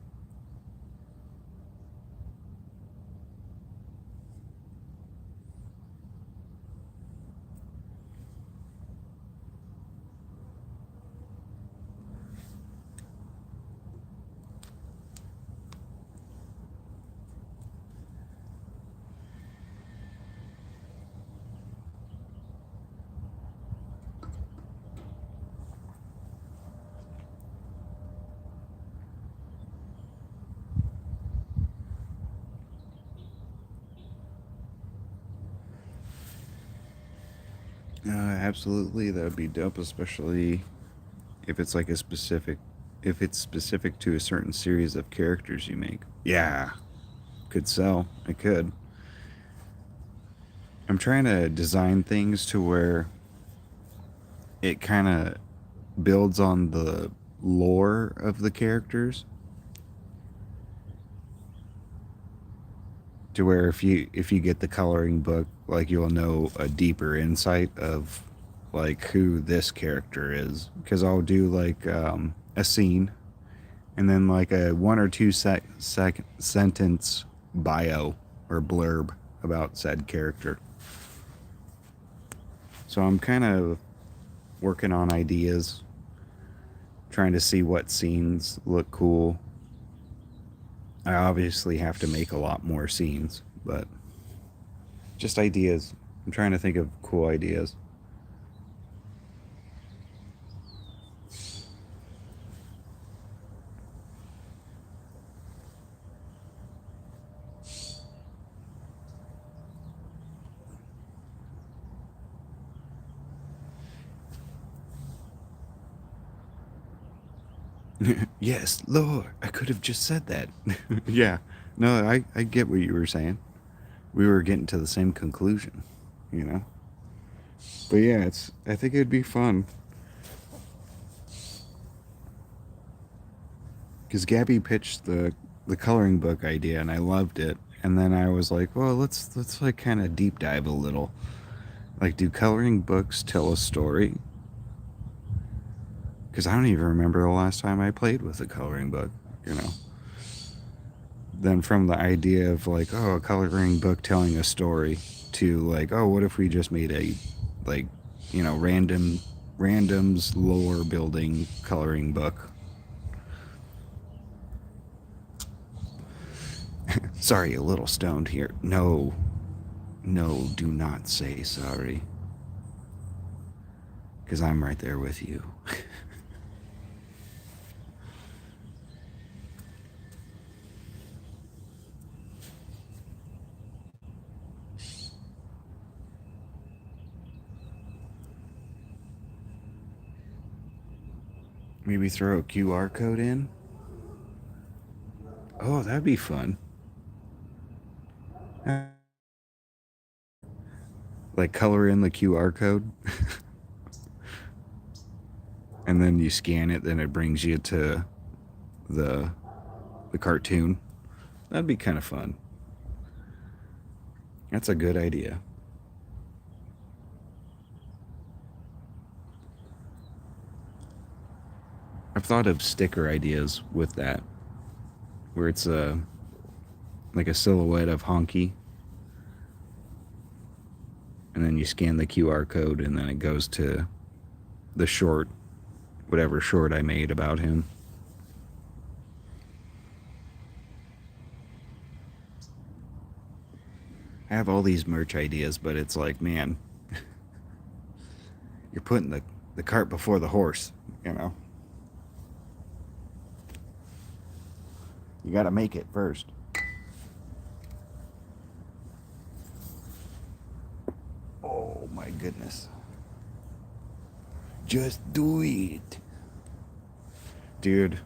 Speaker 3: Absolutely, that would be dope, especially if it's like a specific, if it's specific to a certain series of characters you make. Yeah, could sell. I could. I'm trying to design things to where it kind of builds on the lore of the characters. To where if you get the coloring book, like you'll know a deeper insight of like who this character is. Because I'll do like a scene, and then like a 1 or 2 sentence bio or blurb about said character. So I'm kind of working on ideas, trying to see what scenes look cool. I obviously have to make a lot more scenes, but just ideas. I'm trying to think of cool ideas. Yes, Lord, I could have just said that. Yeah, no, I get what you were saying. We were getting to the same conclusion, you know? But yeah, I think it'd be fun. Because Gabby pitched the coloring book idea, and I loved it. And then I was like, well, let's like kind of deep dive a little. Like, do coloring books tell a story? Because I don't even remember the last time I played with a coloring book, you know? Then from the idea of like, oh, a coloring book telling a story, to like, oh, what if we just made a, like, you know, randoms lore building coloring book? Sorry, a little stoned here. No, do not say sorry. Because I'm right there with you. Maybe throw a QR code in? Oh, that'd be fun. Like color in the QR code. And then you scan it, then it brings you to the cartoon. That'd be kind of fun. That's a good idea. I've thought of sticker ideas with that, where it's like a silhouette of Honky, and then you scan the QR code, and then it goes to the short, whatever short I made about him. I have all these merch ideas, but it's like, man, you're putting the cart before the horse, you know? You gotta make it first. Oh my goodness. Just do it. Dude,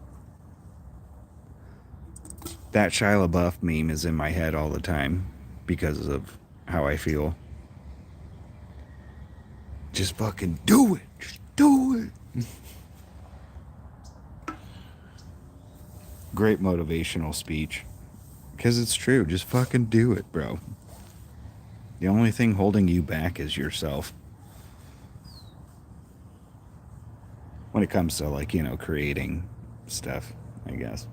Speaker 3: That Shia LaBeouf meme is in my head all the time because of how I feel. Just fucking do it. Just do it. Great motivational speech. Because it's true. Just fucking do it, bro. The only thing holding you back is yourself. When it comes to, like, you know, creating stuff, I guess.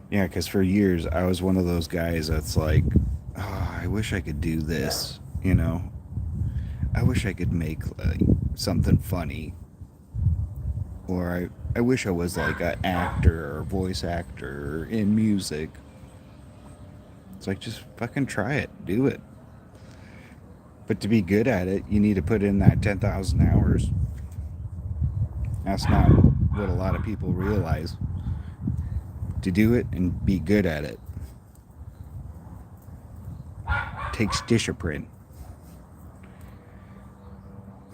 Speaker 3: Yeah, because for years I was one of those guys that's like, oh, I wish I could do this, you know? I wish I could make like something funny. Or I wish I was like an actor or voice actor in music. It's like, just fucking try it. Do it. But to be good at it, you need to put in that 10,000 hours. That's not what a lot of people realize. To do it and be good at it takes discipline.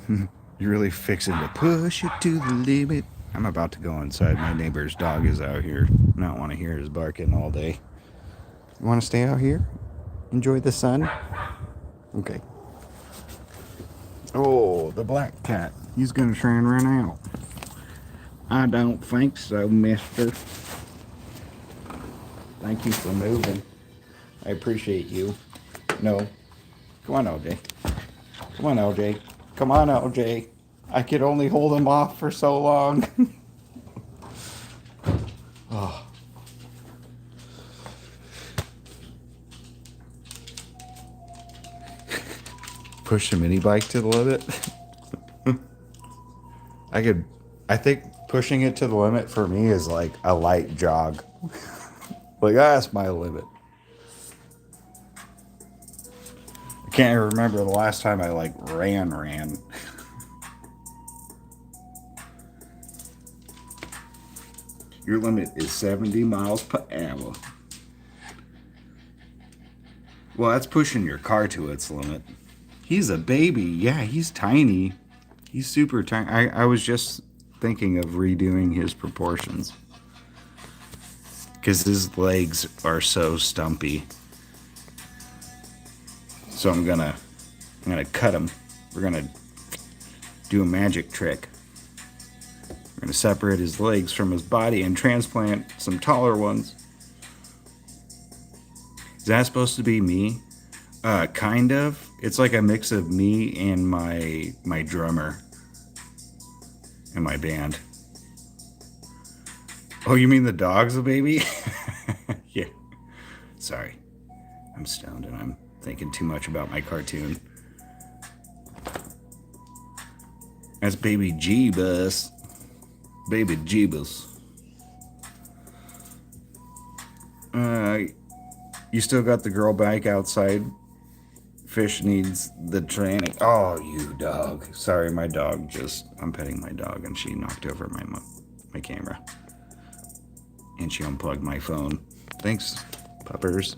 Speaker 3: You're really fixing to push it to the limit. I'm about to go inside. My neighbor's dog is out here. I don't want to hear his barking all day. You want to stay out here? Enjoy the sun? Okay. Oh, the black cat. He's going to try and run out. I don't think so, mister. Thank you for moving. I appreciate you. No. Come on, LJ. Come on, LJ. Come on, LJ. I could only hold him off for so long. Oh. Push the mini bike to the limit. I think pushing it to the limit for me is like a light jog. Like, that's my limit. I can't even remember the last time I like ran. Your limit is 70 miles per hour. Well, that's pushing your car to its limit. He's a baby. Yeah, he's tiny. He's super tiny. I was just thinking of redoing his proportions. Because his legs are so stumpy. So I'm gonna cut him. We're gonna do a magic trick. We're gonna separate his legs from his body and transplant some taller ones. Is that supposed to be me? Kind of. It's like a mix of me and my drummer in my band. Oh, you mean the dog's a baby? Yeah. Sorry. I'm stoned and I'm thinking too much about my cartoon. That's baby Jeebus. Baby Jeebus. You still got the girl bike outside? Fish needs the training. Oh, you dog. Sorry, my dog just... I'm petting my dog and she knocked over my camera. And she unplugged my phone. Thanks, puppers.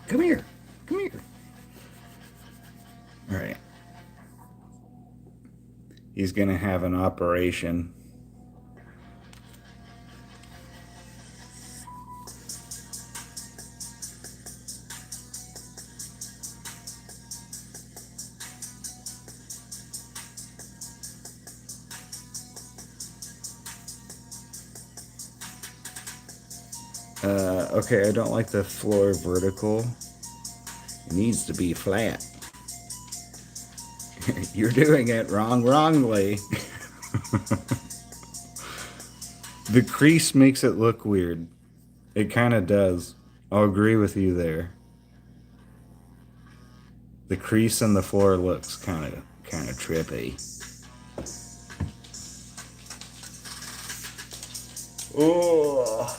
Speaker 3: Come here. Come here. All right. He's going to have an operation. Okay, I don't like the floor vertical. It needs to be flat. You're doing it wrongly. The crease makes it look weird. It kind of does. I'll agree with you there. The crease in the floor looks kind of trippy. Oh.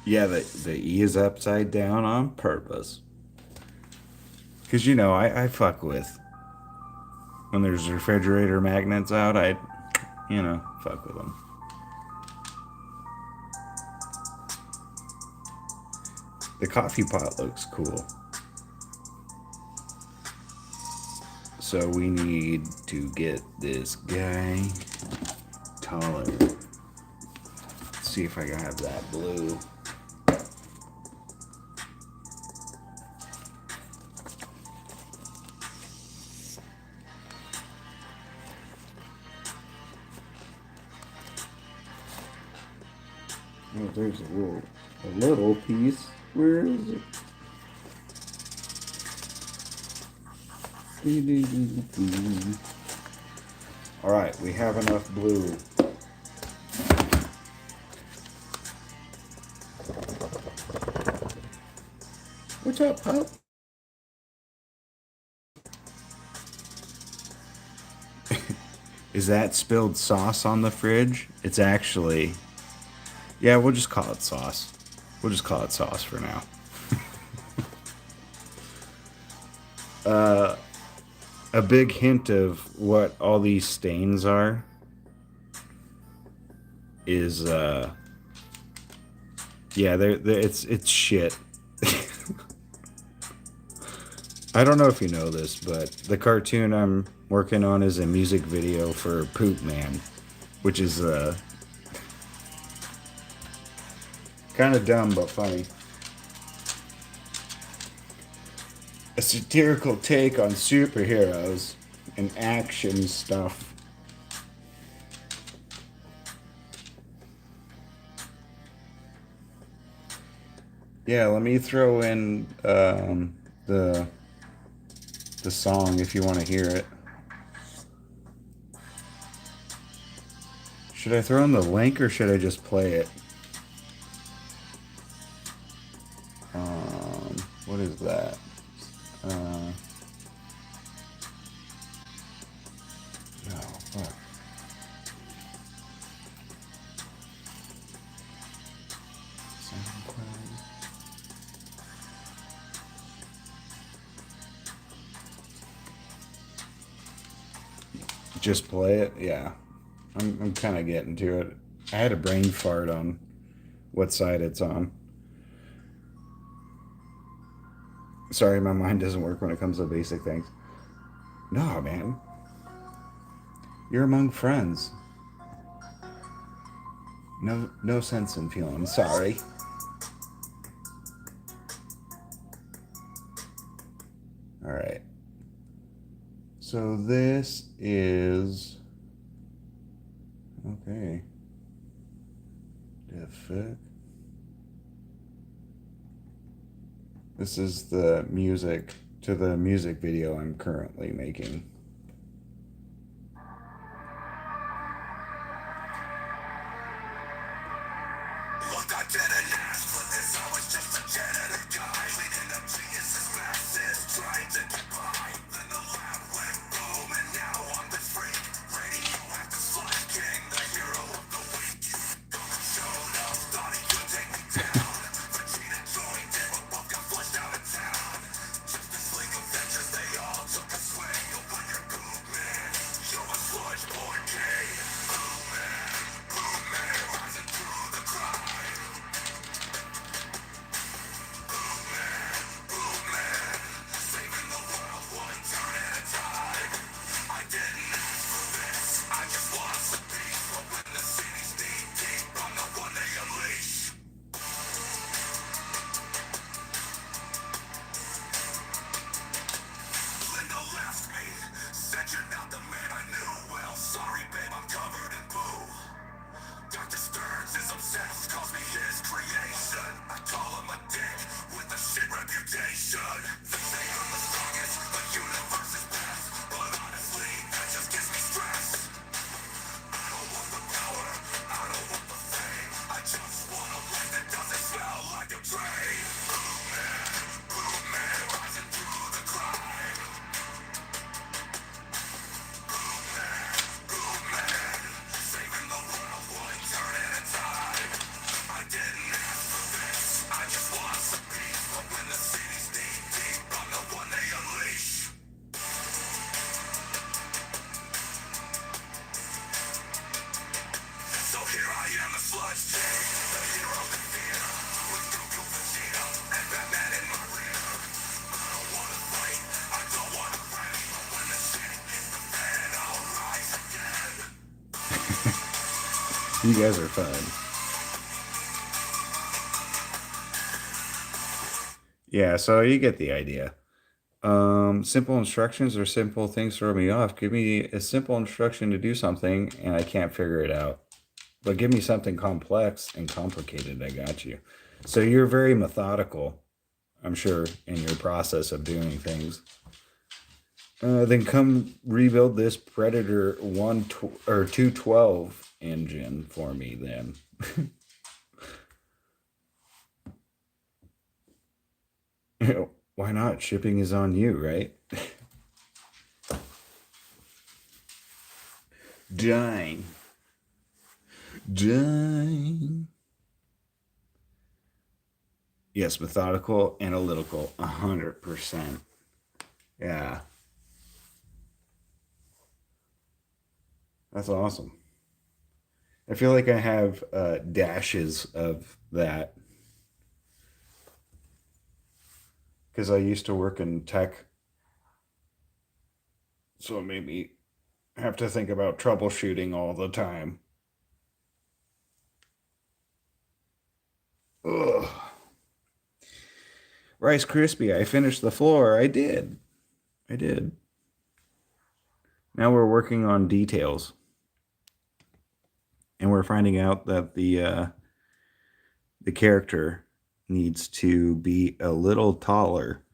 Speaker 3: Yeah, the E is upside down on purpose. Because, you know, I fuck with. When there's refrigerator magnets out, I, you know, fuck with them. The coffee pot looks cool. So we need to get this guy taller. Let's see if I have that blue. Oh, there's a little piece. Where is it? All right, we have enough blue. What's up, pup? Is that spilled sauce on the fridge? It's actually... Yeah, we'll just call it sauce. We'll just call it sauce for now. A big hint of what all these stains are is, yeah, it's shit. I don't know if you know this, but the cartoon I'm working on is a music video for Poop Man, which is, kind of dumb but funny. A satirical take on superheroes and action stuff. Yeah, let me throw in the song if you want to hear it. Should I throw in the link or should I just play it? What is that? No, fuck. Just play it? Yeah. I'm kind of getting to it. I had a brain fart on what side it's on. Sorry, my mind doesn't work when it comes to basic things. No, man. You're among friends. No sense in feeling sorry. All right. So this is... Okay. The fuck? This is the music to the music video I'm currently making.
Speaker 1: Look, I didn't ask for this, I was just a janitor guy, leading up geniuses, masses, trying to get by. Then the lab went boom, and now I'm this freak, radioactive slime king, the hero of the week. Don't show no, thought he could take me down. Vegeta joined in, but both got flushed out of town. Just a sling of ventures, they all took a swing. Open your boot, man, you're a sludge born king. Boom, man, rising through the crowd. Saving the world one
Speaker 3: You guys are fun. Yeah, so you get the idea. Simple instructions or simple things throw me off. Give me a simple instruction to do something and I can't figure it out. But give me something complex and complicated, I got you. So you're very methodical, I'm sure, in your process of doing things. Then come rebuild this Predator 212 engine for me then. Why not? Shipping is on you, right? Dine. Yes, methodical, analytical, 100%. Yeah. That's awesome. I feel like I have dashes of that. Because I used to work in tech. So it made me have to think about troubleshooting all the time. Ugh. Rice Krispie, I finished the floor. I did. Now we're working on details. And we're finding out that the character needs to be a little taller.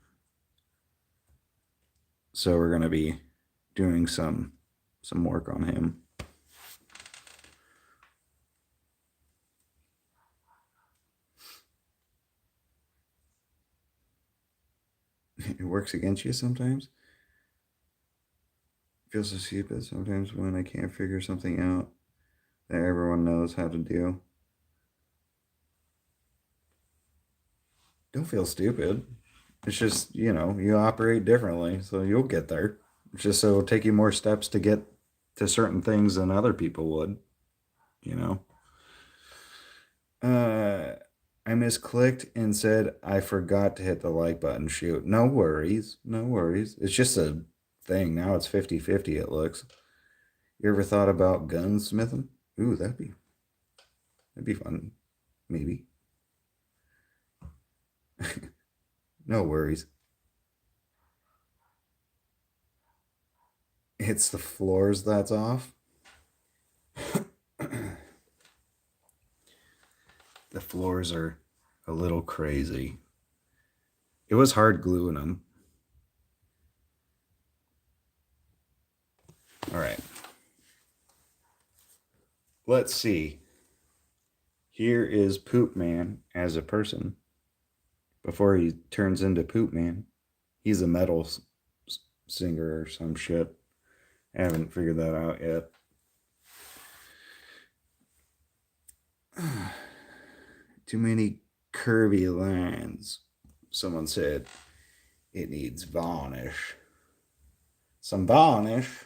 Speaker 3: So we're going to be doing some work on him. It works against you sometimes. Feels so stupid sometimes when I can't figure something out that everyone knows how to do. Don't feel stupid. It's just, you operate differently, so you'll get there. It's just so it'll take you more steps to get to certain things than other people would, I misclicked and said I forgot to hit the like button. Shoot. No worries. It's just a thing. Now it's 50-50, it looks. You ever thought about gunsmithing? Ooh, that'd be fun. Maybe. No worries. It's the floors that's off. The floors are a little crazy. It was hard gluing them. All right. Let's see. Here is Poop Man as a person. Before he turns into Poop Man. He's a metal singer or some shit. I haven't figured that out yet. Too many curvy lines. Someone said it needs varnish. Some varnish.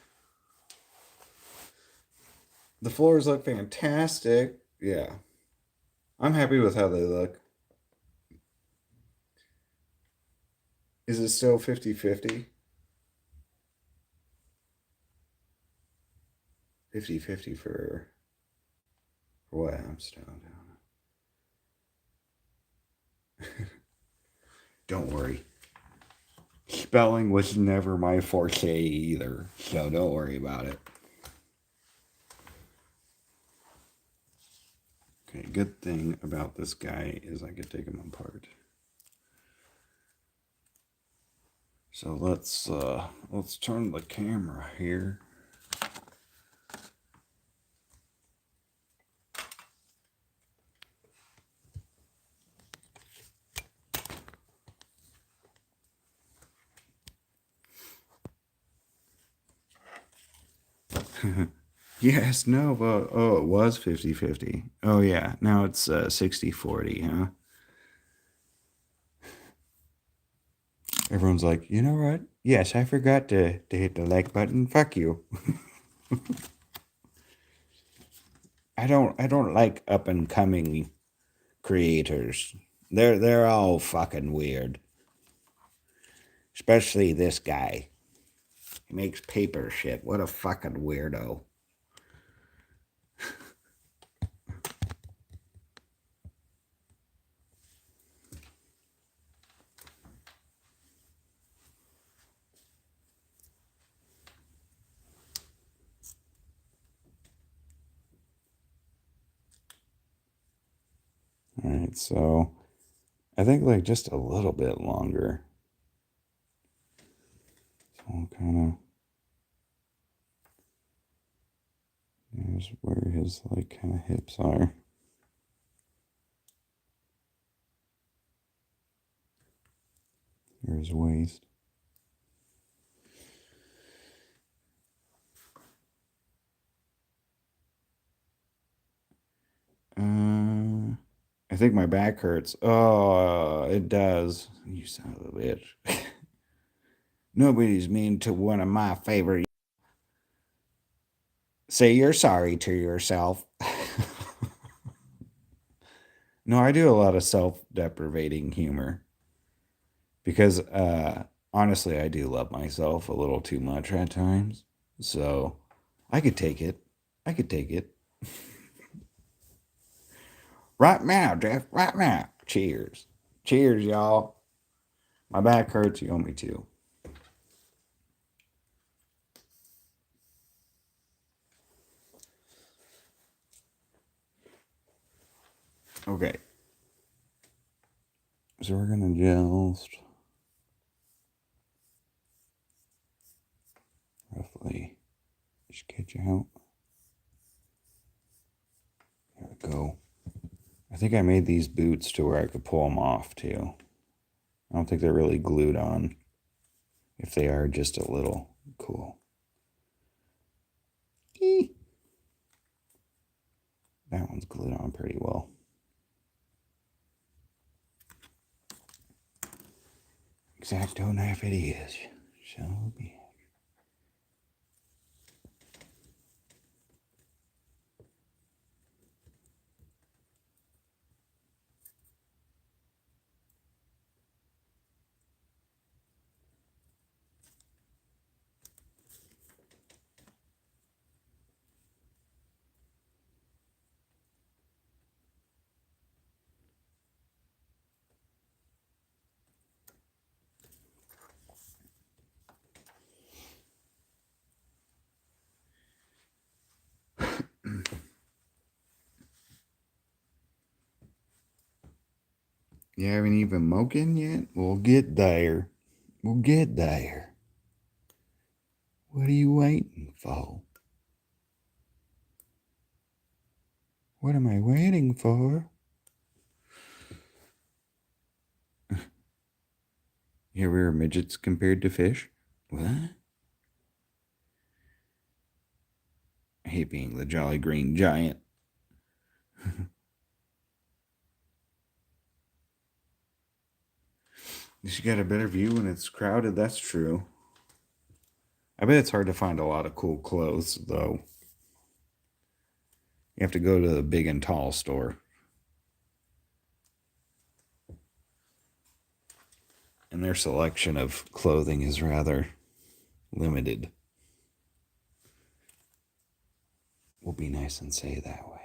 Speaker 3: The floors look fantastic. Yeah. I'm happy with how they look. Is it still 50-50? 50-50 for what? I'm still down. Don't worry. Spelling was never my forte either, so don't worry about it. Okay, good thing about this guy is I could take him apart. So let's turn the camera here. Yes, no, but it was 50-50. Oh yeah, now it's 60-40, huh? Everyone's like, you know what? Yes, I forgot to hit the like button. Fuck you. I don't like up and coming creators. They're all fucking weird. Especially this guy. He makes paper shit. What a fucking weirdo. All right, so I think like just a little bit longer. So I'll kind of, there's where his like kind of hips are. Here's his waist. I think my back hurts. Oh, it does. You son of a bitch. Nobody's mean to one of my favorite. Say you're sorry to yourself. No, I do a lot of self-deprivating humor because honestly, I do love myself a little too much at times. So I could take it. I could take it. Right now, Jeff. Right now. Cheers. Cheers, y'all. My back hurts. You owe me too. Okay. So we're going to just roughly sketch out. There we go. I think I made these boots to where I could pull them off too. I don't think they're really glued on. If they are, just a little. Cool. Eee. That one's glued on pretty well. X-Acto knife it is. Shall be. You haven't even moken yet? We'll get there. We'll get there. What are you waiting for? What am I waiting for? You ever heard midgets compared to fish? What? I hate being the Jolly Green Giant. You got a better view when it's crowded, that's true. I bet it's hard to find a lot of cool clothes, though. You have to go to the big and tall store. And their selection of clothing is rather limited. We'll be nice and say it that way.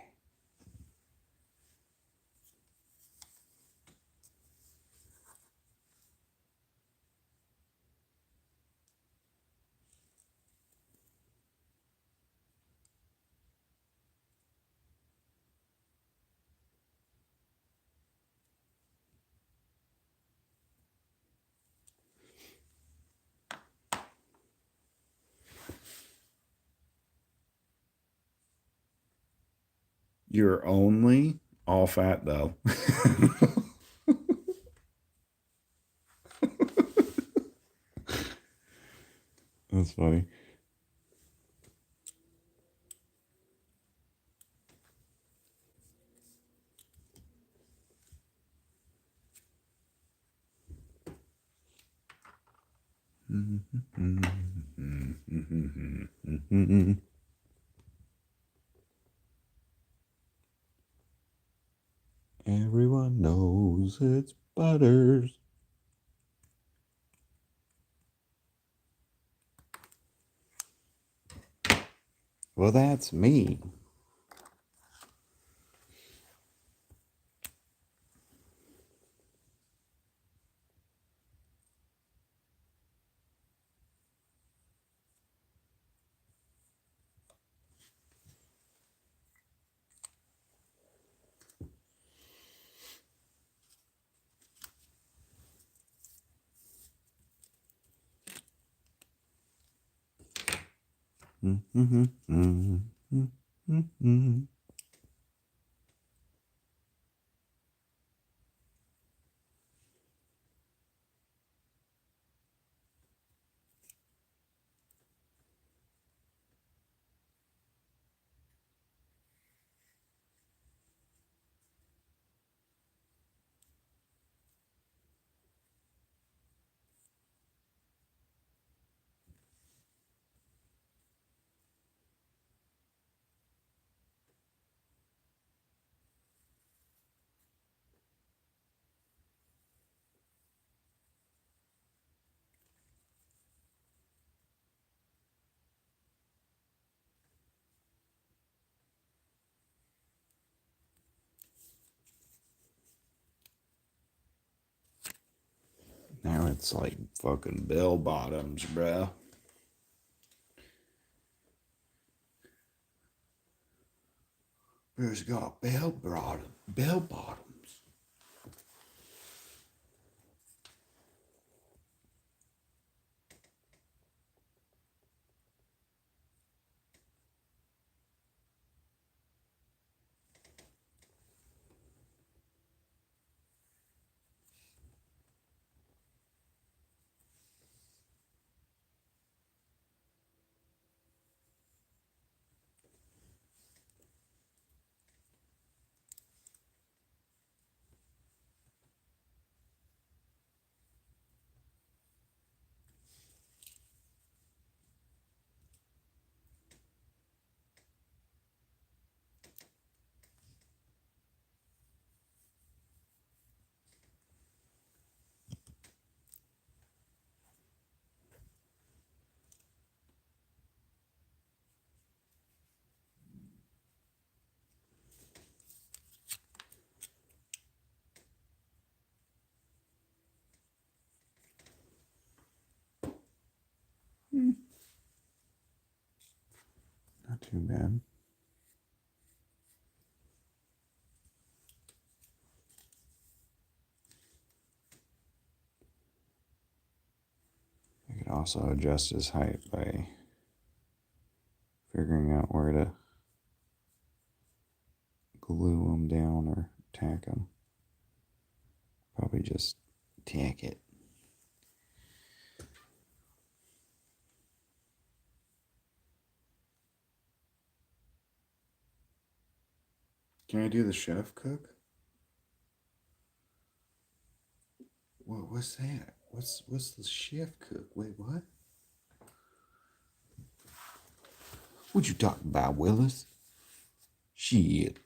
Speaker 3: You're only all fat, though. That's funny. Everyone knows it's Butters. Well, that's me. Now it's like fucking bell bottoms, bruh. It's got bell bottoms. Not too bad. I could also adjust his height by figuring out where to glue him down or tack him. Probably just tack it. Can I do the chef cook? What's that? What's the chef cook? Wait, what? What you talking about, Willis? Shit.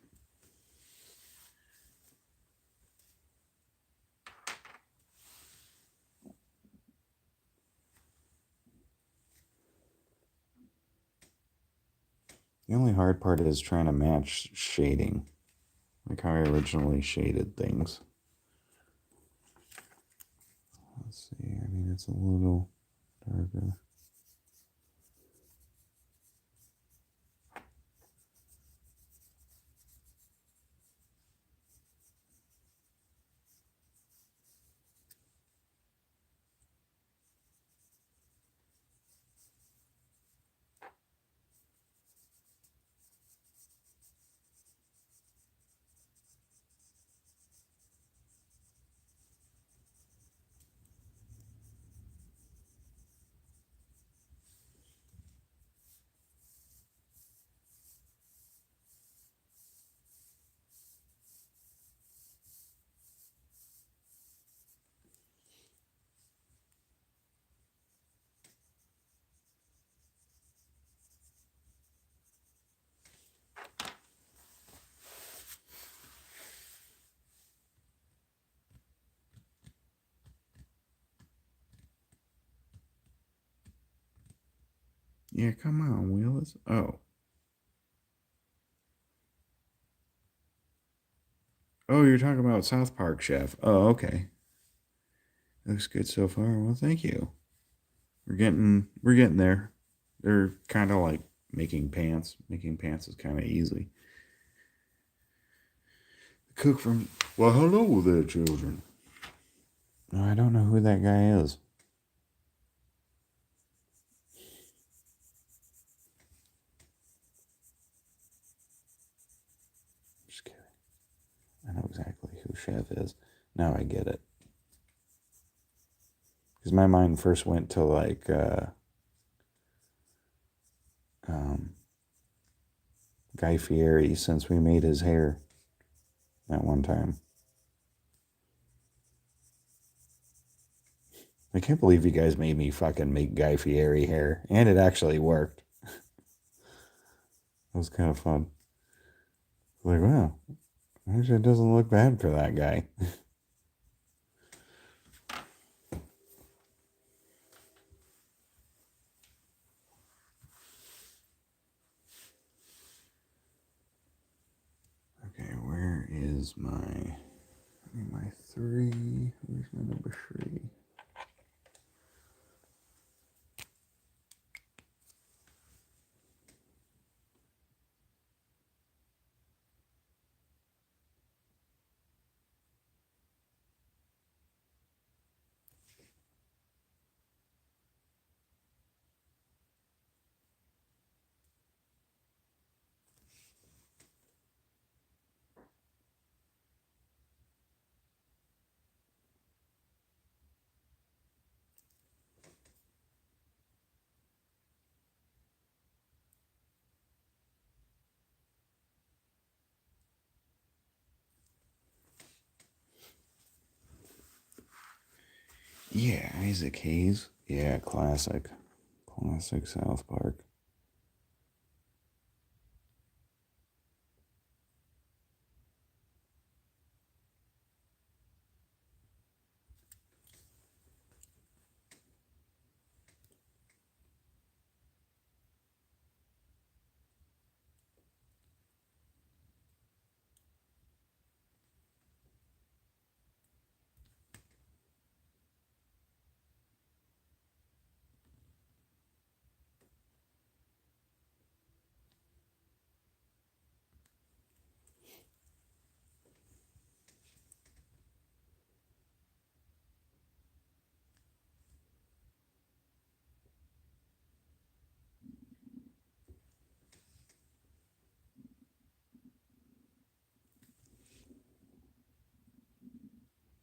Speaker 3: The only hard part is trying to match shading, like how I originally shaded things. Let's see, I mean, it's a little darker. Yeah, come on, Willis. Oh. Oh, you're talking about South Park Chef. Oh, okay. Looks good so far. Well, thank you. We're getting there. They're kind of like making pants. Making pants is kind of easy. The cook from Well, hello there, children. No, I don't know who that guy is. chef is. Now I get it. Because my mind first went to like Guy Fieri, since we made his hair that one time. I can't believe you guys made me fucking make Guy Fieri hair. And it actually worked. It was kind of fun. Like, wow. Actually, it doesn't look bad for that guy. Okay, where is my 3? Where's my number 3? Yeah, Isaac Hayes. Yeah, classic. Classic South Park.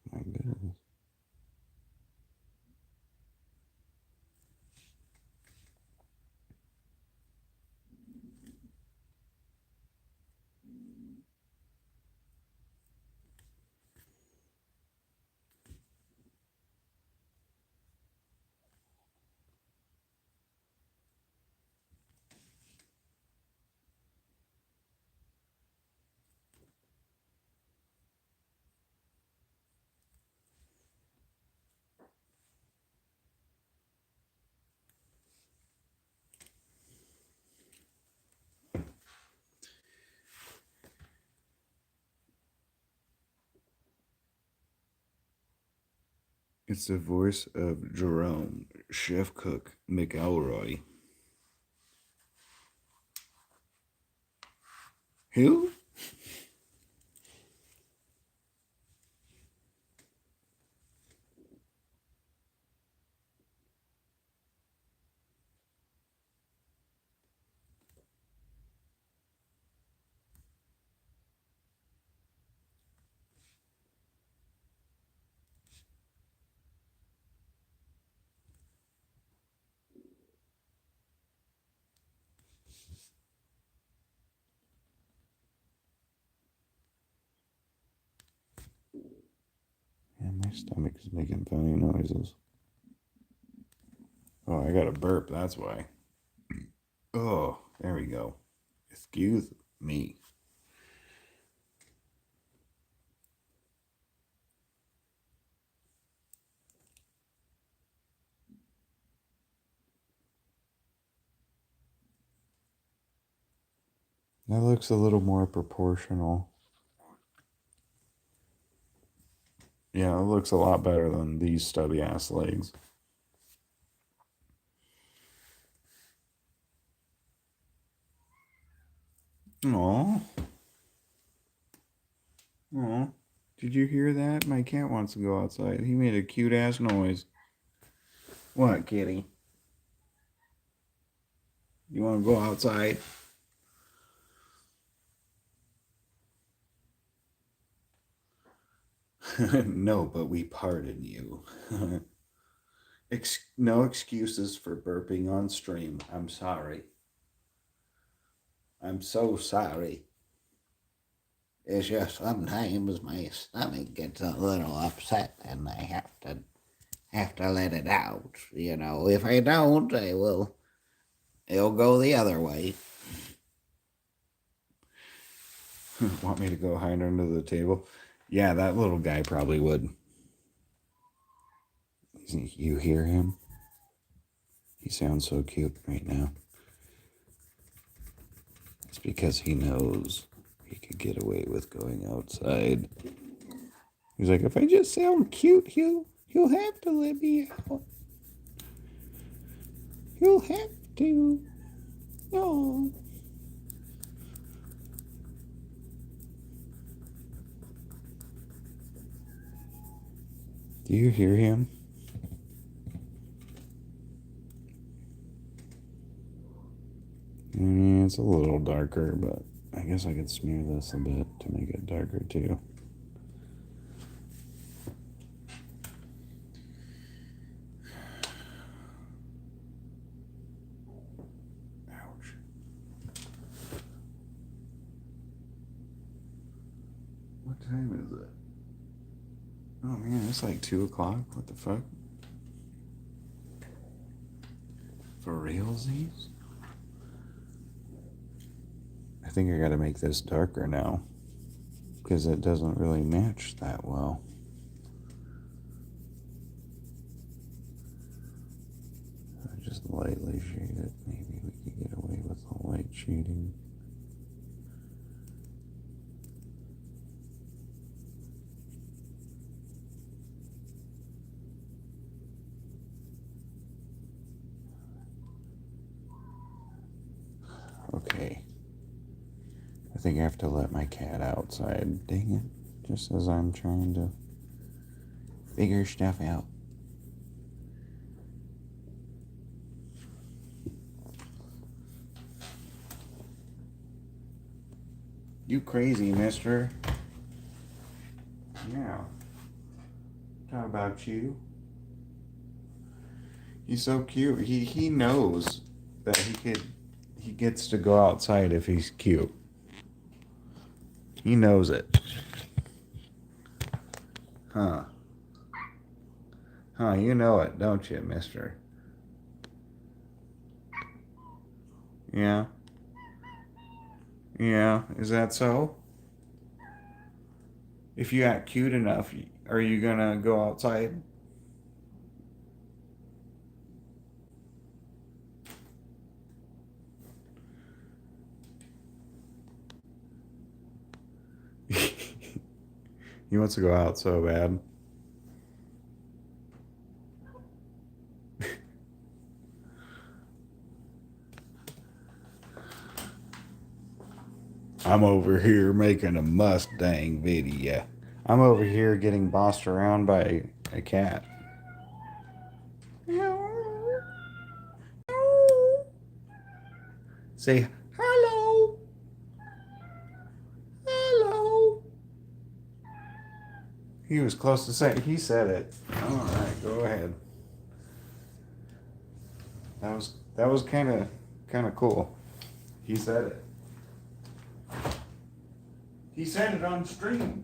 Speaker 3: My goodness. It's the voice of Jerome, Chef Cook McElroy. Who? Yeah, my stomach is making funny noises. Oh, I got a burp, that's why. Oh, there we go. Excuse me. That looks a little more proportional. Yeah, it looks a lot better than these stubby ass legs. Aw. Aw. Did you hear that? My cat wants to go outside. He made a cute ass noise. What, kitty? You want to go outside? No, but we pardon you. No excuses for burping on stream. I'm sorry. I'm so sorry. It's just sometimes my stomach gets a little upset and I have to let it out. You know, if I don't, it'll go the other way. Want me to go hide under the table? Yeah, that little guy probably would. You hear him? He sounds so cute right now. It's because he knows he could get away with going outside. He's like, if I just sound cute, he'll have to let me out. He'll have to. No. Do you hear him? It's a little darker, but I guess I could smear this a bit to make it darker too. Ouch. What time is it? Oh man, it's like 2 o'clock. What the fuck? For realsies? I think I gotta make this darker now, because it doesn't really match that well. I just lightly shade it. Maybe we could get away with a light shading. Okay. I think I have to let my cat outside. Dang it. Just as I'm trying to figure stuff out. You crazy, mister. Yeah. How about you? He's so cute. He knows that he gets to go outside if he's cute. He knows it. Huh. Huh, you know it, don't you, mister? Yeah. Yeah, is that so? If you act cute enough, are you gonna go outside? He wants to go out so bad. I'm over here making a Mustang video. I'm over here getting bossed around by a cat. Say hello. Hello. He was close to saying, he said it. All right, go ahead. That was kind of cool. He said it. He said it on stream.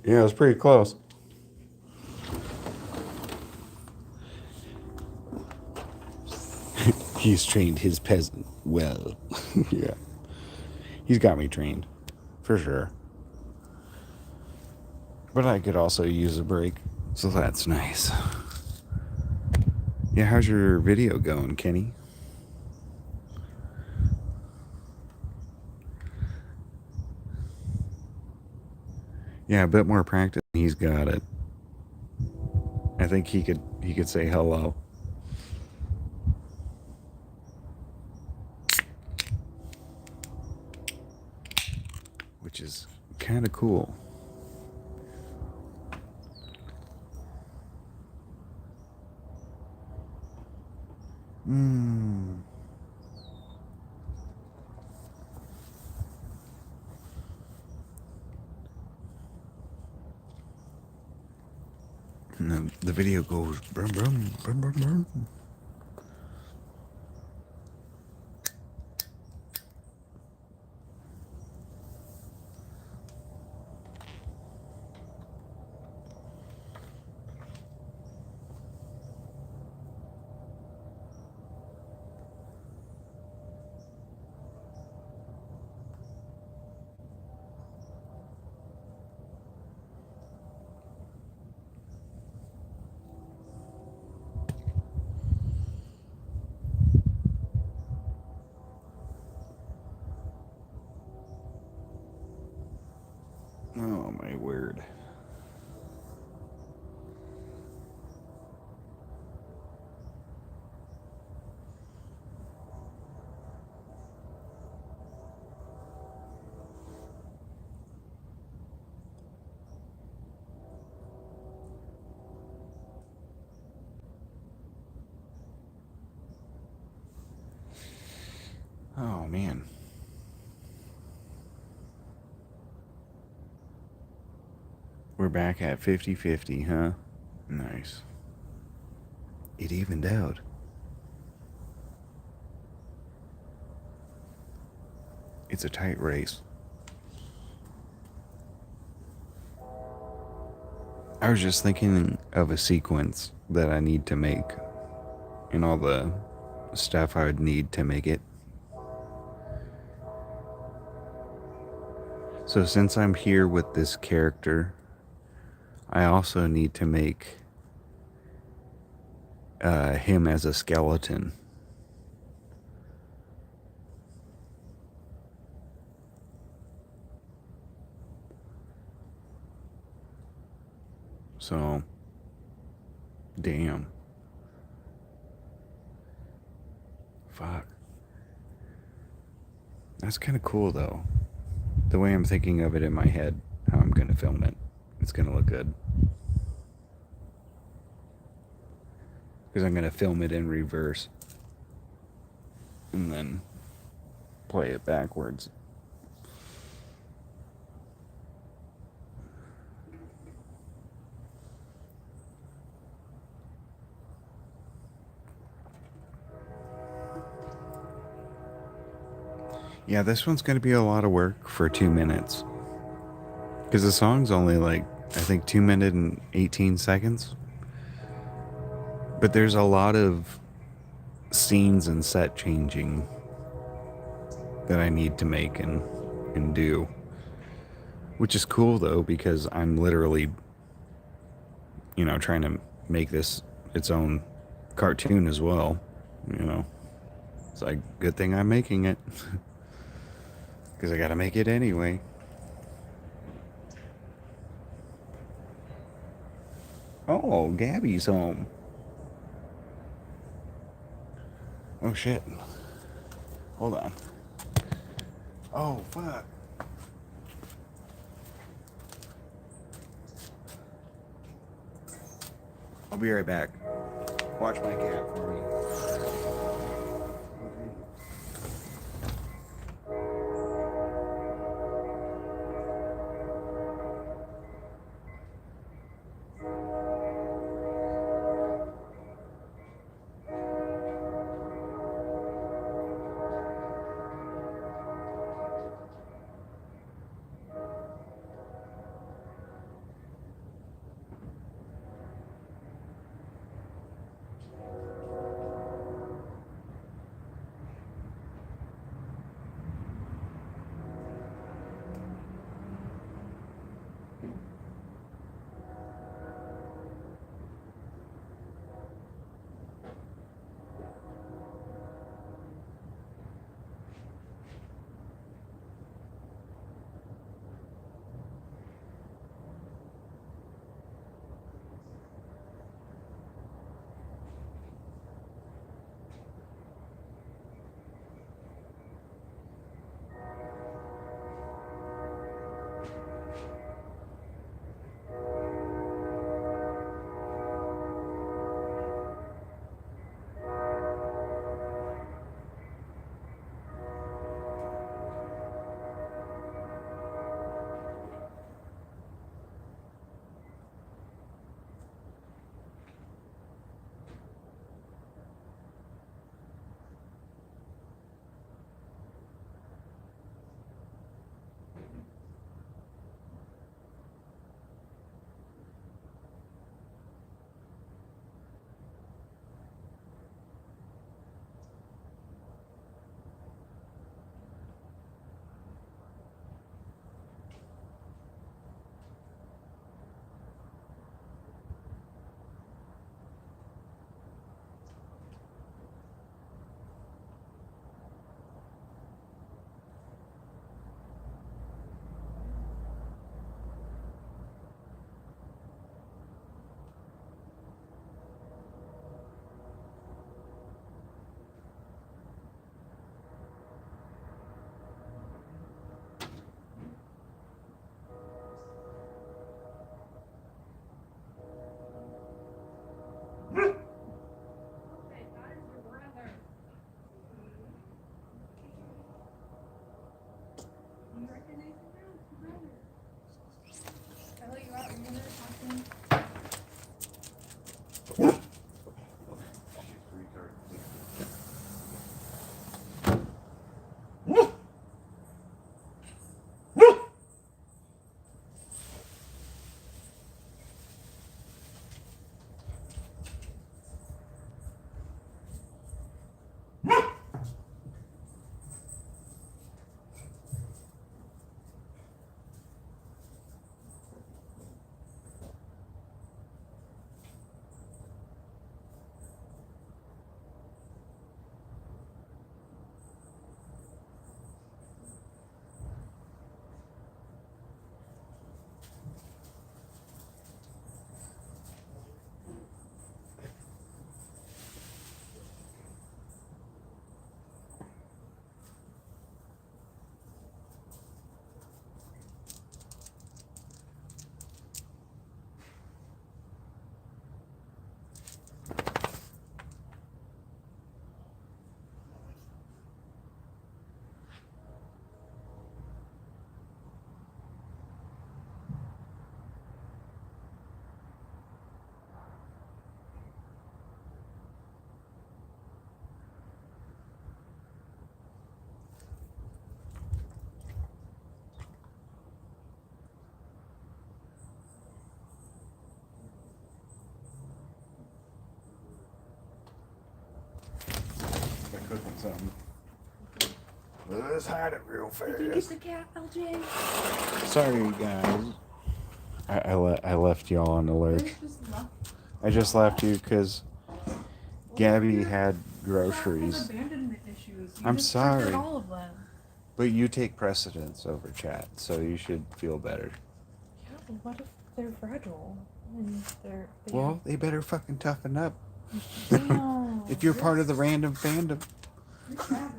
Speaker 3: Yeah, it was pretty close. He's trained his peasant well. Yeah. He's got me trained. For sure. But I could also use a break. So that's nice. Yeah, how's your video going, Kenny? Yeah, a bit more practice. He's got it. I think he could say hello. Which is kind of cool. And the video goes brum brum brum brum brum. Oh my word. Oh man. We're back at 50-50, huh? Nice. It evened out. It's a tight race. I was just thinking of a sequence that I need to make and all the stuff I would need to make it. So since I'm here with this character, I also need to make him as a skeleton. So, damn. Fuck. That's kind of cool though. The way I'm thinking of it in my head, how I'm going to film it. It's going to look good. Because I'm going to film it in reverse. And then play it backwards. Yeah, this one's going to be a lot of work for 2 minutes. Because the song's only like, I think 2 minutes and 18 seconds. But there's a lot of scenes and set changing that I need to make and do. Which is cool though, because I'm literally, trying to make this its own cartoon as well. It's like, good thing I'm making it. Because I gotta make it anyway. Oh, Gabby's home. Oh shit. Hold on. Oh fuck. I'll be right back. Watch my cat for me.
Speaker 6: I let you out. You're talking.
Speaker 3: They're cooking something. Let's hide it real fast.
Speaker 6: Did you get the cat, LJ?
Speaker 3: Sorry, guys. I left y'all on alert.
Speaker 6: There's just left.
Speaker 3: I just left you because Gabby had groceries.
Speaker 6: Has abandonment issues. You
Speaker 3: I'm
Speaker 6: just
Speaker 3: sorry.
Speaker 6: triggered all of them.
Speaker 3: But you take precedence over chat, so you should feel better.
Speaker 6: Yeah, but what if they're fragile and they're?
Speaker 3: Well, they better fucking toughen up.
Speaker 6: Damn.
Speaker 3: If you're part of the random fandom.
Speaker 6: You're savage.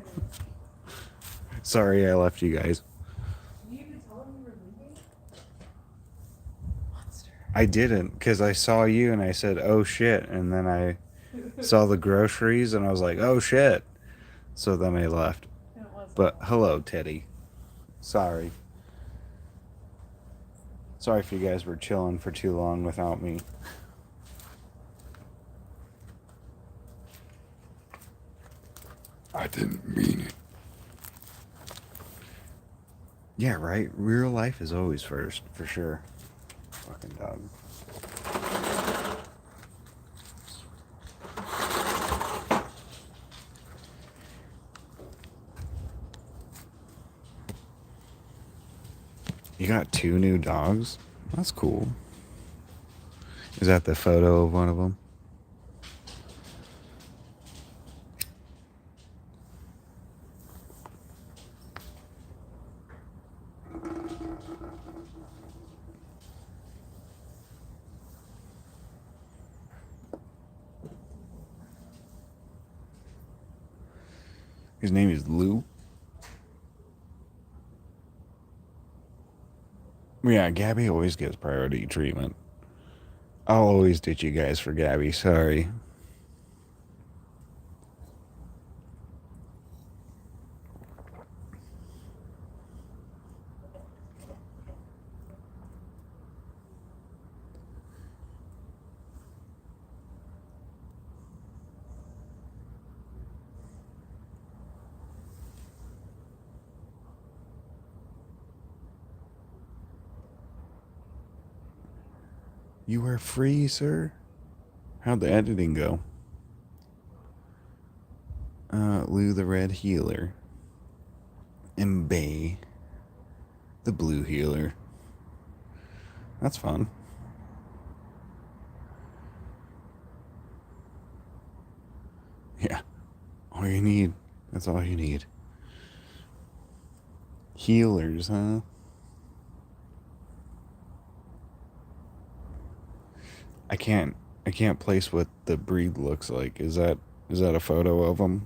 Speaker 3: Sorry I left you guys.
Speaker 6: Did you even tell them you were leaving? Monster.
Speaker 3: I didn't, because I saw you and I said, oh shit. And then I saw the groceries and I was like, oh shit. So then I left.
Speaker 6: And it was.
Speaker 3: But hello, Teddy. Sorry. Sorry if you guys were chilling for too long without me. I didn't mean it. Yeah, right? Real life is always first, for sure. Fucking dog. You got 2 new dogs? That's cool. Is that the photo of one of them? His name is Lou. Yeah, Gabby always gets priority treatment. I'll always ditch you guys for Gabby, sorry. You are free, sir? How'd the editing go? Lou the red healer. And Bay the blue healer. That's fun. Yeah. All you need. That's all you need. Healers, huh? I can't place what the breed looks like. Is that a photo of them?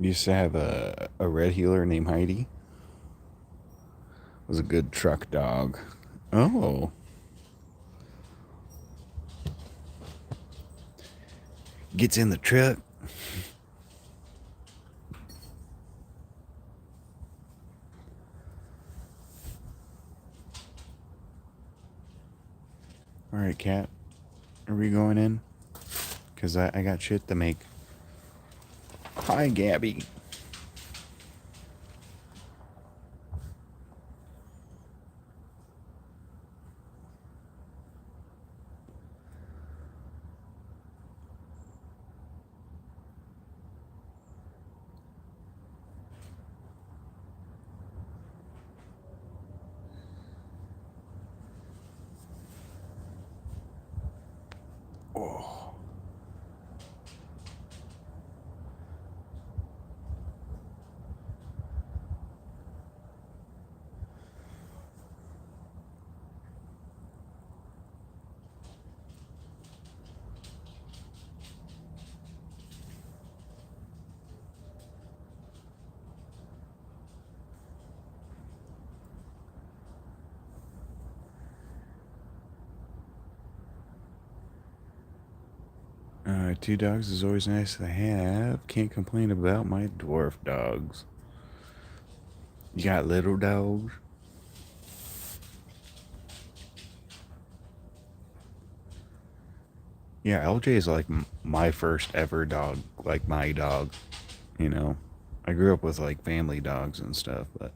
Speaker 3: Used to have a red healer named Heidi. Was a good truck dog. Oh. Gets in the truck. Alright, cat. Are we going in? Because I got shit to make. Hi, Gabby. Oh. Two dogs is always nice to have. Can't complain about my dwarf dogs. You got little dogs? Yeah, LJ is like my first ever dog, like my dog. You know, I grew up with like family dogs and stuff, but.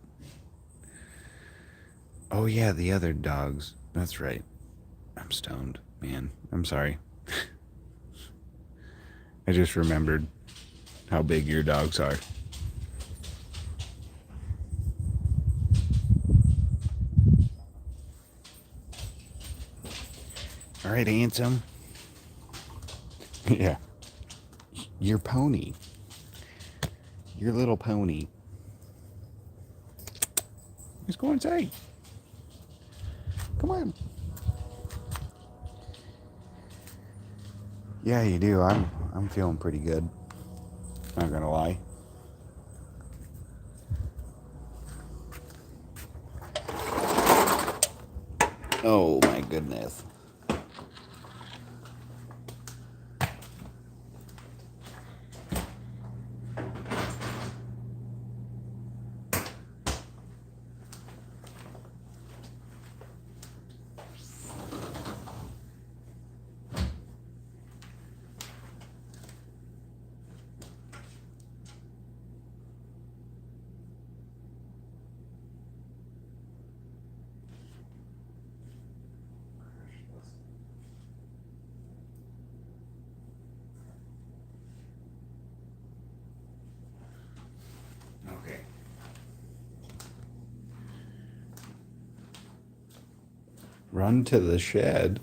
Speaker 3: Oh, yeah, the other dogs. That's right. I'm stoned, man. I'm sorry. I just remembered how big your dogs are. All right, handsome. Yeah. Your pony. Your little pony. Let's go inside. Come on. Yeah, you do. I'm feeling pretty good. Not gonna lie. Oh my goodness. Okay. Run to the shed.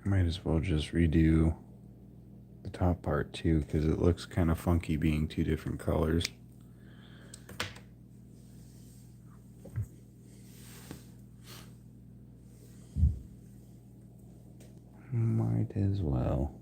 Speaker 3: I might as well just redo the top part too, because it looks kind of funky being two different colors. Might as well.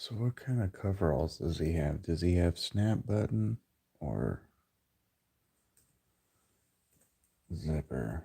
Speaker 3: So what kind of coveralls does he have? Does he have snap button or zipper?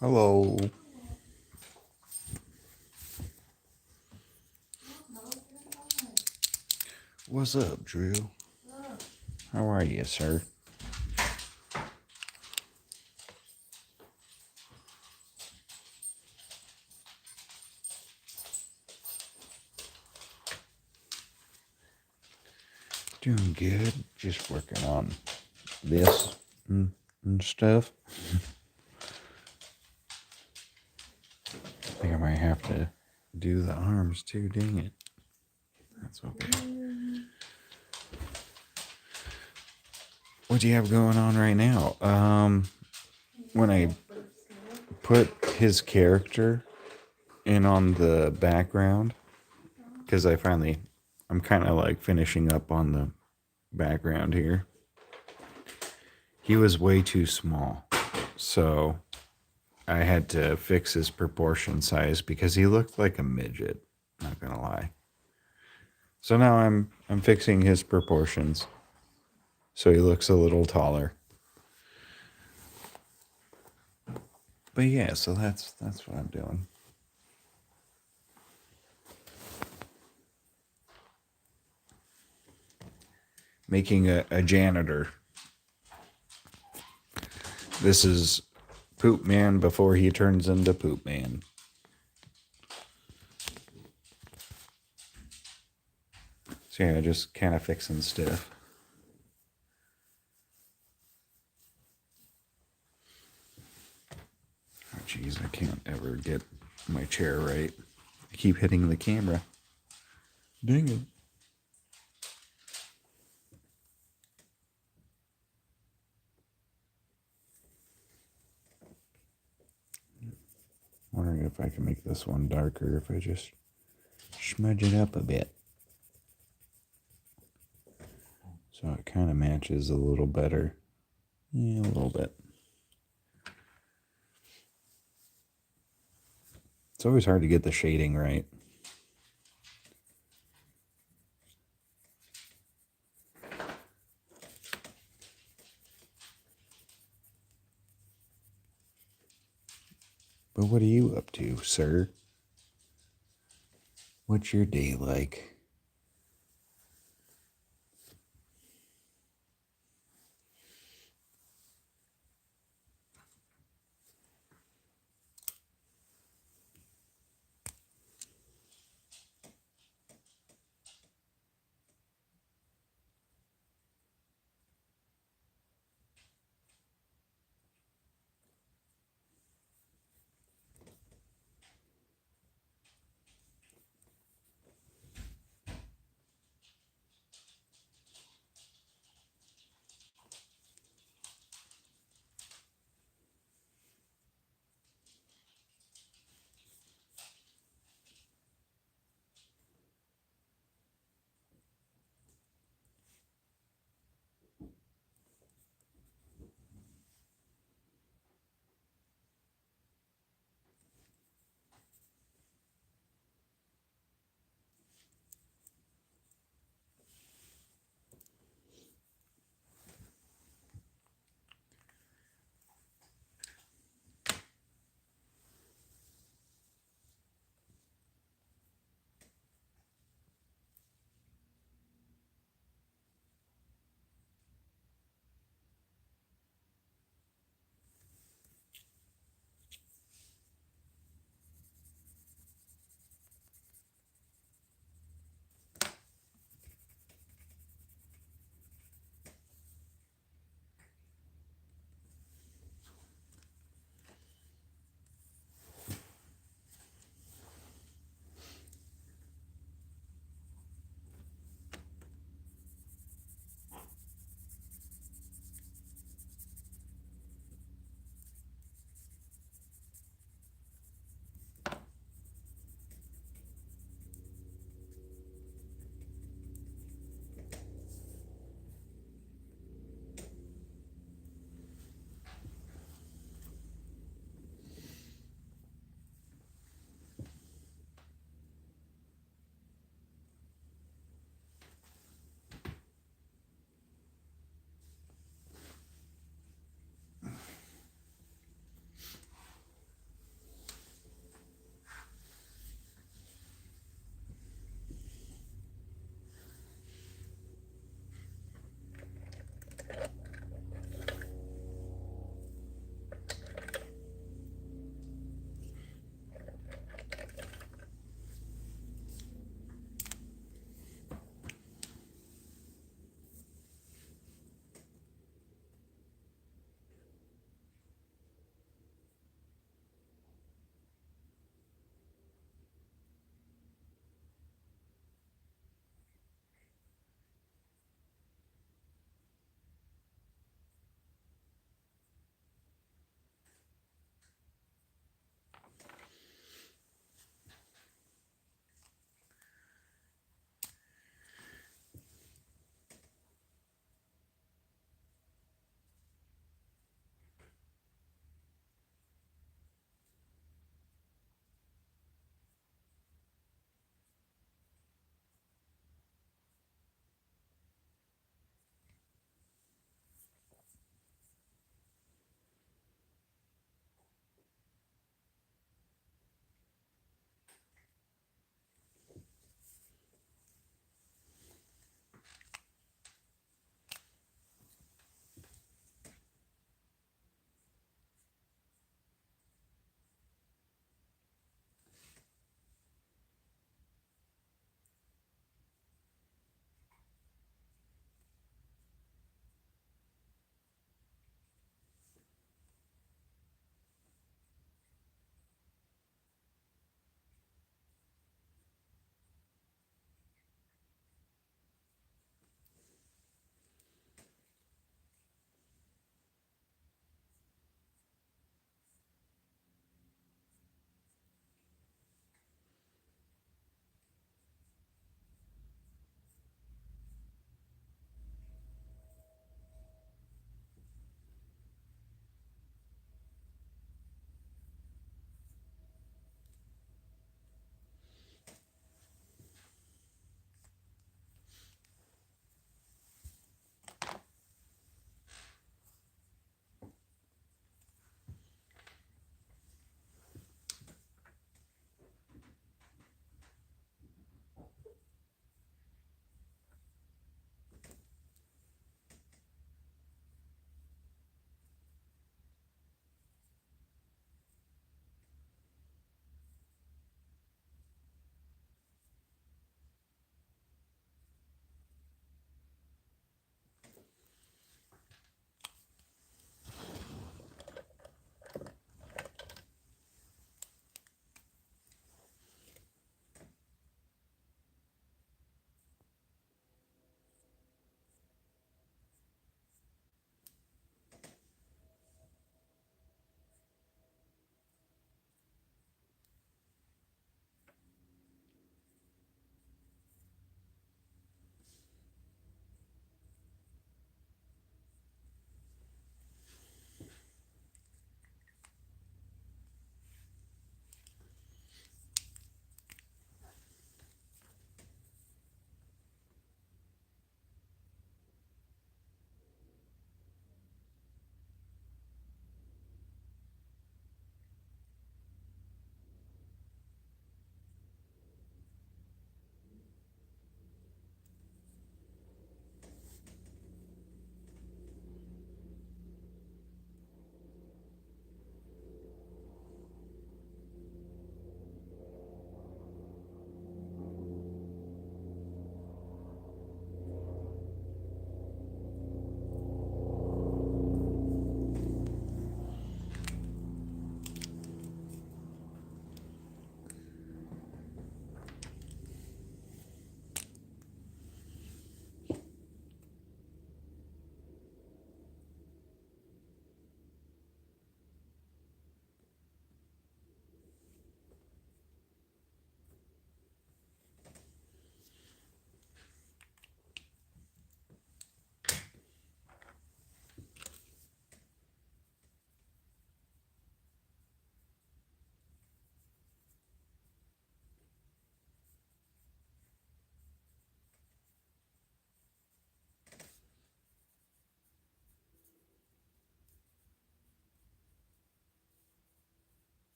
Speaker 3: Hello. What's up, Drew? How are you, sir? Doing good. Just working on this and stuff. I think I might have to do the arms too. Dang it. That's okay. What do you have going on right now? When I put his character in on the background, because I'm kind of like finishing up on the background here. He was way too small, so I had to fix his proportion size because he looked like a midget. Not gonna lie. So now I'm fixing his proportions, so he looks a little taller. But yeah, so that's what I'm doing. Making a janitor. This is Poop Man before he turns into Poop Man. So yeah, just kind of fixing stuff. Oh jeez, I can't ever get my chair right. I keep hitting the camera. Dang it. Wondering if I can make this one darker if I just smudge it up a bit. So it kind of matches a little better. Yeah, a little bit. It's always hard to get the shading right. But what are you up to, sir? What's your day like?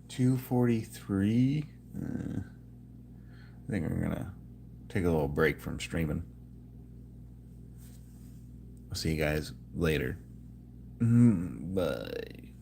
Speaker 3: 2:43. I think I'm gonna take a little break from streaming. I'll see you guys later. Bye.